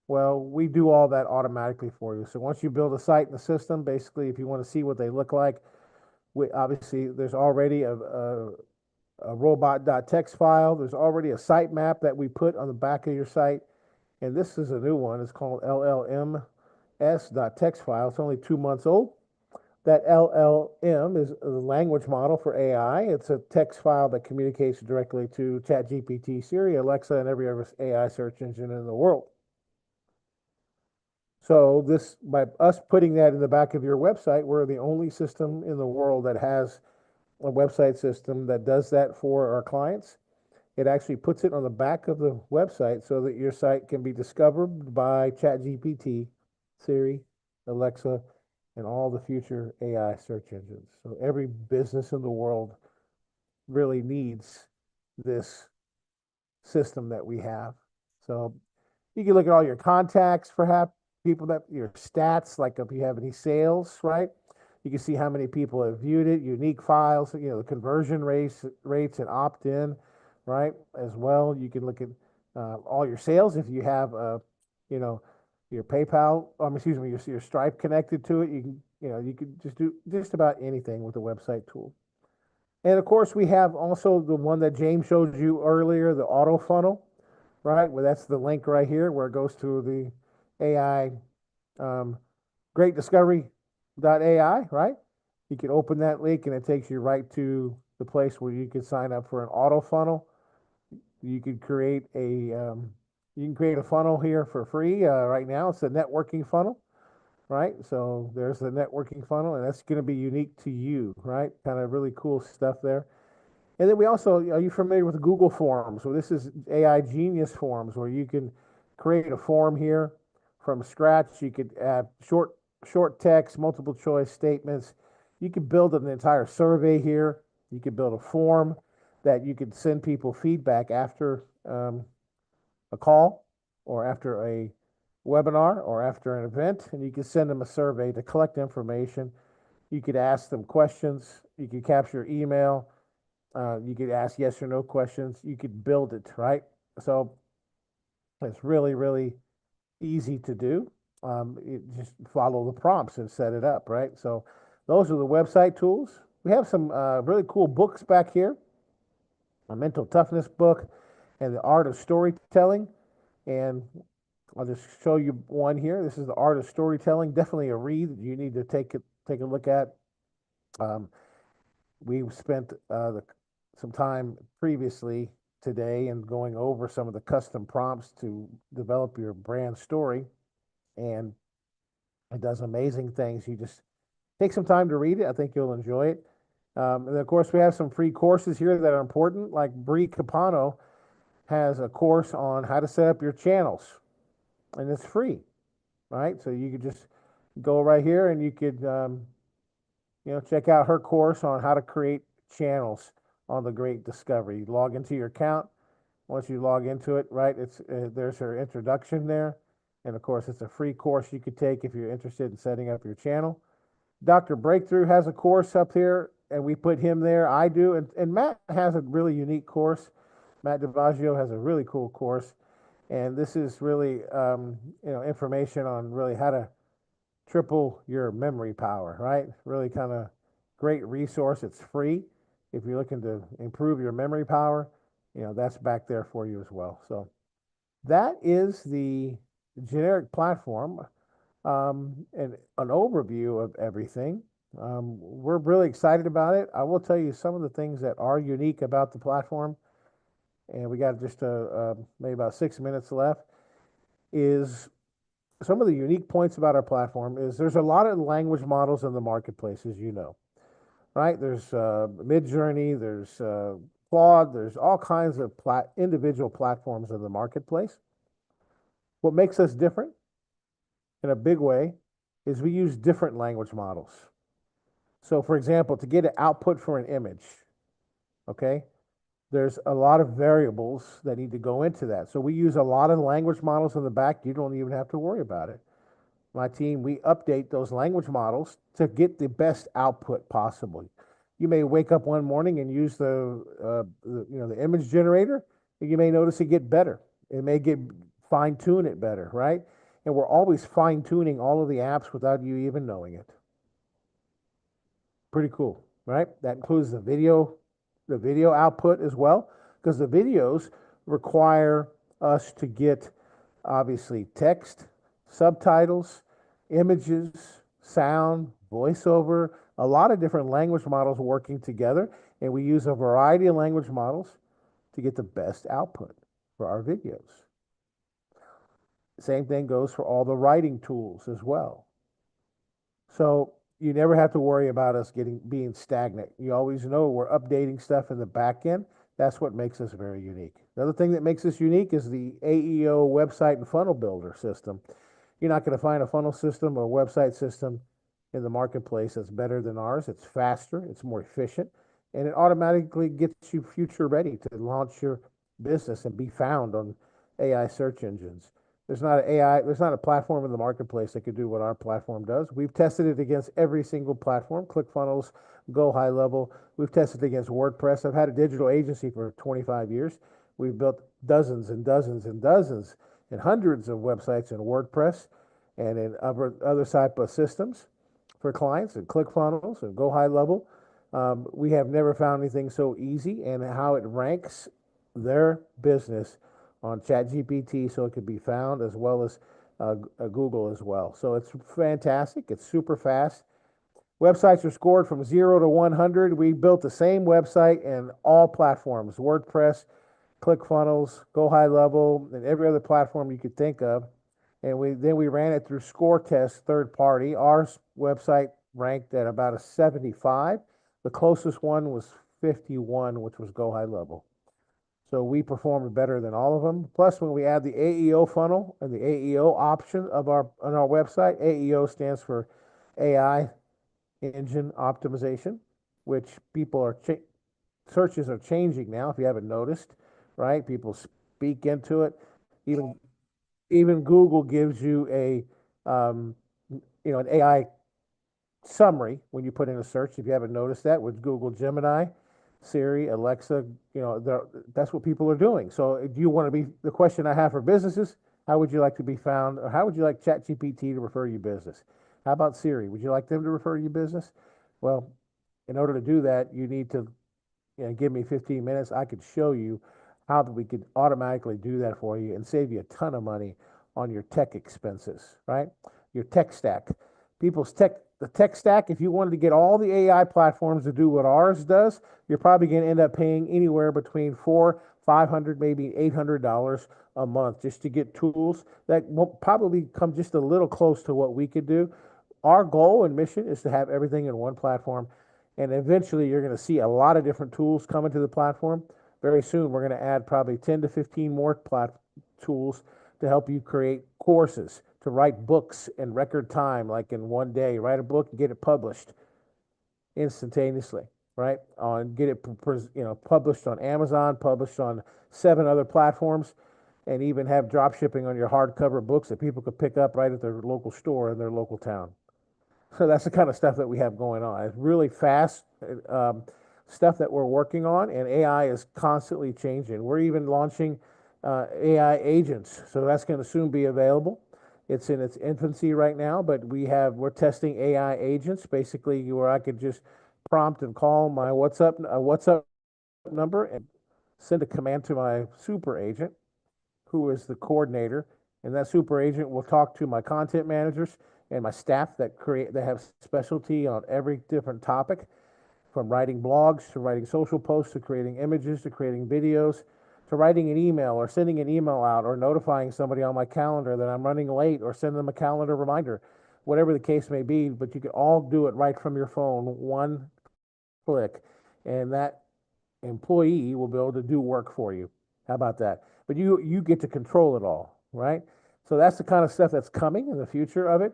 Well, we do all that automatically for you. So once you build a site in the system, basically, if you want to see what they look like, obviously there's already a robot.txt file. There's already a sitemap that we put on the back of your site. And this is a new one. It's called LLMs.txt file. It's only 2 months old. That LLM is a language model for AI. It's a text file that communicates directly to ChatGPT, Siri, Alexa, and every other AI search engine in the world. So by us putting that in the back of your website, we're the only system in the world that has a website system that does that for our clients. It actually puts it on the back of the website so that your site can be discovered by ChatGPT, Siri, Alexa, and all the future AI search engines. So every business in the world really needs this system that we have. So you can look at all your contacts, perhaps people your stats, like if you have any sales, right? You can see how many people have viewed it, unique files, the conversion rates and opt-in, right? As well, you can look at all your sales if you have, you know, your PayPal, excuse me, your Stripe connected to it. You can just do just about anything with the website tool. And of course, we have also the one that James showed you earlier, the auto funnel, right? Well, that's the link right here where it goes to the AI, Great Discovery.ai, right? You can open that link and it takes you right to the place where you can sign up for an auto funnel. You could create a funnel here for free right now. It's a networking funnel, right? So there's the networking funnel, and that's going to be unique to you, right? Kind of really cool stuff there. And then we also, are you familiar with Google Forms? Well, this is AI Genius Forms, where you can create a form here from scratch. You could add short text, multiple choice statements. You could build an entire survey here. You could build a form that you could send people feedback after a call or after a webinar or after an event, and you could send them a survey to collect information. You could ask them questions. You could capture email. You could ask yes or no questions. You could build it, right? So it's really, really easy to do. You just follow the prompts and set it up, right? So those are the website tools. We have some really cool books back here. A mental toughness book and the art of storytelling. And I'll just show you one here. This is the art of storytelling. Definitely a read that you need to take a look at. We've spent some time previously today and going over some of the custom prompts to develop your brand story, and it does amazing things. You just take some time to read it. I think you'll enjoy it. And of course, we have some free courses here that are important, like Bree Capano has a course on how to set up your channels, and it's free, right? So you could just go right here and you could, check out her course on how to create channels on the Great Discovery. You log into your account. Once you log into it, right, there's her introduction there. And of course, it's a free course you could take if you're interested in setting up your channel. Dr. Breakthrough has a course up here, and we put him there. I do, and Matt has a really unique course. Matt DiVaggio has a really cool course, and this is really, information on really how to triple your memory power, right? Really kind of great resource. It's free. If you're looking to improve your memory power, that's back there for you as well. So that is the generic platform, and an overview of everything. We're really excited about it. I will tell you some of the things that are unique about the platform, and we got just maybe about 6 minutes left, is some of the unique points about our platform is there's a lot of language models in the marketplace, as you know, right? There's Midjourney, there's Claude, there's all kinds of individual platforms in the marketplace. What makes us different in a big way is we use different language models. So for example, to get an output for an image, okay, there's a lot of variables that need to go into that. So we use a lot of language models in the back. You don't even have to worry about it. My team, we update those language models to get the best output possible. You may wake up one morning and use the image generator, and you may notice it get better. It may fine tune it better, right? And we're always fine tuning all of the apps without you even knowing it. Pretty cool, right? That includes the video output as well, because the videos require us to get obviously text, subtitles, images, sound, voiceover, a lot of different language models working together, and we use a variety of language models to get the best output for our videos. Same thing goes for all the writing tools as well. So you never have to worry about us being stagnant. You always know we're updating stuff in the back end. That's what makes us very unique. The other thing that makes us unique is the AEO website and funnel builder system. You're not going to find a funnel system or website system in the marketplace that's better than ours. It's faster, it's more efficient, and it automatically gets you future ready to launch your business and be found on AI search engines. There's not an AI, there's not a platform in the marketplace that could do what our platform does. We've tested it against every single platform, ClickFunnels, Go High Level. We've tested it against WordPress. I've had a digital agency for 25 years. We've built dozens and dozens and dozens and hundreds of websites in WordPress and in other type of systems for clients and ClickFunnels and Go High Level. We have never found anything so easy, and how it ranks their business on ChatGPT so it could be found, as well as Google as well. So it's fantastic. It's super fast. Websites are scored from 0 to 100. We built the same website in all platforms: WordPress, ClickFunnels, Go High Level, and every other platform you could think of. And we ran it through Score Test, third party. Our website ranked at about a 75. The closest one was 51, which was Go High Level. So we performed better than all of them. Plus, when we add the AEO funnel and the AEO option on our website, AEO stands for AI Engine Optimization, which searches are changing now. If you haven't noticed, right? People speak into it. Even Google gives you an AI summary when you put in a search. If you haven't noticed that with Google Gemini, Siri, Alexa, that's what people are doing. So do you want to be, the question I have for businesses, how would you like to be found? Or how would you like ChatGPT to refer your business? How about Siri? Would you like them to refer your business? Well, in order to do that, you need to give me 15 minutes. I could show you how we could automatically do that for you and save you a ton of money on your tech expenses, right? Your tech stack. The tech stack, if you wanted to get all the AI platforms to do what ours does, you're probably going to end up paying anywhere between $400, $500, maybe $800 a month just to get tools that will probably come just a little close to what we could do. Our goal and mission is to have everything in one platform, and eventually you're going to see a lot of different tools coming to the platform. Very soon, we're going to add probably 10 to 15 more tools to help you create courses, to write books in record time, like in one day. Write a book and get it published instantaneously, right? Get it published on Amazon, published on 7 other platforms, and even have drop shipping on your hardcover books that people could pick up right at their local store in their local town. So that's the kind of stuff that we have going on. It's really fast stuff that we're working on, and AI is constantly changing. We're even launching AI agents, so that's going to soon be available. It's in its infancy right now, but we're testing AI agents, basically where I could just prompt and call my WhatsApp number and send a command to my super agent, who is the coordinator, and that super agent will talk to my content managers and my staff that have specialty on every different topic, from writing blogs to writing social posts to creating images to creating videos to writing an email or sending an email out or notifying somebody on my calendar that I'm running late or sending them a calendar reminder, whatever the case may be. But you can all do it right from your phone, one click, and that employee will be able to do work for you. How about that? But you get to control it all, right? So that's the kind of stuff that's coming in the future of it.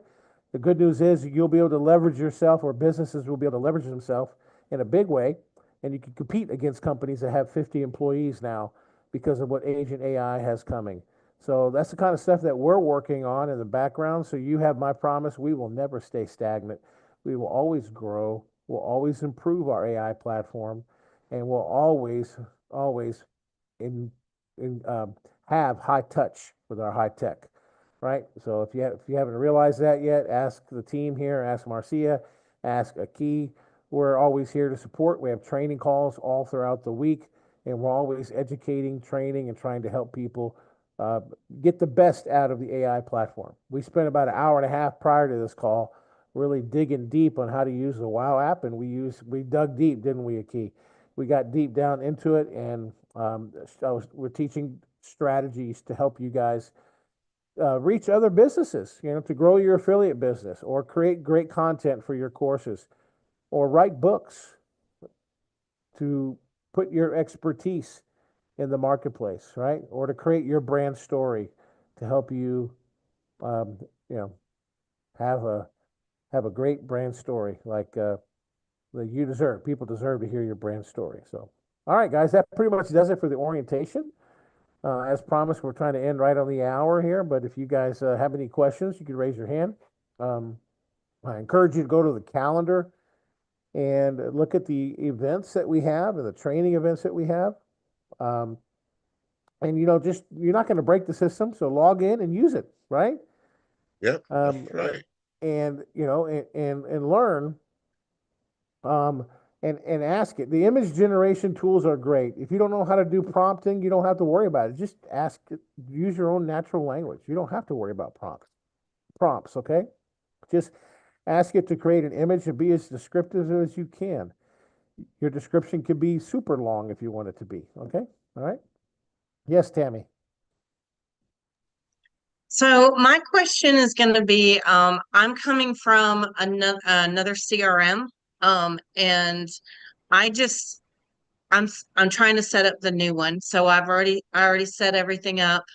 The good news is you'll be able to leverage yourself, or businesses will be able to leverage themselves in a big way, and you can compete against companies that have 50 employees now because of what Agent AI has coming. So that's the kind of stuff that we're working on in the background. So you have my promise, we will never stay stagnant. We will always grow. We'll always improve our AI platform, and we'll always have high touch with our high tech, right? So if you haven't realized that yet, ask the team here, ask Marcia, ask Aki. We're always here to support. We have training calls all throughout the week, and we're always educating, training, and trying to help people get the best out of the AI platform. We spent about an hour and a half prior to this call really digging deep on how to use the WOW app, and we dug deep, didn't we, Aki? We got deep down into it, and we're teaching strategies to help you guys reach other businesses, to grow your affiliate business or create great content for your courses or write books to put your expertise in the marketplace, right? Or to create your brand story to help you, have a great brand story like that you deserve. People deserve to hear your brand story. So, all right, guys, that pretty much does it for the orientation. As promised, we're trying to end right on the hour here, but if you guys have any questions, you can raise your hand. I encourage you to go to the calendar and look at the events that we have and the training events that we have. And just you're not going to break the system, so log in and use it, right? Yep, that's right. And and learn. And ask it. The image generation tools are great. If you don't know how to do prompting, you don't have to worry about it. Just ask it, use your own natural language. You don't have to worry about prompts, okay? Just ask it to create an image and be as descriptive as you can. Your description can be super long if you want it to be, okay? All right? Yes, Tammy. So my question is going to be, I'm coming from another CRM, and I'm trying to set up the new one. So I already set everything up,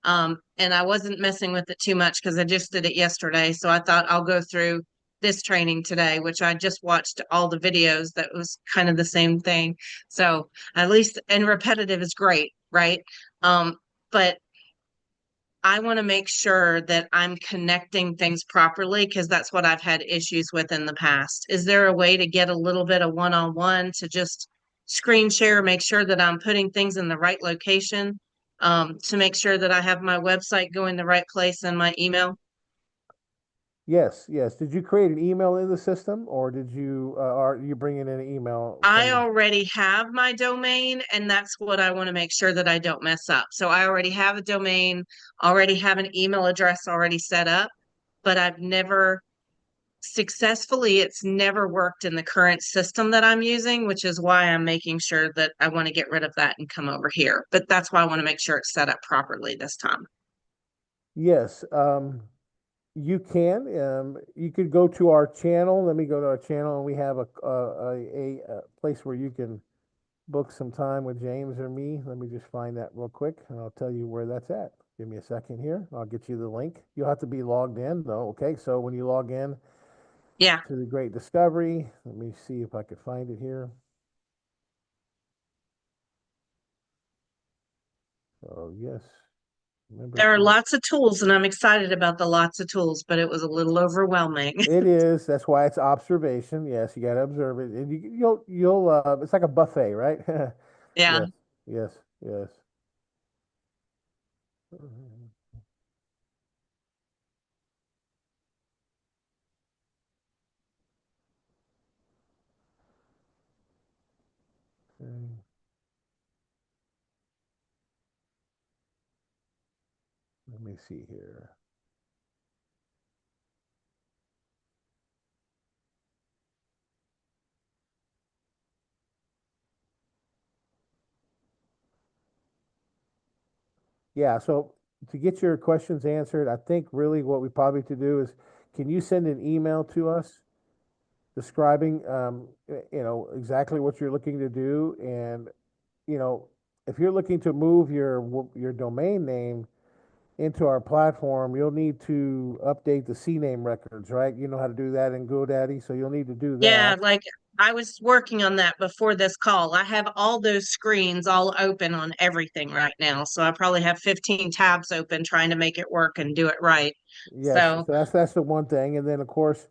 and I wasn't messing with it too much because I just did it yesterday. So I thought I'll go through this training today, which I just watched all the videos. That was kind of the same thing. So at least, and repetitive is great, right? But I want to make sure that I'm connecting things properly because that's what I've had issues with in the past. Is there a way to get a little bit of one-on-one to just screen share, make sure that I'm putting things in the right location, to make sure that I have my website going the right place and my email? Yes. Did you create an email in the system, or did you are you bringing in an email? I already have my domain, and that's what I want to make sure that I don't mess up. So I already have a domain, already have an email address already set up, but I've never successfully, it's never worked in the current system that I'm using, which is why I'm making sure that I want to get rid of that and come over here. But that's why I want to make sure it's set up properly this time. Yes. You can. You could go to our channel. Let me go to our channel, and we have a place where you can book some time with James or me. Let me just find that real quick, and I'll tell you where that's at. Give me a second here. I'll get you the link. You'll have to be logged in, though. Okay, so when you log in, yeah, to the Great Discovery, let me see if I could find it here. So yes. There are lots of tools, and I'm excited about the lots of tools, but it was a little overwhelming. It is. That's why it's observation. Yes, you got to observe it, and you'll. It's like a buffet, right? Yeah. Yes. Okay. Let me see here. Yeah, so to get your questions answered, I think really what we probably to do is, can you send an email to us describing, exactly what you're looking to do, and if you're looking to move your domain name into our platform, you'll need to update the CNAME records, right? You know how to do that in GoDaddy, so you'll need to do that. Yeah, like I was working on that before this call. I have all those screens all open on everything right now. So I probably have 15 tabs open trying to make it work and do it right. Yes, So that's the one thing. And then of course,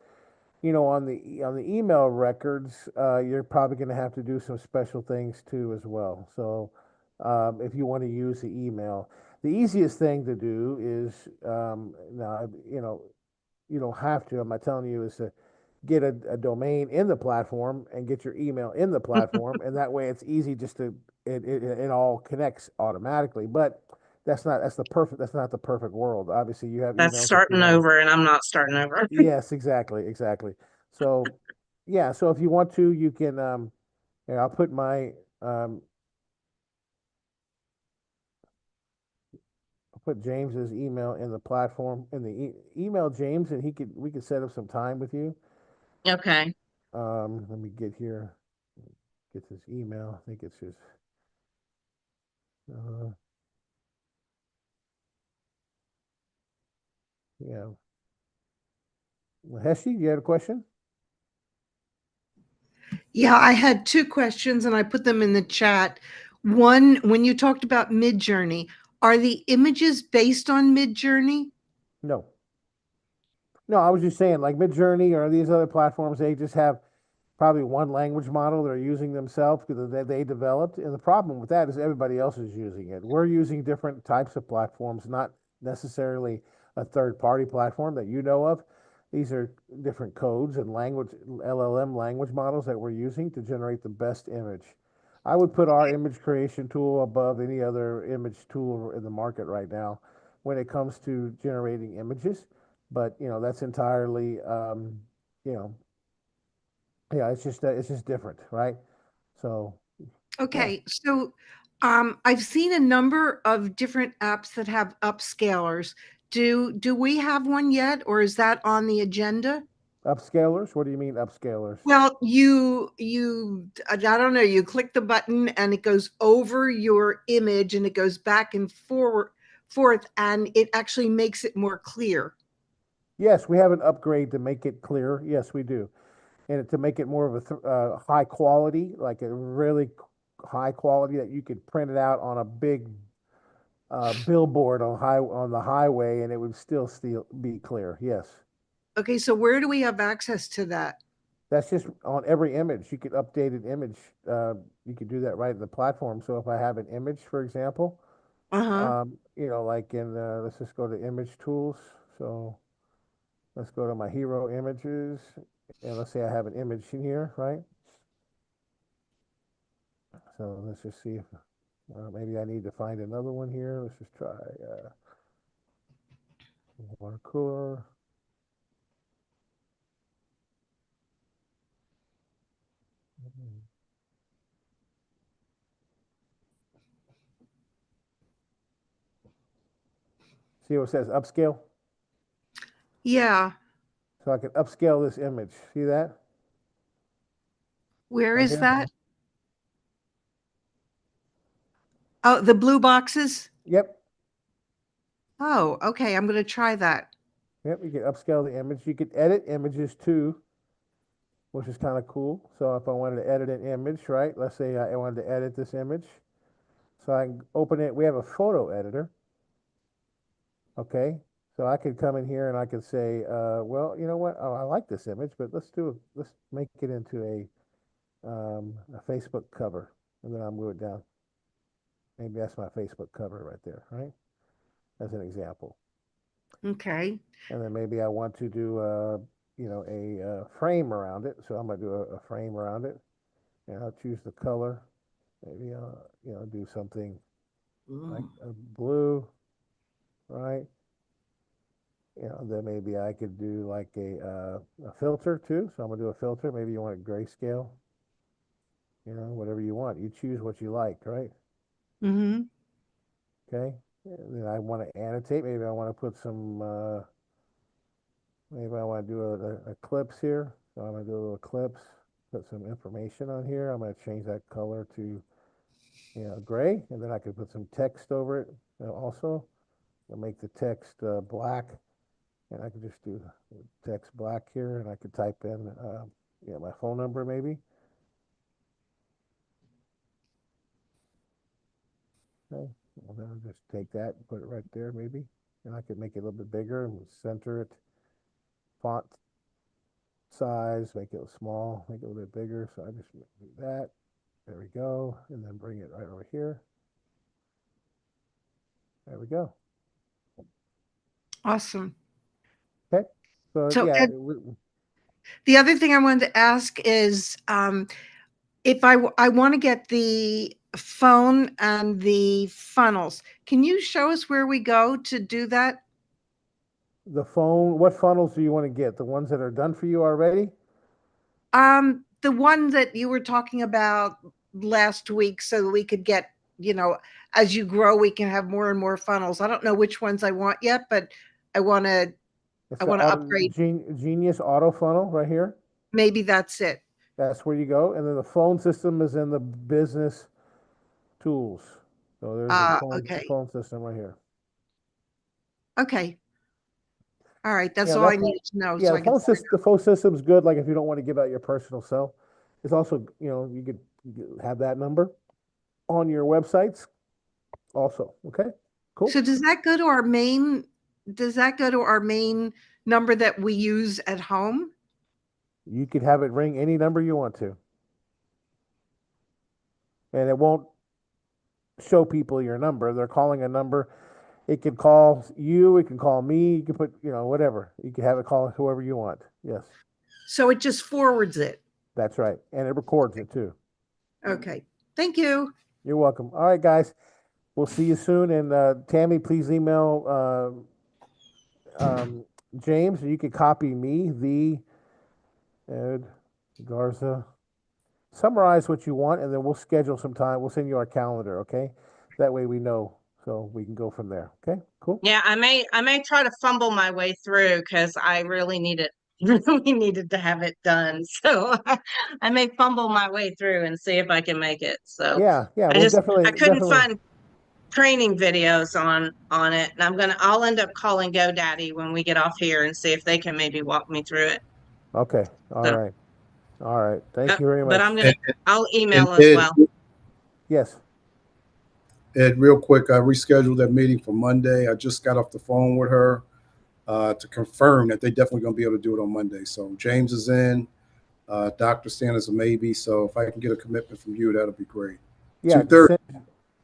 on the email records, you're probably going to have to do some special things too as well. So if you want to use the email, the easiest thing to do is now you don't have to. I'm not telling you, is to get a domain in the platform and get your email in the platform, and that way it's easy just to it all connects automatically. But that's not the perfect world. Obviously, you have that's starting over, and I'm not starting over. Yes, exactly. So yeah, so if you want to, you can I'll put my I'll put James's email in the platform, in the email James, and we could set up some time with you. Okay. Let me get this email. I think it's his. Yeah. Heshi, you had a question? Yeah, I had two questions and I put them in the chat. One, when you talked about Midjourney, Are the images based on Midjourney? No. No, I was just saying, like Midjourney or these other platforms, they just have probably one language model they're using themselves because they developed. And the problem with that is everybody else is using it. We're using different types of platforms, not necessarily a third-party platform that you know of. These are different codes and language, LLM language models that we're using to generate the best image. I would put our image creation tool above any other image tool in the market right now when it comes to generating images. But that's entirely, you know, yeah, it's just different, right? So yeah, Okay, so I've seen a number of different apps that have upscalers. Do we have one yet, or is that on the agenda? upscalers. What do you mean upscalers? Well, I don't know, you click the button and it goes over your image and it goes back and forth, and it actually makes it more clear. Yes, we have an upgrade to make it clear. Yes, we do, and to make it more of a high quality, like a really high quality that you could print it out on a big billboard on the highway, and it would still be clear. Yes. Okay, so where do we have access to that? That's just on every image. You could update an image. You could do that right in the platform. So if I have an image, for example, Uh-huh. like in, let's just go to image tools. So let's go to my hero images. And let's say I have an image in here, right? So let's just see if maybe I need to find another one here. Let's just try water cooler. See what it says upscale? Yeah. So I can upscale this image. See that? Where Right is here? that? Oh, the blue boxes? Yep. Oh, okay. I'm going to try that. Yep, you can upscale the image. You could edit images too, which is kind of cool. So if I wanted to edit an image, right? Let's say I wanted to edit this image. So I can open it. We have a photo editor. Okay. So I could come in here and I could say, well, you know what? Oh, I like this image, but let's make it into a Facebook cover. And then I'll move it down. Maybe that's my Facebook cover right there, right? As an example. Okay. And then maybe I want to do a frame around it. So I'm gonna do a frame around it, and I'll choose the color. Maybe I'll do something like a blue, right? Then maybe I could do like a filter too. So I'm gonna do a filter. Maybe you want a grayscale. Whatever you want. You choose what you like, right? Mm-hmm. Okay. And then I want to annotate. Maybe I want to put some. Maybe I want to do a eclipse here. So I'm going to do a little eclipse, put some information on here. I'm going to change that color to, gray, and then I could put some text over it also. I'll make the text black, and I could just do text black here, and I could type in, my phone number maybe. Okay, and then I'll just take that and put it right there maybe, and I could make it a little bit bigger and center it. Font size, make it small, make it a little bit bigger. So I just do that. There we go. And then bring it right over here. There we go. Awesome. Okay. So yeah. The other thing I wanted to ask is if I want to get the phone and the funnels, can you show us where we go to do that? The phone, what funnels do you want to get? The ones that are done for you already? The one that you were talking about last week, so that we could get, as you grow, we can have more and more funnels. I don't know which ones I want yet, but I want to upgrade. Genius Auto Funnel right here. Maybe that's it. That's where you go. And then the phone system is in the business tools. So there's the phone system right here. Okay. All right, that's all I needed to know. Yeah, So the phone system's good. Like if you don't want to give out your personal cell, it's also you could have that number on your websites. Also, okay. Cool. So does that go to our main, number that we use at home? You could have it ring any number you want to. And it won't show people your number. They're calling a number. It can call you, it can call me, you can put, whatever. You can have it call whoever you want. Yes. So it just forwards it. That's right. And it records it too. Okay. Thank you. You're welcome. All right, guys. We'll see you soon. And Tammy, please email James. You can copy me, the Ed Garza. Summarize what you want, and then we'll schedule some time. We'll send you our calendar, okay? That way we know, so we can go from there. Okay, cool. Yeah, I may try to fumble my way through because I really needed to have it done. So I may fumble my way through and see if I can make it. So yeah, I couldn't find training videos on it, and I'll end up calling GoDaddy when we get off here and see if they can maybe walk me through it. Okay, all right. Thank you very much. But I'll email Ed, as well. Yes. Ed, real quick, I rescheduled that meeting for Monday. I just got off the phone with her to confirm that they definitely going to be able to do it on Monday. So James is in, Dr. Stan is a maybe. So if I can get a commitment from you, that'll be great. Yeah, 2:30.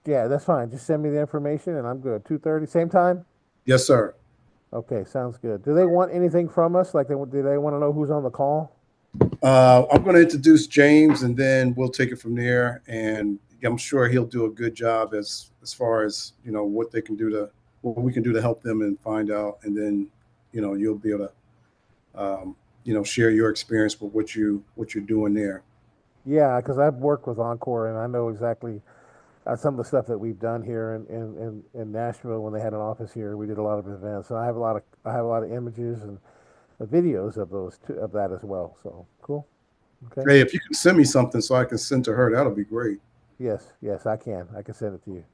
Yeah, that's fine. Just send me the information and I'm good. 2:30, same time? Yes, sir. Okay, sounds good. Do they want anything from us? Like, do they want to know who's on the call? I'm going to introduce James, and then we'll take it from there. And I'm sure he'll do a good job as far as what we can do to help them and find out. And then you'll be able to share your experience with what you're doing there. Yeah, because I've worked with Encore and I know exactly some of the stuff that we've done here in Nashville when they had an office here. We did a lot of events, so I have a lot of images and videos of that as well. So cool. Okay. Hey, if you can send me something so I can send to her, that'll be great. Yes, I can. I can send it to you.